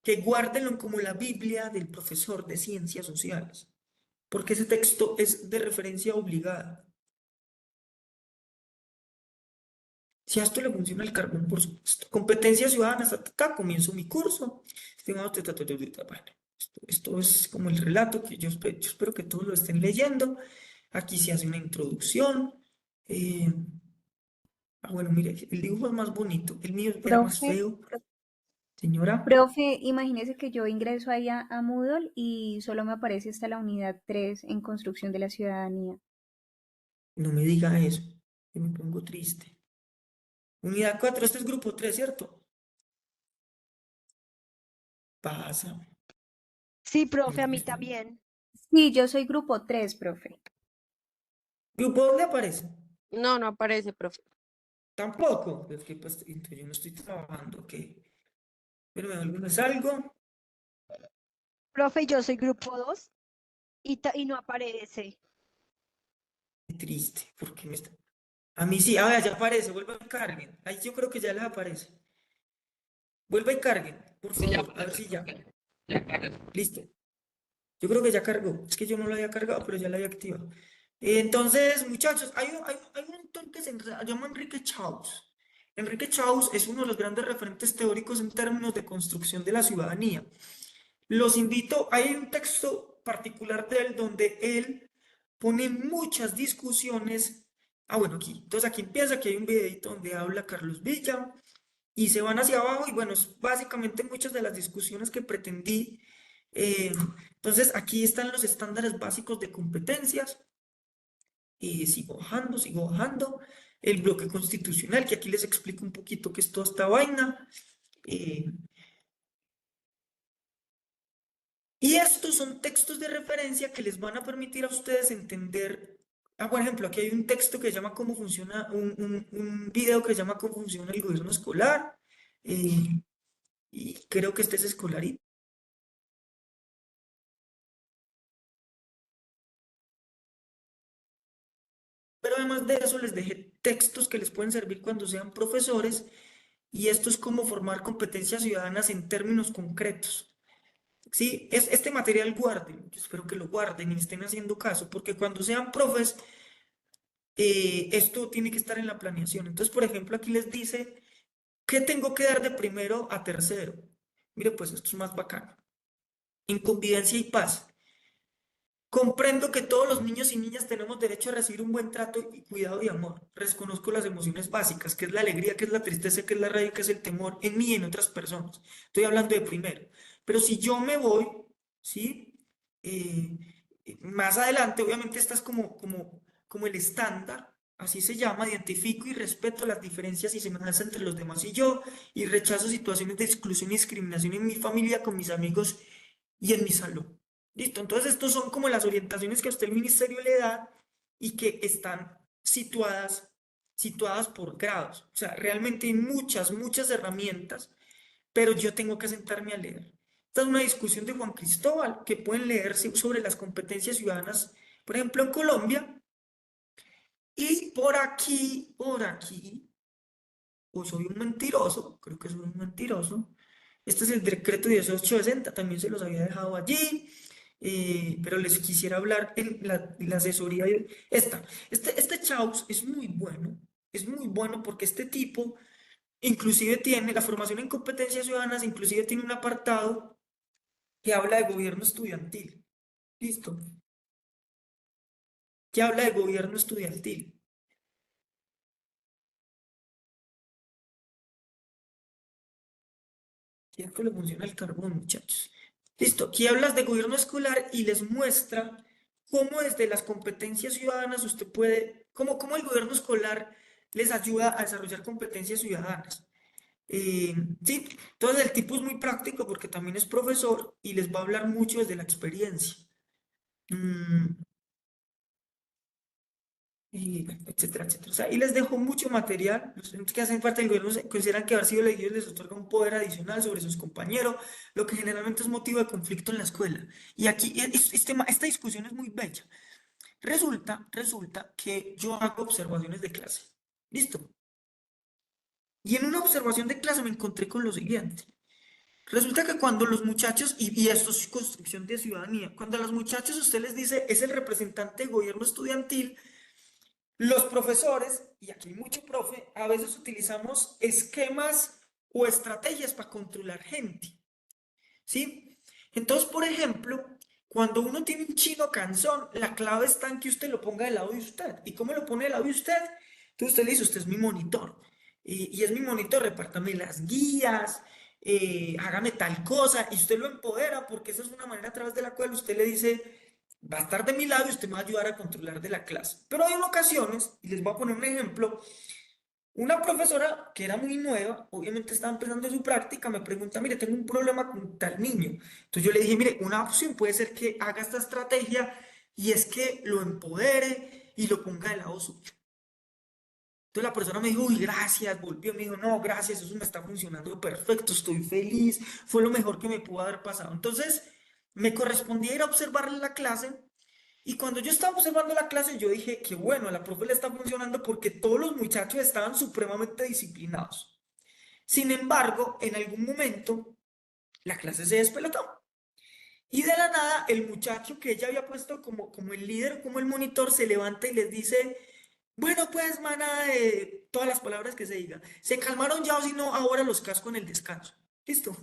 que guárdenlo como la Biblia del profesor de ciencias sociales, porque ese texto es de referencia obligada. Si a esto le funciona el carbón, por supuesto. Competencias ciudadanas, acá comienzo mi curso. Bueno, esto es como el relato que yo espero que todos lo estén leyendo. Aquí se hace una introducción. Bueno, mire, el dibujo es más bonito. El mío era más Profe, feo. Señora, Profe, imagínese que yo ingreso ahí a Moodle y solo me aparece hasta la unidad 3 en construcción de la ciudadanía. no me diga eso, que me pongo triste. Unidad 4, este es grupo 3, ¿cierto? Pasa. Sí, profe, a No, mí también. Sí, yo soy grupo 3, profe. ¿Grupo 2 le aparece? No, no aparece, profe. Tampoco. Es que pues, entonces yo no estoy trabajando, ok. Pero me salgo. Profe, yo soy grupo 2 y no aparece. Qué triste, porque me está... A mí sí, a ver, ya aparece, vuelvan y carguen. Ahí yo creo que ya les aparece. Vuelva y carguen, por Sí, ya favor, a ver aparece, si ya. profe. Ya aparece. Listo. Yo creo que ya cargó. Es que yo no lo había cargado, pero ya lo había activado. Entonces, muchachos, hay un autor que se llama Enrique Chaus. Enrique Chaus es uno de los grandes referentes teóricos en términos de construcción de la ciudadanía. Los invito, hay un texto particular de él donde él pone muchas discusiones. Ah, bueno, aquí. Entonces aquí empieza, aquí hay un videito donde habla Carlos Villa y se van hacia abajo y bueno, es básicamente muchas de las discusiones que pretendí. eh, entonces aquí están los estándares básicos de competencias. Y sigo bajando, sigo bajando. El bloque constitucional, que aquí les explico un poquito qué es toda esta vaina. eh, Y estos son textos de referencia que les van a permitir a ustedes entender. Ah, por ejemplo, aquí hay un texto que se llama cómo funciona, un video que se llama cómo funciona el gobierno escolar. eh, y creo que este es escolarito. Pero además de eso, les dejé textos que les pueden servir cuando sean profesores. Y esto es cómo formar competencias ciudadanas en términos concretos. Sí, este material guarden. Yo espero que lo guarden y me estén haciendo caso, porque cuando sean profes esto tiene que estar en la planeación. Entonces, por ejemplo, aquí les dice, ¿qué tengo que dar de primero a tercero? Mire, pues esto es más bacano. En convivencia y paz. Comprendo que todos los niños y niñas tenemos derecho a recibir un buen trato y cuidado y amor. Reconozco las emociones básicas, que es la alegría, que es la tristeza, que es la rabia, que es el temor en mí y en otras personas. Estoy hablando de primero. Pero si yo me voy, ¿sí? Eh, Más adelante, obviamente, esta es como el estándar, así se llama, identifico y respeto las diferencias y semejanzas entre los demás y yo, y rechazo situaciones de exclusión y discriminación en mi familia, con mis amigos y en mi salón. Listo, entonces estos son como las orientaciones que a usted el ministerio le da y que están situadas por grados. O sea, realmente hay muchas herramientas, pero yo tengo que sentarme a leer. Esta es una discusión de Juan Cristóbal que pueden leer sobre las competencias ciudadanas, por ejemplo, en Colombia. Y por aquí, o soy un mentiroso, creo que soy un mentiroso. Este es el decreto 1860, también se los había dejado allí, pero les quisiera hablar en la asesoría. Este Chaus es muy bueno porque este tipo inclusive tiene la formación en competencias ciudadanas, inclusive tiene un apartado que habla de gobierno estudiantil. Listo, que habla de gobierno estudiantil. Ya que le funciona el carbón, muchachos. Listo, aquí hablas de gobierno escolar y les muestra cómo desde las competencias ciudadanas usted puede, cómo el gobierno escolar les ayuda a desarrollar competencias ciudadanas. Sí, entonces el tipo es muy práctico porque también es profesor y les va a hablar mucho desde la experiencia. Mm, y bueno, etcétera, etcétera. O sea, y les dejo mucho material. Los estudiantes que hacen parte del gobierno consideran que haber sido elegidos les otorga un poder adicional sobre sus compañeros, lo que generalmente es motivo de conflicto en la escuela. Y aquí esta discusión es muy bella. Resulta que yo hago observaciones de clase. ¿Listo? Y en una observación de clase me encontré con lo siguiente. Resulta que cuando los muchachos, y esto es construcción de ciudadanía, cuando a los muchachos usted les dice es el representante de gobierno estudiantil, los profesores, y aquí hay mucho profe, a veces utilizamos esquemas o estrategias para controlar gente, ¿sí? Entonces, por ejemplo, cuando uno tiene un chino cansón, la clave está en que usted lo ponga del lado de usted. ¿Y cómo lo pone del lado de usted? Entonces usted le dice, usted es mi monitor. Y es mi monitor, repártame las guías, hágame tal cosa, y usted lo empodera porque esa es una manera a través de la cual usted le dice, va a estar de mi lado y usted me va a ayudar a controlar de la clase. Pero hay ocasiones, y les voy a poner un ejemplo, una profesora que era muy nueva, obviamente estaba empezando su práctica, me pregunta, mire, tengo un problema con tal niño. Entonces yo le dije, mire, una opción puede ser que haga esta estrategia y es que lo empodere y lo ponga del lado suyo. Entonces la persona me dijo, uy, gracias, volvió, me dijo, no, gracias, eso me está funcionando perfecto, estoy feliz, fue lo mejor que me pudo haber pasado. Entonces me correspondía ir a observarle la clase y cuando yo estaba observando la clase yo dije que bueno, a la profe le está funcionando porque todos los muchachos estaban supremamente disciplinados. Sin embargo, en algún momento la clase se despelotó. Y de la nada, el muchacho que ella había puesto como el líder, como el monitor, se levanta y les dice, bueno, pues, manada de todas las palabras que se digan. Se calmaron ya o si no, ahora los casco en el descanso. Listo.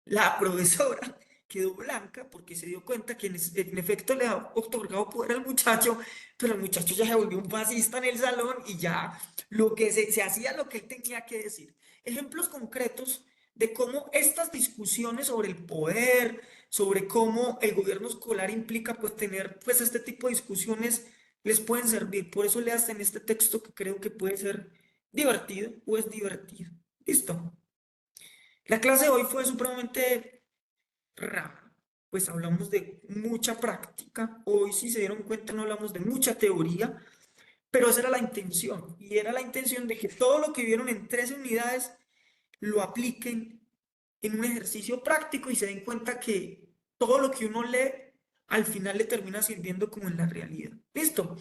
La profesora quedó blanca porque se dio cuenta que en efecto le ha otorgado poder al muchacho, pero el muchacho ya se volvió un fascista en el salón y ya lo que se hacía lo que él tenía que decir. Ejemplos concretos de cómo estas discusiones sobre el poder, sobre cómo el gobierno escolar implica pues tener pues este tipo de discusiones les pueden servir. Por eso le hacen este texto que creo que puede ser divertido o es divertido. Listo. La clase de hoy fue supremamente rara, pues hablamos de mucha práctica. Hoy, si se dieron cuenta, no hablamos de mucha teoría, pero esa era la intención. Y era la intención de que todo lo que vieron en 13 unidades lo apliquen en un ejercicio práctico y se den cuenta que todo lo que uno lee al final le termina sirviendo como en la realidad. ¿Listo?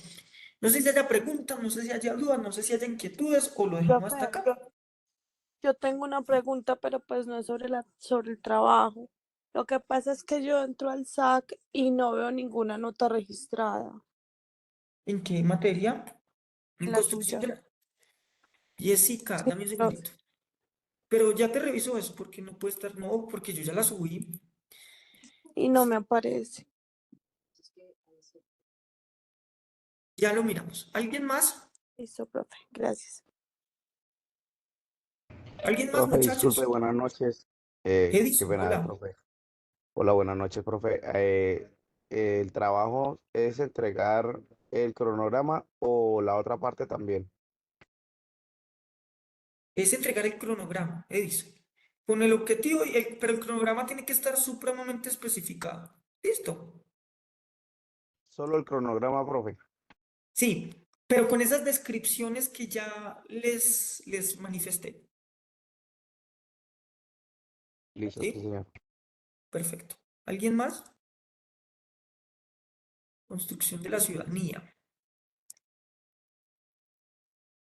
No sé si haya preguntas, no sé si haya dudas, no sé si haya inquietudes o lo dejamos hasta Profe, acá. yo tengo una pregunta, pero pues no es sobre el trabajo. Lo que pasa es que yo entro al SAC y no veo ninguna nota registrada. ¿En qué materia? En La construcción tuya. de la... Jessica, Sí, dame un profe. segundito. Pero ya te reviso eso porque no puede estar, no, porque yo ya la subí. Y no me aparece. Ya lo miramos. ¿Alguien más? Listo, profe. Gracias. ¿Alguien más, Profe, disculpe, muchachos? buenas noches. Qué Edison, pena, hola. profe. Hola, buenas noches, profe. ¿El trabajo es entregar el cronograma o la otra parte también? Es entregar el cronograma, Edison. Con el objetivo, pero el cronograma tiene que estar supremamente especificado. ¿Listo? Solo el cronograma, profe. Sí, pero con esas descripciones que ya les manifesté. Listo, sí, ¿Sí? señor. Perfecto. ¿Alguien más? Construcción de la ciudadanía.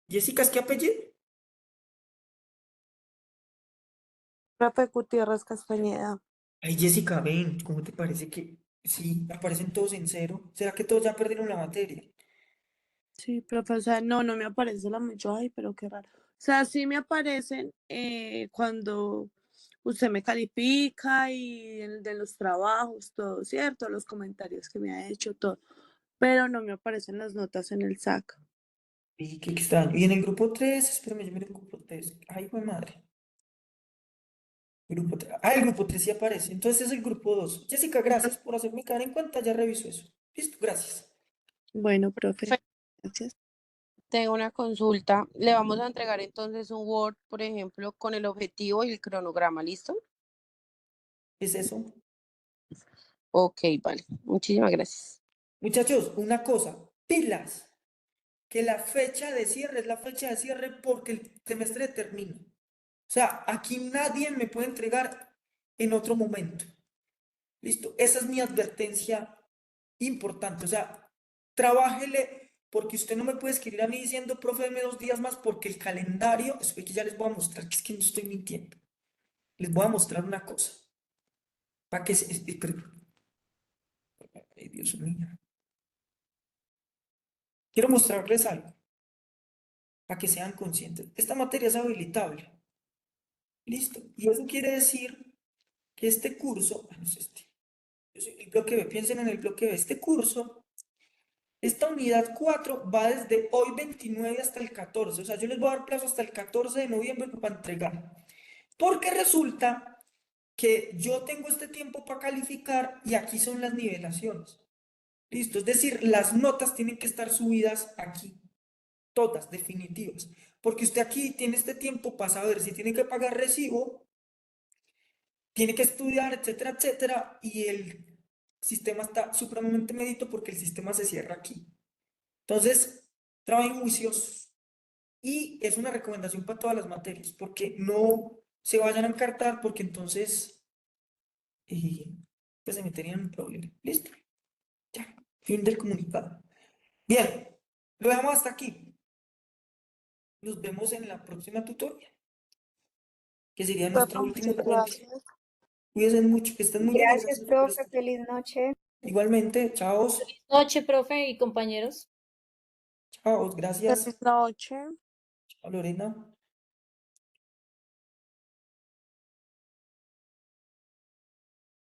Jessica, ¿es qué apellido? Profe Gutiérrez Castañeda. Ay, Jessica, ven, ¿cómo te parece que sí, aparecen todos en cero? ¿Será que todos ya perdieron la materia? Sí, profe, o sea, no me aparece la mucho, ay, pero qué raro. O sea, sí me aparecen cuando usted me califica y de los trabajos, todo, ¿cierto? Los comentarios que me ha hecho, todo. Pero no me aparecen las notas en el SAC. Y qué extraño. Y en el grupo 3, espérame, yo miro el grupo 3. Ay, fue madre. Grupo 3. Ah, el grupo 3 sí aparece. Entonces es el grupo 2. Jessica, gracias por hacerme caer en cuenta, ya reviso eso. Listo, gracias. Bueno, Profe, profe, gracias. tengo una consulta. Le vamos a entregar entonces un Word, por ejemplo, con el objetivo y el cronograma, ¿listo? ¿Qué es eso? Ok, vale. Muchísimas gracias. Muchachos, una cosa, pilas, que la fecha de cierre es la fecha de cierre porque el semestre termina. O sea, aquí nadie me puede entregar en otro momento. Listo, esa es mi advertencia importante. O sea, trabájele porque usted no me puede escribir a mí diciendo, profe, deme 2 días más porque el calendario, es que ya les voy a mostrar, que es que no estoy mintiendo. Les voy a mostrar una cosa. Para que se... Ay, Dios mío. Quiero mostrarles algo para que sean conscientes. Esta materia es habilitable. Listo. Y eso quiere decir que este curso, bueno, es este. Yo soy el bloque B, piensen en el bloque B. Este curso, esta unidad 4 va desde hoy 29 hasta el 14. O sea, yo les voy a dar plazo hasta el 14 de noviembre para entregar. Porque resulta que yo tengo este tiempo para calificar y aquí son las nivelaciones. ¿Listo? Es decir, las notas tienen que estar subidas aquí, todas, definitivas. Porque usted aquí tiene este tiempo para saber si tiene que pagar recibo, tiene que estudiar, etcétera, etcétera, y el sistema está supremamente medito porque el sistema se cierra aquí. Entonces, trabajen juiciosos. Y es una recomendación para todas las materias, porque no se vayan a encartar, porque entonces pues se meterían en un problema. ¿Listo? Ya, fin del comunicado. Bien, lo dejamos hasta aquí. Nos vemos en la próxima tutoría, que sería nuestra Profe, última muchas realmente. gracias. Cuídense mucho, que estén muy bien y Gracias, gracias por profe. estar. Feliz noche. Igualmente, chao, Noche, profe y compañeros. chao, gracias. Feliz noche. Chao, Lorena.